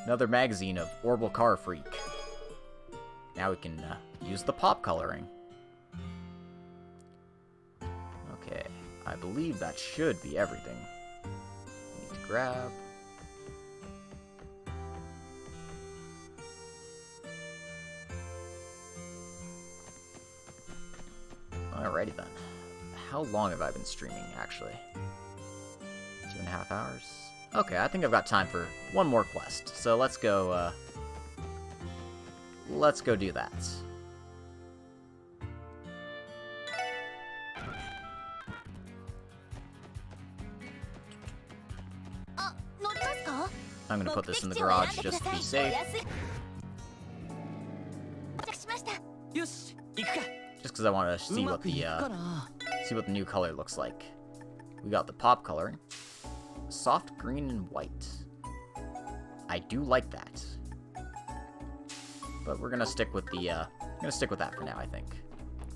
another magazine of Orbital Car Freak. Now we can use the pop coloring. Okay, I believe that should be everything. Need to grab. Alrighty then. How long have I been streaming, actually? 2.5 hours? Okay, I think I've got time for one more quest. So let's go do that. I'm gonna put this in the garage just to be safe. よし行くか Just because I want to see うま what くい the くかな see what the new color looks like. We got the pop coloring, soft green and white. I do like that, but we're gonna stick with that for now. I think.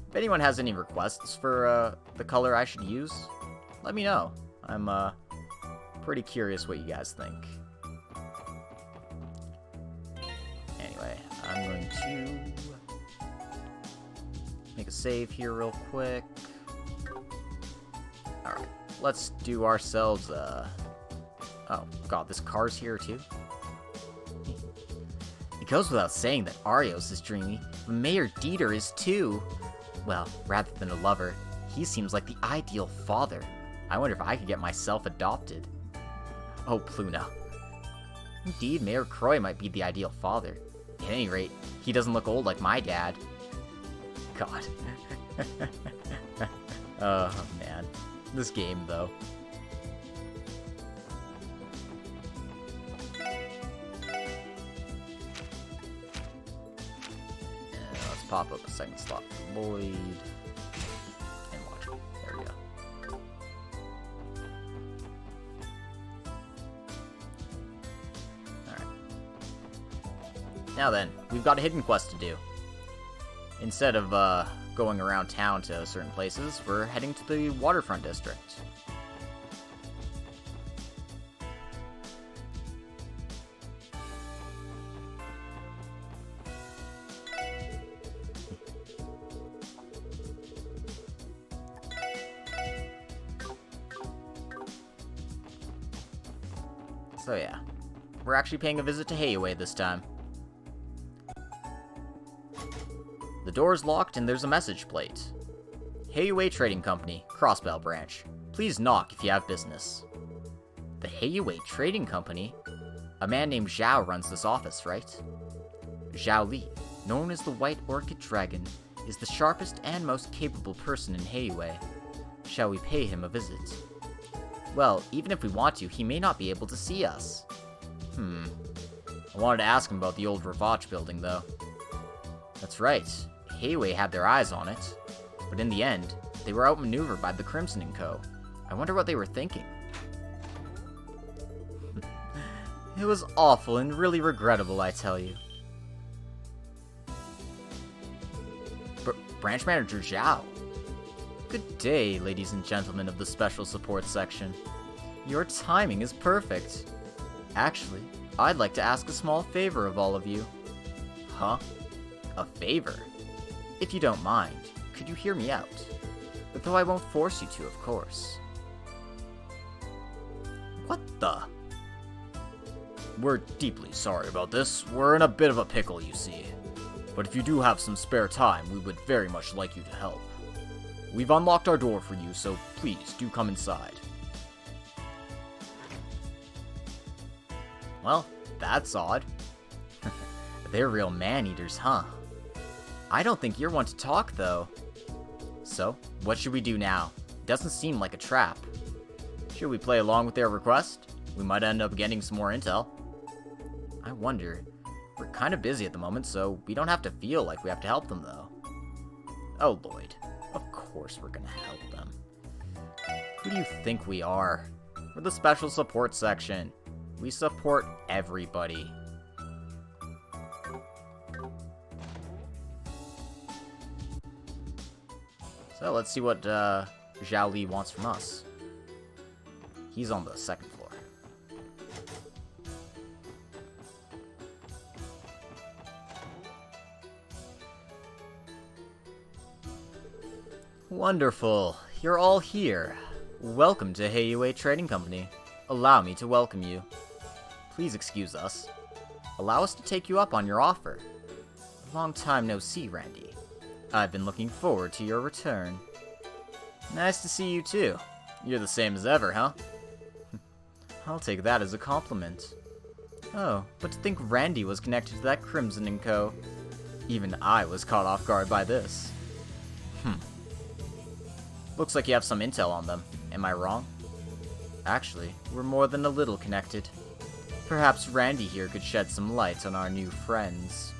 If anyone has any requests for the color I should use, let me know. I'm pretty curious what you guys think. Anyway, I'm going to make a save here real quick. Alright, let's do ourselves oh god, this car's here too? It goes without saying that Arios is dreamy, but Mayor Dieter is too. Well, rather than a lover, he seems like the ideal father. I wonder if I could get myself adopted. Oh, Pluna. Indeed, Mayor Croy might be the ideal father. At any rate, he doesn't look old like my dad. God. Oh, man. This game, though. Let's pop up a second slot for Lloyd. And watch it. There we go. Alright. Now then, we've got a hidden quest to do. Instead of going around town to certain places, we're heading to the waterfront district. So yeah, we're actually paying a visit to Heiwei this time. The door's locked and there's a message plate. Heiwei Trading Company, Crossbell branch. Please knock if you have business. The Heiwei Trading Company? A man named Zhao runs this office, right? Zhao Li, known as the White Orchid Dragon, is the sharpest and most capable person in Heiwei. Shall we pay him a visit? Well, even if we want to, he may not be able to see us. I wanted to ask him about the old Ravach building, though. That's right. Heiwei had their eyes on it, but in the end, they were outmaneuvered by the Crimson & Co. I wonder what they were thinking. It was awful and really regrettable, I tell you. Branch Manager Zhao. Good day, ladies and gentlemen of the Special Support Section. Your timing is perfect. Actually, I'd like to ask a small favor of all of you. Huh? A favor? If you don't mind, could you hear me out? Though I won't force you to, of course. What the? We're deeply sorry about this. We're in a bit of a pickle, you see. But if you do have some spare time, we would very much like you to help. We've unlocked our door for you, so please do come inside. Well, that's odd. They're real man-eaters, huh? I don't think you're one to talk, though. So, what should we do now? It doesn't seem like a trap. Should we play along with their request? We might end up getting some more intel. I wonder. We're kind of busy at the moment, so we don't have to feel like we have to help them, though. Oh, Lloyd. Of course we're gonna help them. Who do you think we are? We're the Special Support Section. We support everybody. So let's see what Zhao Li wants from us. He's on the second floor. Wonderful. You're all here. Welcome to Heiyue Trading Company. Allow me to welcome you. Please excuse us. Allow us to take you up on your offer. Long time no see, Randy. I've been looking forward to your return. Nice to see you too. You're the same as ever, huh? I'll take that as a compliment. Oh, but to think Randy was connected to that Crimson & Co. Even I was caught off guard by this. Looks like you have some intel on them. Am I wrong? Actually, we're more than a little connected. Perhaps Randy here could shed some light on our new friends.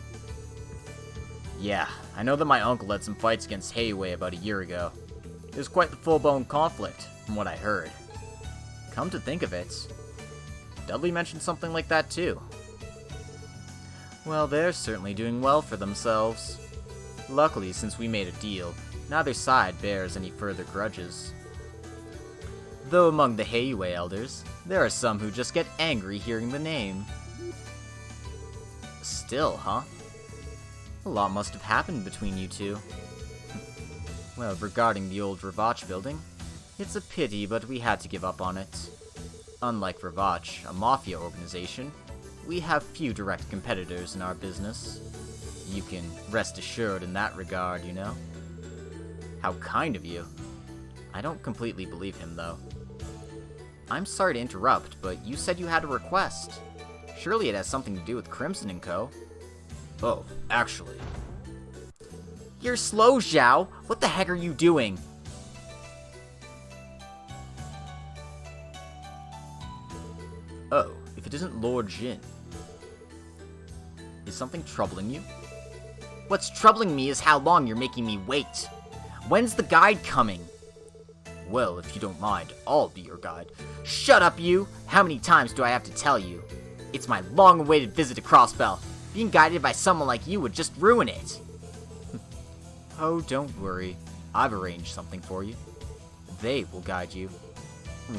Yeah, I know that my uncle had some fights against Heiyue about a year ago. It was quite the full-blown conflict, from what I heard. Come to think of it, Dudley mentioned something like that too. Well, they're certainly doing well for themselves. Luckily, since we made a deal, neither side bears any further grudges. Though among the Heiyue elders, there are some who just get angry hearing the name. Still, huh? A lot must have happened between you two. Well, regarding the old Ravach building, it's a pity, but we had to give up on it. Unlike Ravach, a mafia organization, we have few direct competitors in our business. You can rest assured in that regard, you know? How kind of you. I don't completely believe him, though. I'm sorry to interrupt, but you said you had a request. Surely it has something to do with Crimson & Co. Oh, actually. You're slow, Zhao! What the heck are you doing? Oh, if it isn't Lord Jin. Is something troubling you? What's troubling me is how long you're making me wait. When's the guide coming? Well, if you don't mind, I'll be your guide. Shut up, you! How many times do I have to tell you? It's my long-awaited visit to Crossbell. Being guided by someone like you would just ruin it. Oh, don't worry. I've arranged something for you. They will guide you.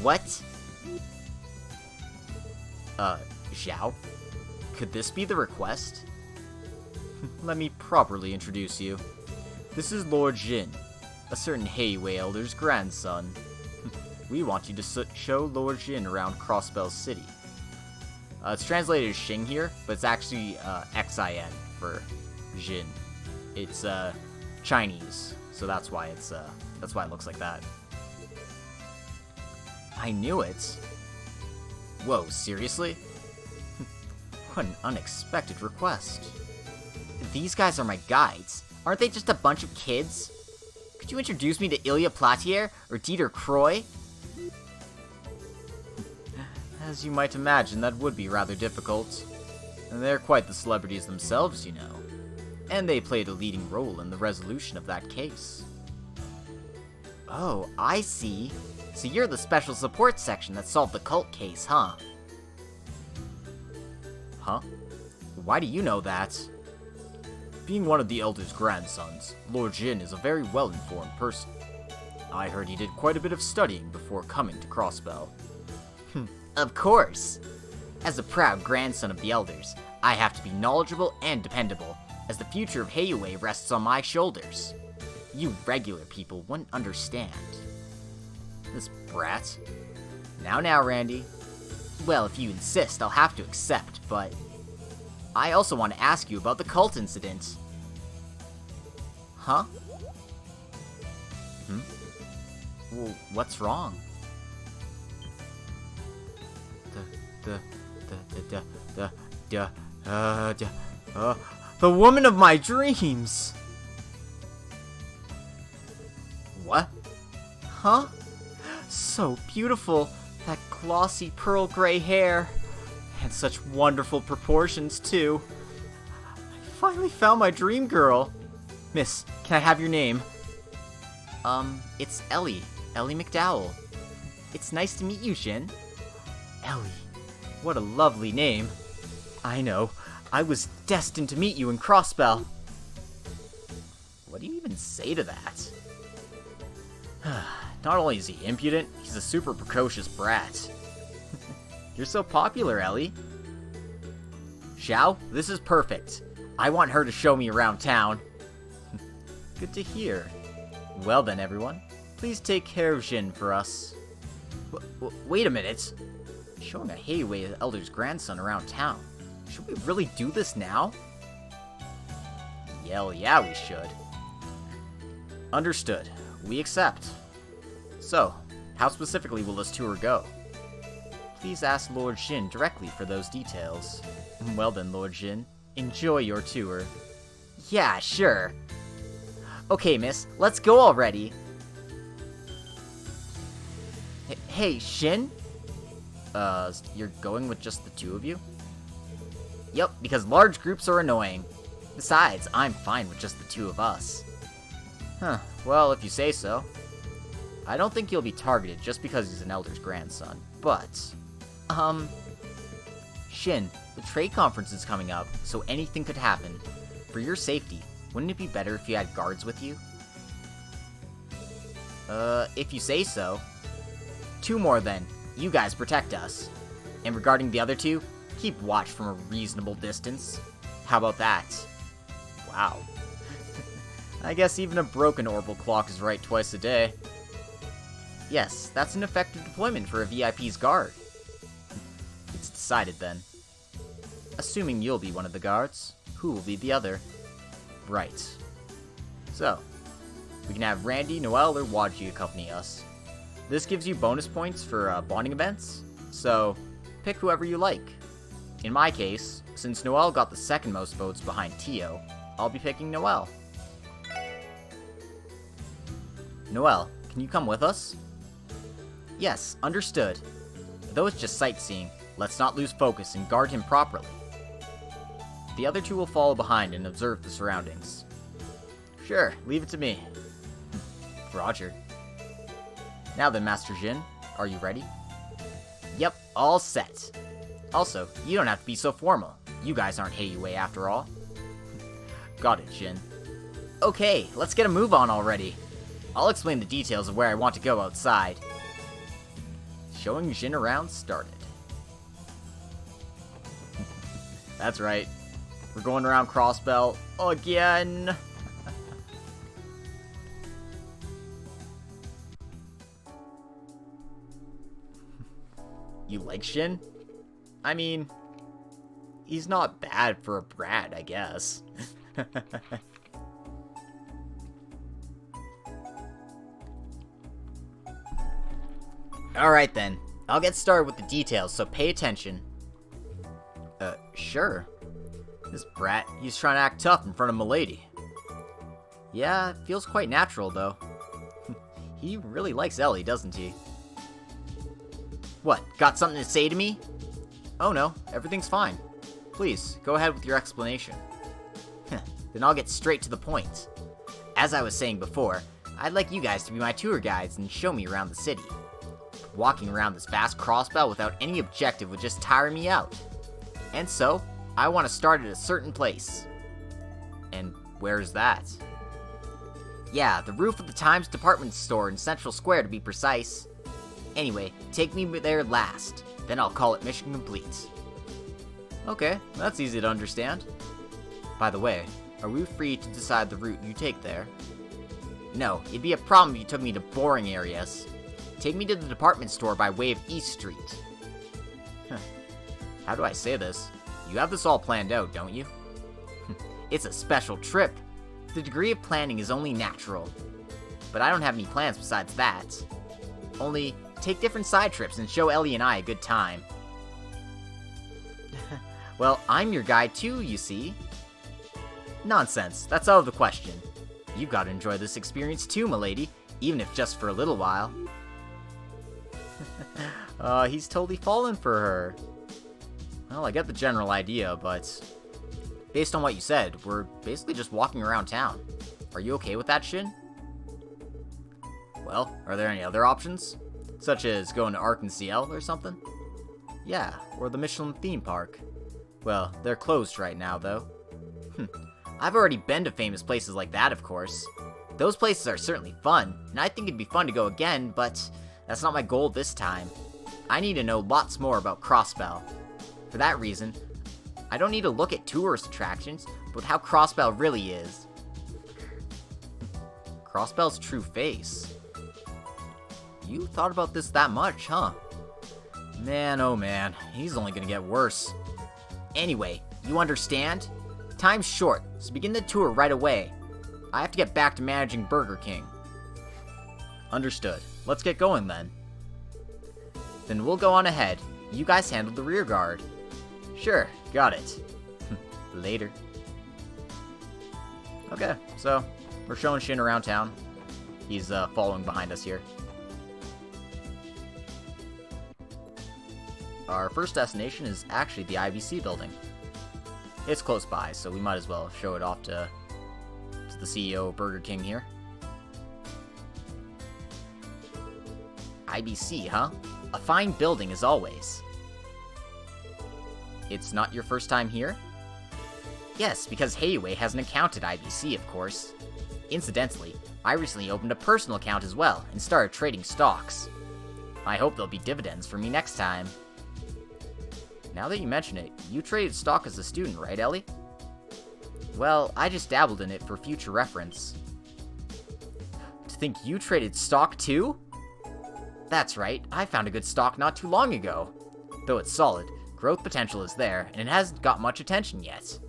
What? Zhao? Could this be the request? Let me properly introduce you. This is Lord Jin, a certain Heiyue elder's grandson. We want you to show Lord Jin around Crossbell City. It's translated as Xing here, but it's actually Xin for Jin. It's Chinese, so that's why it looks like that. I knew it. Whoa, seriously? What an unexpected request. These guys are my guides. Aren't they just a bunch of kids? Could you introduce me to Ilya Platier or Dieter Croy? As you might imagine, that would be rather difficult. They're quite the celebrities themselves, you know. And they played a leading role in the resolution of that case. Oh, I see. So you're the special support section that solved the cult case, huh? Huh? Why do you know that? Being one of the Elder's grandsons, Lord Jin is a very well-informed person. I heard he did quite a bit of studying before coming to Crossbell. Of course! As a proud grandson of the Elders, I have to be knowledgeable and dependable, as the future of Heiyue rests on my shoulders. You regular people wouldn't understand. This brat. Now, Randy. Well, if you insist, I'll have to accept, but I also want to ask you about the cult incident. Huh? Well, what's wrong? The woman of my dreams! What? Huh? So beautiful, that glossy pearl gray hair, and such wonderful proportions too. I finally found my dream girl. Miss, can I have your name? It's Ellie McDowell. It's nice to meet you, Jin. Ellie, what a lovely name. I know, I was destined to meet you in Crossbell. What do you even say to that? Not only is he impudent, he's a super precocious brat. You're so popular, Ellie. Xiao, this is perfect. I want her to show me around town. Good to hear. Well then, everyone. Please take care of Jin for us. Wait a minute. Showing a Heiwei the Elder's grandson around town. Should we really do this now? Yeah, we should. Understood. We accept. So, how specifically will this tour go? Please ask Lord Jin directly for those details. Well then, Lord Jin, enjoy your tour. Yeah, sure. Okay, miss, let's go already. Hey, Shin? You're going with just the two of you? Yep, because large groups are annoying. Besides, I'm fine with just the two of us. Huh, well, if you say so. I don't think he'll be targeted just because he's an elder's grandson, but... Shin, the trade conference is coming up, so anything could happen. For your safety, wouldn't it be better if you had guards with you? If you say so. 2 more then. You guys protect us. And regarding the other 2, keep watch from a reasonable distance. How about that? Wow. I guess even a broken orbital clock is right twice a day. Yes, that's an effective deployment for a VIP's guard. It's decided then. Assuming you'll be one of the guards, who will be the other? Right. So, we can have Randy, Noelle, or Wadji accompany us. This gives you bonus points for bonding events, so pick whoever you like. In my case, since Noelle got the second most votes behind Tio, I'll be picking Noelle. Noelle, can you come with us? Yes, understood. Though it's just sightseeing, let's not lose focus and guard him properly. The other 2 will follow behind and observe the surroundings. Sure, leave it to me. Roger. Now then, Master Jin, are you ready? Yep, all set. Also, you don't have to be so formal. You guys aren't Heiwei after all. Got it, Jin. Okay, let's get a move on already. I'll explain the details of where I want to go outside. Showing Jin around started. That's right. We're going around Crossbell again. You like Shin? I mean, he's not bad for a brat, I guess. Alright then, I'll get started with the details, so pay attention. Sure. This brat, he's trying to act tough in front of Milady. Yeah, it feels quite natural, though. He really likes Ellie, doesn't he? What, got something to say to me? Oh no, everything's fine. Please, go ahead with your explanation. Then I'll get straight to the point. As I was saying before, I'd like you guys to be my tour guides and show me around the city. Walking around this vast Crossbell without any objective would just tire me out. And so, I want to start at a certain place. And where is that? Yeah, the roof of the Times department store in Central Square to be precise. Anyway, take me there last, then I'll call it mission complete. Okay, that's easy to understand. By the way, are we free to decide the route you take there? No, it'd be a problem if you took me to boring areas. Take me to the department store by way of East Street. How do I say this? You have this all planned out, don't you? It's a special trip. The degree of planning is only natural. But I don't have any plans besides that. Only, take different side trips and show Ellie and I a good time. Well, I'm your guide too, you see. Nonsense, that's out of the question. You've got to enjoy this experience too, milady, even if just for a little while. He's totally fallen for her. Well, I get the general idea, but based on what you said, we're basically just walking around town. Are you okay with that, Shin? Well, are there any other options? Such as going to Arc-en-Ciel or something? Yeah, or the Michelin theme park. Well, they're closed right now, though. I've already been to famous places like that, of course. Those places are certainly fun, and I think it'd be fun to go again, but that's not my goal this time. I need to know lots more about Crossbell. For that reason, I don't need to look at tourist attractions, but how Crossbell really is. Crossbell's true face. You thought about this that much, huh? Man, oh man, he's only gonna get worse. Anyway, you understand? Time's short, so begin the tour right away. I have to get back to managing Burger King. Understood. Let's get going then. Then we'll go on ahead. You guys handle the rear guard. Sure, got it. Later. Okay, so we're showing Shin around town. He's following behind us here. Our first destination is actually the IBC building. It's close by, so we might as well show it off to the CEO of Burger King here. IBC, huh? A fine building as always. It's not your first time here? Yes, because Heiwei has an account at IBC, of course. Incidentally, I recently opened a personal account as well and started trading stocks. I hope there'll be dividends for me next time. Now that you mention it, you traded stock as a student, right, Ellie? Well, I just dabbled in it for future reference. To think you traded stock too? That's right, I found a good stock not too long ago. Though it's solid, growth potential is there, and it hasn't got much attention yet.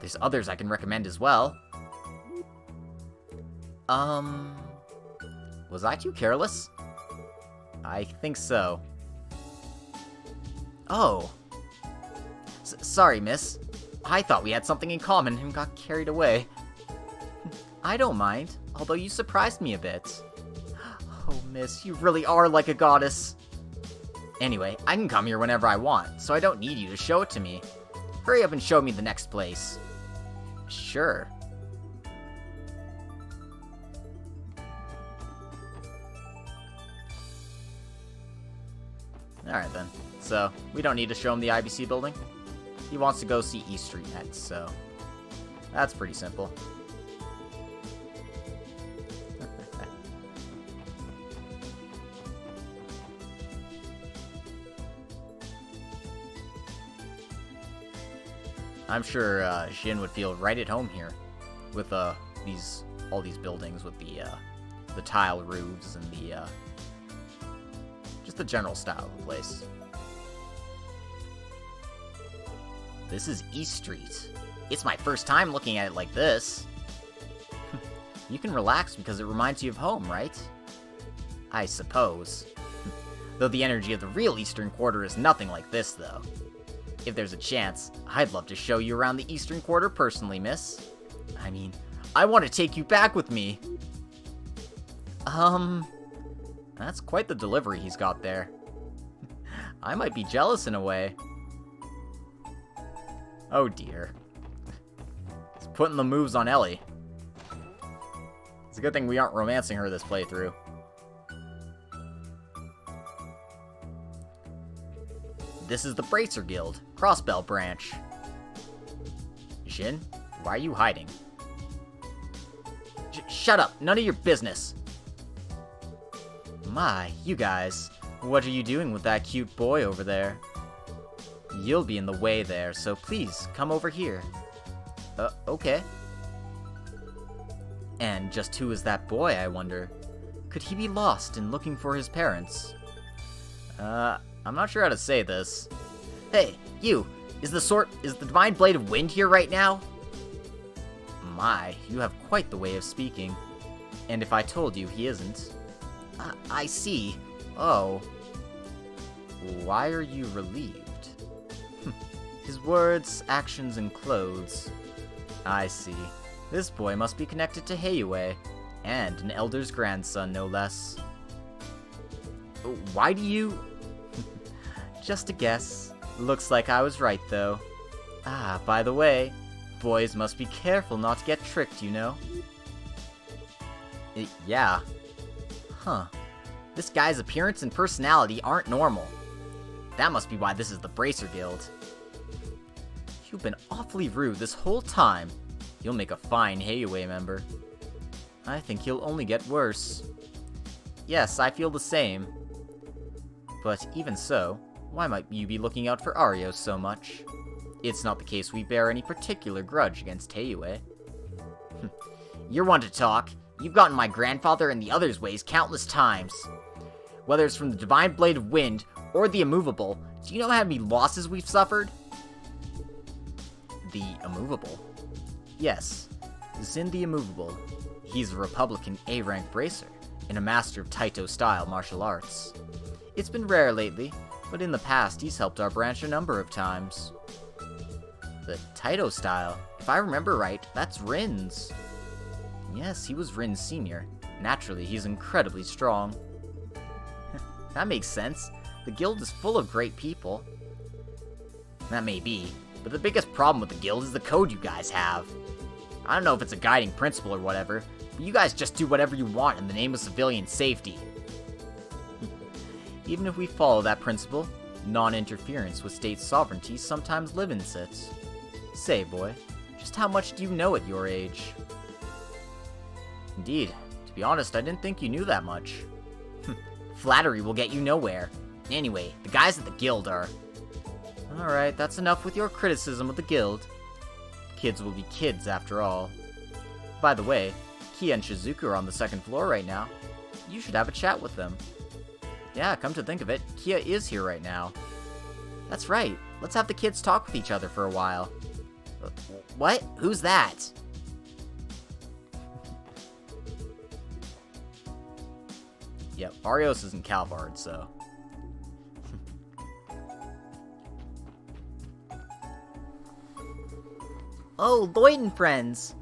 There's others I can recommend as well. Was I too careless? I think so. Oh. Sorry, miss. I thought we had something in common and got carried away. I don't mind, although you surprised me a bit. Oh, miss, you really are like a goddess. Anyway, I can come here whenever I want, so I don't need you to show it to me. Hurry up and show me the next place. Sure. Alright then. So, we don't need to show him the IBC building. He wants to go see East Street next, so that's pretty simple. I'm sure Shin would feel right at home here with all these buildings with the tile roofs and just the general style of the place. This is East Street. It's my first time looking at it like this. You can relax because it reminds you of home, right? I suppose. Though the energy of the real Eastern Quarter is nothing like this, though. If there's a chance, I'd love to show you around the Eastern Quarter personally, miss. I mean, I want to take you back with me. That's quite the delivery he's got there. I might be jealous in a way. Oh dear. He's putting the moves on Ellie. It's a good thing we aren't romancing her this playthrough. This is the Bracer Guild, Crossbell branch. Shin, why are you hiding? Shut up, none of your business. My, you guys, what are you doing with that cute boy over there? You'll be in the way there, so please come over here. Okay. And just who is that boy, I wonder? Could he be lost in looking for his parents? I'm not sure how to say this. Hey, you! Is the Divine Blade of Wind here right now? My, you have quite the way of speaking. And if I told you he isn't... I see. Oh. Why are you relieved? His words, actions, and clothes. I see. This boy must be connected to Heiwei, and an elder's grandson, no less. Why do you... Just a guess. Looks like I was right, though. Ah, by the way, boys must be careful not to get tricked, you know? Yeah. Huh. This guy's appearance and personality aren't normal. That must be why this is the Bracer Guild. You've been awfully rude this whole time. You'll make a fine Heiwei member. I think he'll only get worse. Yes, I feel the same. But even so, why might you be looking out for Arios so much? It's not the case we bear any particular grudge against Teiyue. You're one to talk. You've gotten my grandfather and the others' ways countless times. Whether it's from the Divine Blade of Wind or the Immovable, do you know how many losses we've suffered? The Immovable? Yes, Zin the Immovable. He's a Republican A-rank bracer and a master of Taito-style martial arts. It's been rare lately, but in the past he's helped our branch a number of times. The Taito style, if I remember right, that's Rin's. Yes, he was Rin's senior. Naturally, he's incredibly strong. That makes sense. The guild is full of great people. That may be, but the biggest problem with the guild is the code you guys have. I don't know if it's a guiding principle or whatever, but you guys just do whatever you want in the name of civilian safety. Even if we follow that principle, non-interference with state sovereignty sometimes limits it. Say, boy, just how much do you know at your age? Indeed, to be honest, I didn't think you knew that much. Flattery will get you nowhere. Anyway, the guys at the guild are... Alright, that's enough with your criticism of the guild. Kids will be kids, after all. By the way, Kia and Shizuku are on the second floor right now. You should have a chat with them. Yeah, come to think of it, Kia is here right now. That's right, let's have the kids talk with each other for a while. What? Who's that? Yep, Arios isn't Calvard, so... Oh, Lloyd and friends!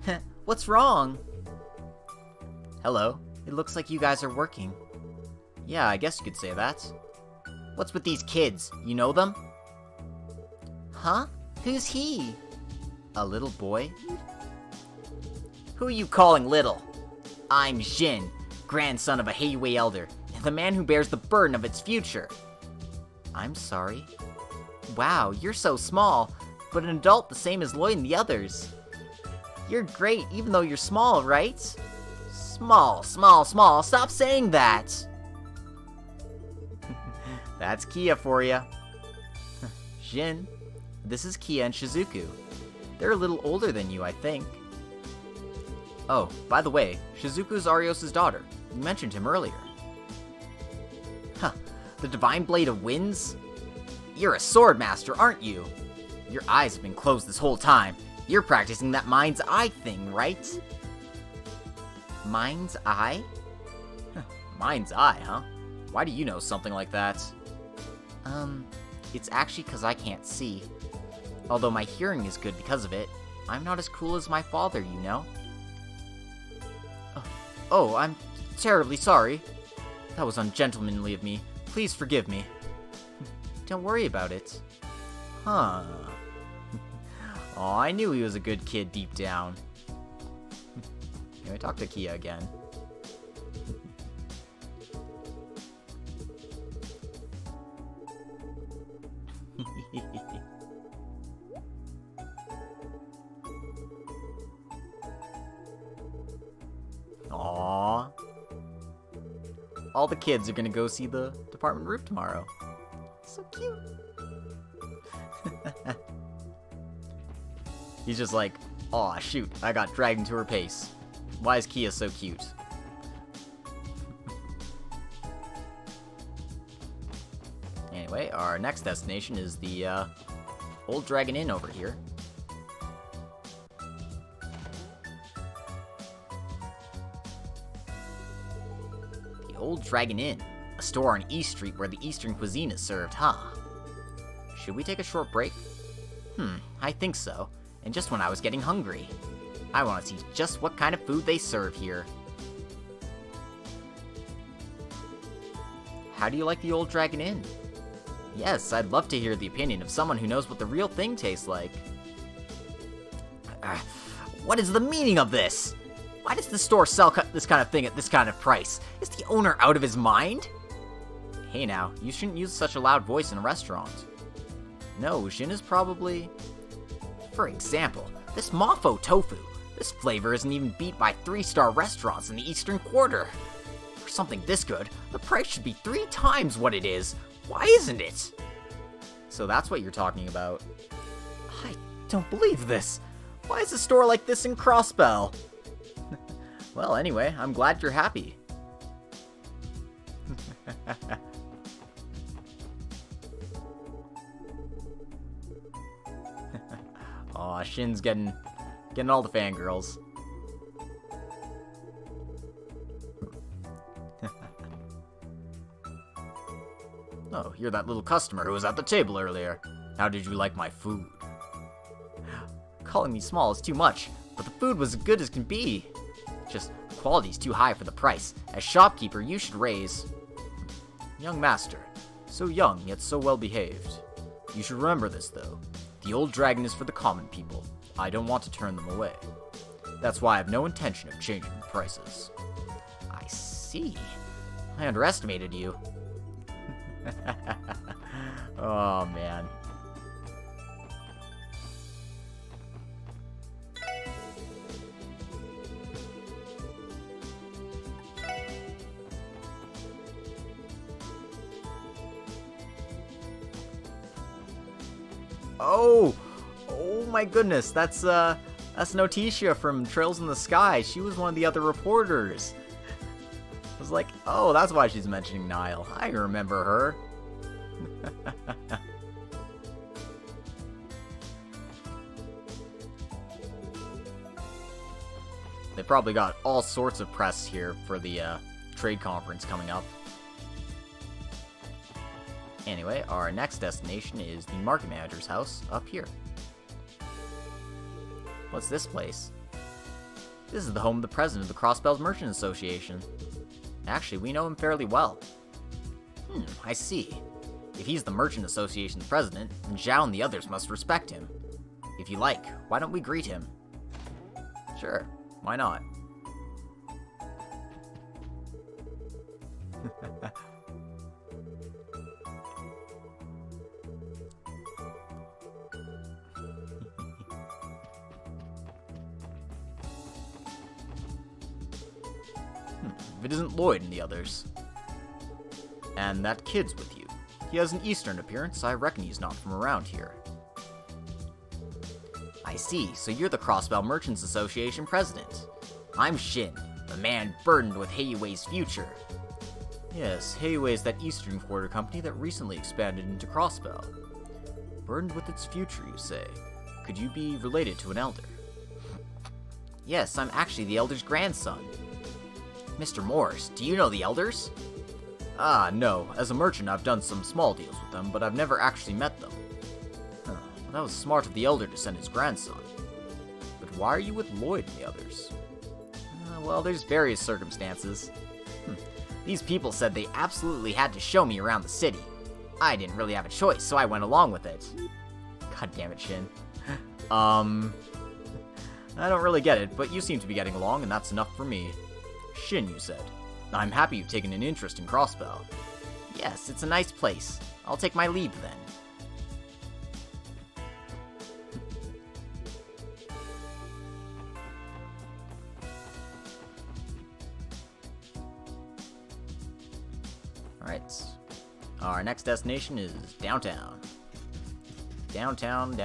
What's wrong? Hello, it looks like you guys are working. Yeah, I guess you could say that. What's with these kids? You know them? Huh? Who's he? A little boy? Who are you calling little? I'm Jin, grandson of a Heiyue elder, and the man who bears the burden of its future. I'm sorry. Wow, you're so small, but an adult the same as Lloyd and the others. You're great, even though you're small, right? Small, small, small, stop saying that! That's Kia for ya. Jin, this is Kia and Shizuku. They're a little older than you, I think. Oh, by the way, Shizuku's Arios' daughter. You mentioned him earlier. Huh, the Divine Blade of Winds? You're a sword master, aren't you? Your eyes have been closed this whole time. You're practicing that mind's eye thing, right? Mind's eye? Mind's eye, huh? Why do you know something like that? It's actually because I can't see. Although my hearing is good because of it, I'm not as cool as my father, you know? Oh, I'm terribly sorry. That was ungentlemanly of me. Please forgive me. Don't worry about it. Huh. Oh, I knew he was a good kid deep down. Can I talk to Kia again? Aww. All the kids are gonna go see the department roof tomorrow. So cute. He's just like, aw, shoot, I got dragged into her pace. Why is Kia so cute? Anyway, our next destination is the, Old Dragon Inn over here. The Old Dragon Inn, a store on East Street where the Eastern cuisine is served, huh? Should we take a short break? I think so. And just when I was getting hungry. I want to see just what kind of food they serve here. How do you like the Old Dragon Inn? Yes, I'd love to hear the opinion of someone who knows what the real thing tastes like. What is the meaning of this? Why does the store sell this kind of thing at this kind of price? Is the owner out of his mind? Hey now, you shouldn't use such a loud voice in a restaurant. No, Shin is probably... For example, this Mofo tofu. This flavor isn't even beat by 3-star restaurants in the Eastern Quarter. For something this good, the price should be 3 times what it is. Why isn't it? So that's what you're talking about. I don't believe this. Why is a store like this in Crossbell? Well, anyway, I'm glad you're happy. Aw, Shin's getting all the fangirls. Oh, you're that little customer who was at the table earlier. How did you like my food? Calling me small is too much, but the food was as good as can be. Just, the quality's too high for the price. As shopkeeper, you should raise... Young master. So young, yet so well behaved. You should remember this, though. The old dragon is for the common people. I don't want to turn them away. That's why I have no intention of changing the prices. I see. I underestimated you. Oh, man. Oh my goodness, that's Noticia from Trails in the Sky. She was one of the other reporters. I was like, oh, that's why she's mentioning Nile. I remember her. They probably got all sorts of press here for the trade conference coming up. Anyway, our next destination is the market manager's house up here. What's this place? This is the home of the president of the Crossbell Merchant Association. Actually, we know him fairly well. I see. If he's the Merchant Association's president, then Zhao and the others must respect him. If you like, why don't we greet him? Sure, why not? If it isn't Lloyd and the others. And that kid's with you. He has an Eastern appearance. I reckon he's not from around here. I see, so you're the Crossbell Merchants Association president. I'm Shin, the man burdened with Heiwei's future. Yes, Heiwei is that Eastern Quarter company that recently expanded into Crossbell. Burdened with its future, you say? Could you be related to an elder? Yes, I'm actually the elder's grandson. Mr. Morris, do you know the elders? Ah, no. As a merchant, I've done some small deals with them, but I've never actually met them. Well, that was smart of the elder to send his grandson. But why are you with Lloyd and the others? Well, there's various circumstances. These people said they absolutely had to show me around the city. I didn't really have a choice, so I went along with it. God damn it, Shin. I don't really get it, but you seem to be getting along, and that's enough for me. Shin, you said. I'm happy you've taken an interest in Crossbell. Yes, it's a nice place. I'll take my leave then. Alright. Our next destination is downtown. Downtown.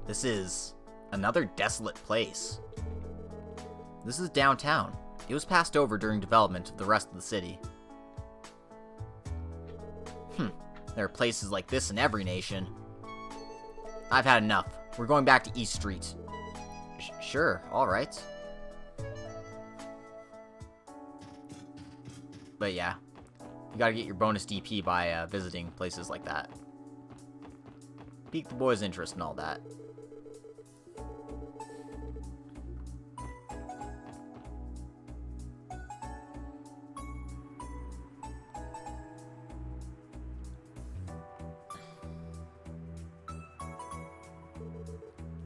This is another desolate place. This is downtown. It was passed over during development of the rest of the city. There are places like this in every nation. I've had enough. We're going back to East Street. Sure, alright. But yeah, you gotta get your bonus DP by visiting places like that. Pique the boys' interest and all that.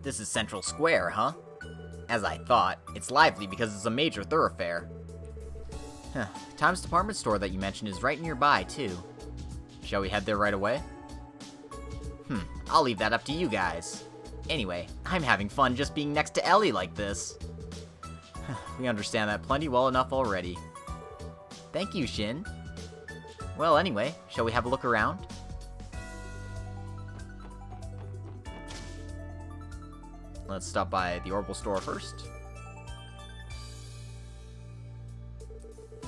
This is Central Square, huh? As I thought, it's lively because it's a major thoroughfare. Time's department store that you mentioned is right nearby, too. Shall we head there right away? I'll leave that up to you guys. Anyway, I'm having fun just being next to Ellie like this. We understand that plenty well enough already. Thank you, Shin. Well, anyway, shall we have a look around? Let's stop by the Orbital store first.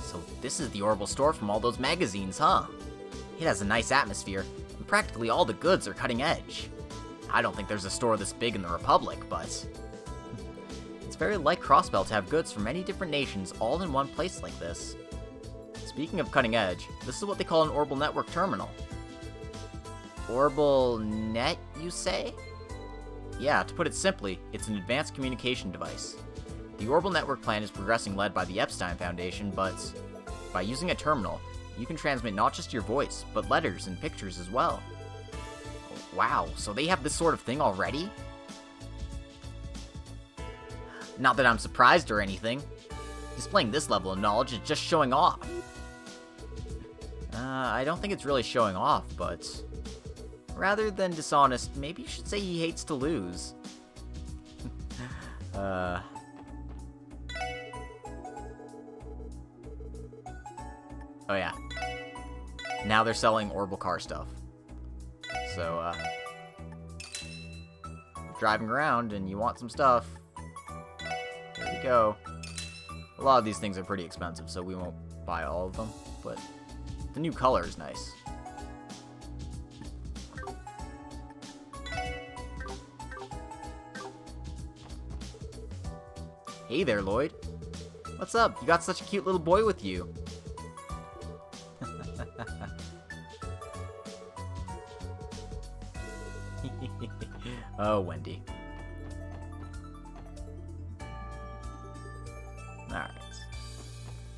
So this is the Orbital store from all those magazines, huh? It has a nice atmosphere, and practically all the goods are cutting edge. I don't think there's a store this big in the Republic, but it's very like Crossbell to have goods from many different nations all in one place like this. Speaking of cutting edge, this is what they call an Orbital Network terminal. Orbital Net, you say? Yeah, to put it simply, it's an advanced communication device. The Orbital Network plan is progressing led by the Epstein Foundation, but by using a terminal, you can transmit not just your voice, but letters and pictures as well. Wow, so they have this sort of thing already? Not that I'm surprised or anything. Displaying this level of knowledge is just showing off. I don't think it's really showing off, but rather than dishonest, maybe you should say he hates to lose. Oh yeah. Now they're selling Orbital car stuff. So, driving around and you want some stuff, there you go. A lot of these things are pretty expensive, so we won't buy all of them, but the new color is nice. Hey there, Lloyd. What's up? You got such a cute little boy with you. Oh, Wendy. Alright.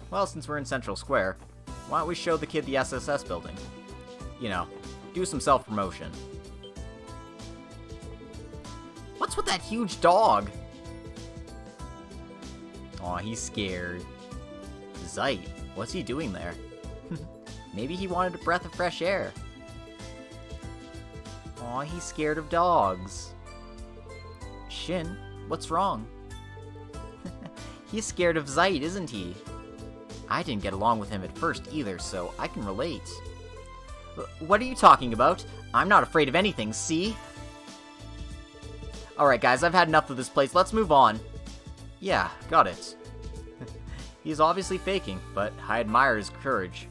Well, since we're in Central Square, why don't we show the kid the SSS building? You know, do some self-promotion. What's with that huge dog? Aw, he's scared. Zeit, what's he doing there? Maybe he wanted a breath of fresh air. Aw, he's scared of dogs. Shin, what's wrong? He's scared of Zeit, isn't he? I didn't get along with him at first either, so I can relate. What are you talking about? I'm not afraid of anything, see? Alright guys, I've had enough of this place, let's move on. Yeah, got it. He's obviously faking, but I admire his courage.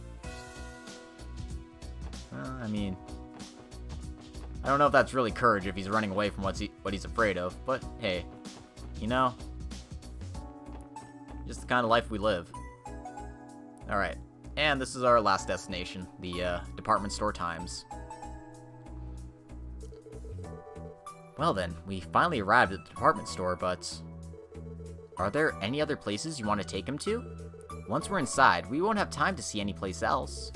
I mean, I don't know if that's really courage if he's running away from what he's afraid of, but hey, you know, just the kind of life we live. Alright, and this is our last destination, the department store Times. Well then, we finally arrived at the department store, but are there any other places you want to take him to? Once we're inside, we won't have time to see any place else.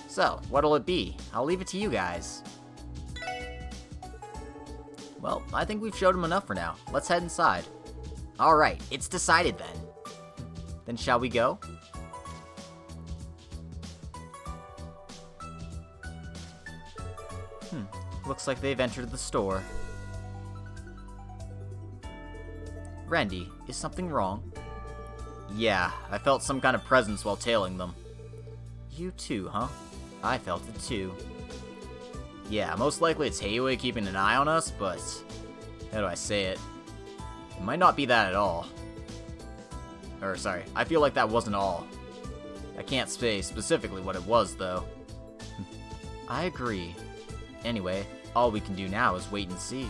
So, what'll it be? I'll leave it to you guys. Well, I think we've showed him enough for now. Let's head inside. Alright, it's decided then. Then shall we go? Looks like they've entered the store. Randy, is something wrong? Yeah, I felt some kind of presence while tailing them. You too, huh? I felt it too. Yeah, most likely it's Heiwe keeping an eye on us, but how do I say it? It might not be that at all. Or, sorry, I feel like that wasn't all. I can't say specifically what it was, though. I agree. Anyway, all we can do now is wait and see.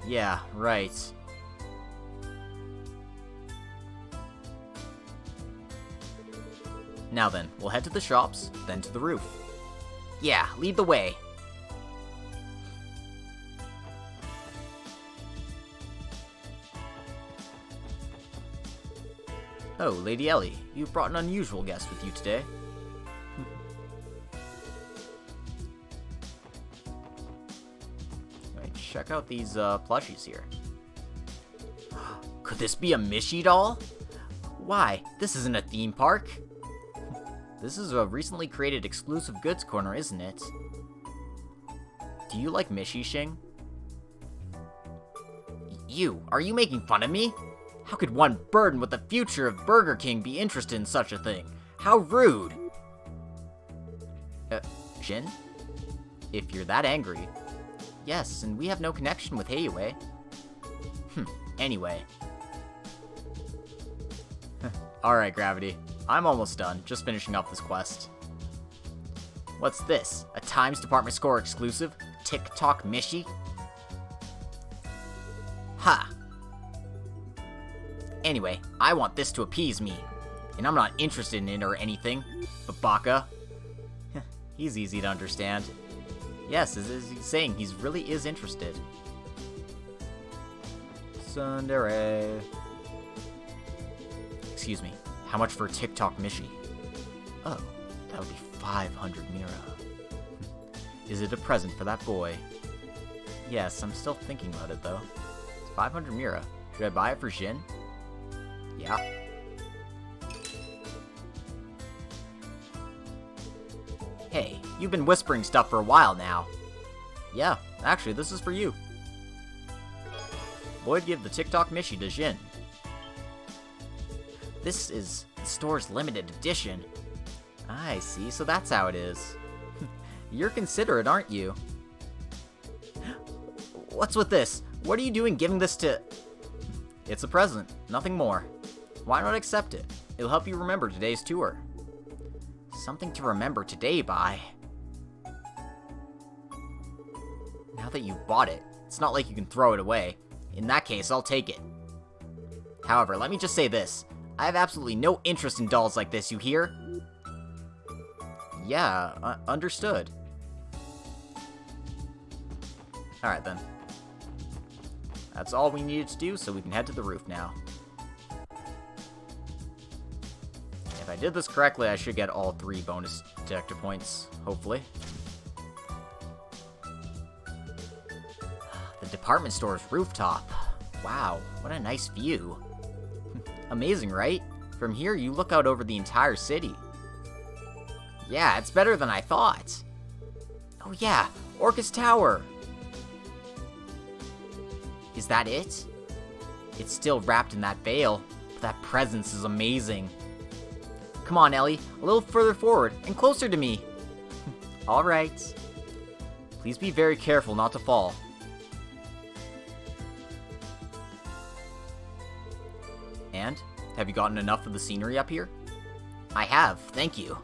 Yeah, right. Now then, we'll head to the shops, then to the roof. Yeah, lead the way. Oh, Lady Ellie, you've brought an unusual guest with you today. Alright, check out these plushies here. Could this be a Mishi doll? Why, this isn't a theme park. This is a recently created exclusive goods corner, isn't it? Do you like Mishi, Shing? Are you making fun of me? How could one burdened with the future of Burger King be interested in such a thing? How rude! Jin? If you're that angry. Yes, and we have no connection with Heiyue. Anyway. Alright, Gravity. I'm almost done, just finishing up this quest. What's this? A Times Department Store exclusive? TikTok Mishi? Ha! Anyway, I want this to appease me. And I'm not interested in it or anything. But Baka? He's easy to understand. Yes, as he's saying, he really is interested. Tsundere. Excuse me. How much for TikTok Mishi? Oh, that would be 500 Mira. Is it a present for that boy? Yes, I'm still thinking about it though. It's 500 Mira. Should I buy it for Jin? Yeah. Hey, you've been whispering stuff for a while now. Yeah, actually, this is for you. Lloyd give the TikTok Mishi to Jin. This is the store's limited edition. I see, so that's how it is. You're considerate, aren't you? What's with this? What are you doing giving this to... It's a present, nothing more. Why not accept it? It'll help you remember today's tour. Something to remember today by. Now that you've bought it, it's not like you can throw it away. In that case, I'll take it. However, let me just say this. I have absolutely no interest in dolls like this, you hear? Yeah, understood. Alright then. That's all we needed to do, so we can head to the roof now. If I did this correctly, I should get all 3 bonus detector points, hopefully. The department store's rooftop. Wow, what a nice view. Amazing, right? From here, you look out over the entire city. Yeah, it's better than I thought. Oh yeah, Orcus Tower. Is that it? It's still wrapped in that veil, but that presence is amazing. Come on, Ellie, a little further forward and closer to me. Alright. Please be very careful not to fall. And? Have you gotten enough of the scenery up here? I have, thank you.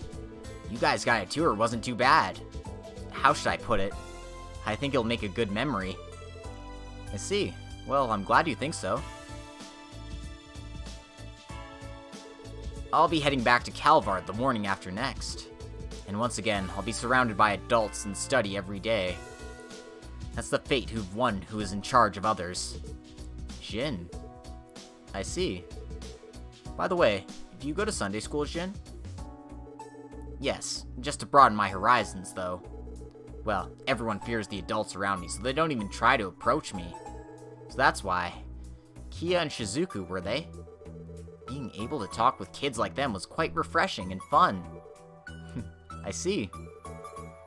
You guys' guided tour wasn't too bad. How should I put it? I think it'll make a good memory. I see. Well, I'm glad you think so. I'll be heading back to Calvard the morning after next. And once again, I'll be surrounded by adults and study every day. That's the fate of one who is in charge of others. Jin. I see. By the way, do you go to Sunday school, Jin? Yes, just to broaden my horizons, though. Well, everyone fears the adults around me, so they don't even try to approach me. So that's why. Kia and Shizuku, were they? Being able to talk with kids like them was quite refreshing and fun. I see.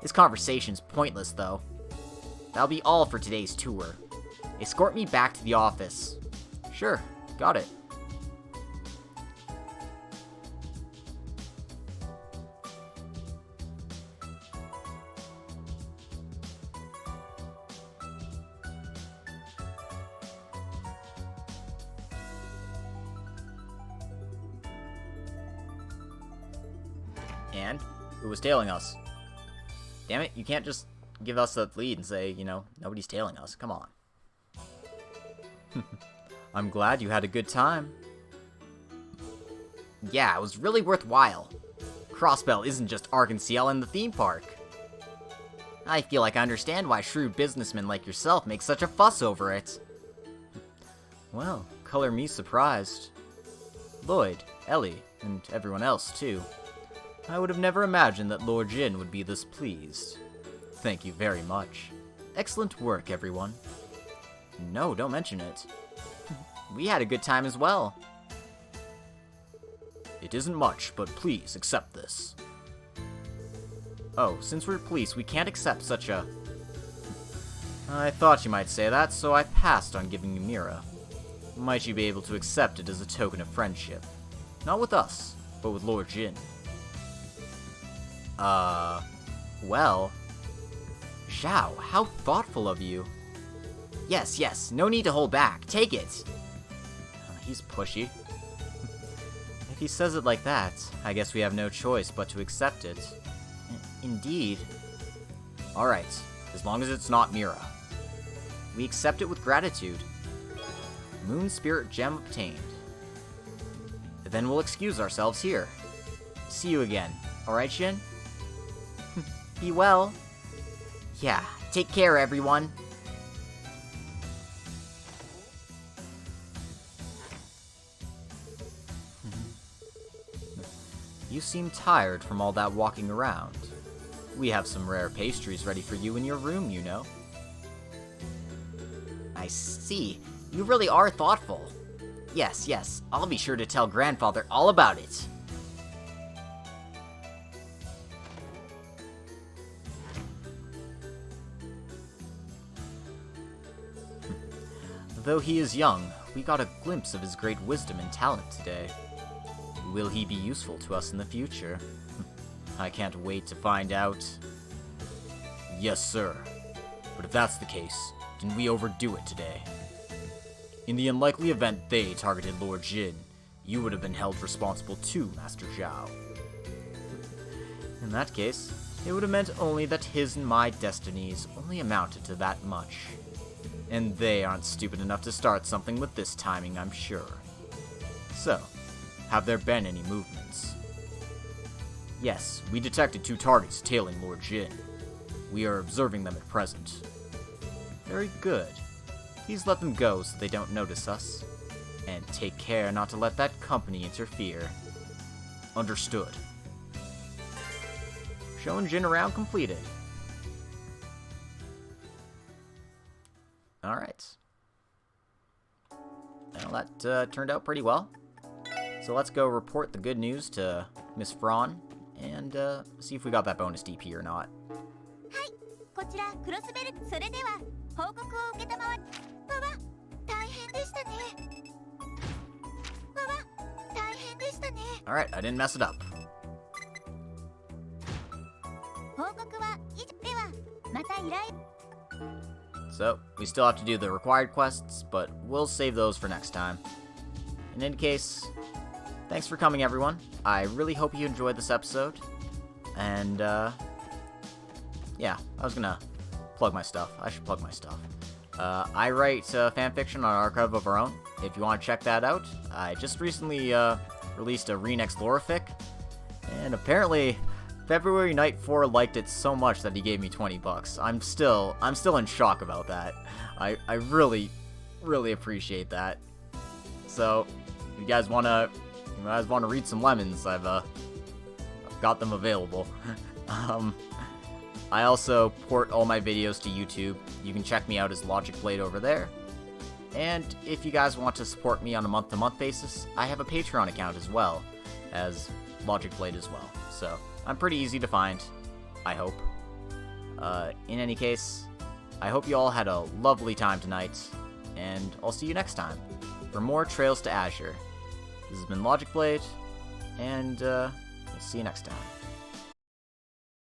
This conversation's pointless, though. That'll be all for today's tour. Escort me back to the office. Sure, got it. And? Who was tailing us? Damn it, you can't just give us the lead and say, you know, nobody's tailing us. Come on. I'm glad you had a good time. Yeah, it was really worthwhile. Crossbell isn't just Arc-en-Ciel in the theme park. I feel like I understand why shrewd businessmen like yourself make such a fuss over it. Well, color me surprised. Lloyd, Ellie, and everyone else, too. I would have never imagined that Lord Jin would be this pleased. Thank you very much. Excellent work, everyone. No, don't mention it. We had a good time as well. It isn't much, but please accept this. Oh, since we're police, we can't accept such a... I thought you might say that, so I passed on giving you Mira. Might you be able to accept it as a token of friendship? Not with us, but with Lord Jin. Well... Zhao, how thoughtful of you. Yes, yes, no need to hold back. Take it. He's pushy. If he says it like that, I guess we have no choice but to accept it. Indeed. Alright, as long as it's not Mira. We accept it with gratitude. Moon Spirit Gem obtained. Then we'll excuse ourselves here. See you again. Alright, Shin? Be well. Yeah, take care, everyone. You seem tired from all that walking around. We have some rare pastries ready for you in your room, you know. I see. You really are thoughtful. Yes, yes, I'll be sure to tell Grandfather all about it. Though he is young, we got a glimpse of his great wisdom and talent today. Will he be useful to us in the future? I can't wait to find out. Yes, sir. But if that's the case, didn't we overdo it today? In the unlikely event they targeted Lord Jin, you would have been held responsible too, Master Zhao. In that case, it would have meant only that his and my destinies only amounted to that much. And they aren't stupid enough to start something with this timing, I'm sure. So, have there been any movements? Yes, we detected 2 targets tailing Lord Jin. We are observing them at present. Very good. Please let them go so they don't notice us. And take care not to let that company interfere. Understood. Showing Jin around completed. Alright. Well, that turned out pretty well. So let's go report the good news to Miss Fraun and see if we got that bonus DP or not. こちらクロスベル。それでは報告を受けたまわり。わわ、大変でしたね。わわ、大変でしたね。Alright, I didn't mess it up. 報告は以上ではまた依頼。 So, we still have to do the required quests, but we'll save those for next time. In any case, thanks for coming, everyone. I really hope you enjoyed this episode. And, yeah, I was gonna plug my stuff. I should plug my stuff. I write fanfiction on Archive of Our Own. If you want to check that out, I just recently released a Renex Lorific, and apparently February Night 4 liked it so much that he gave me 20 bucks. I'm still in shock about that. I really appreciate that. So, if you guys wanna read some lemons, I've got them available. I also port all my videos to YouTube. You can check me out as Logic Blade over there. And if you guys want to support me on a month-to-month basis, I have a Patreon account as well as Logic Blade as well. So, I'm pretty easy to find, I hope. In any case, I hope you all had a lovely time tonight, and I'll see you next time for more Trails to Azure. This has been Logic Blade, and we'll see you next time.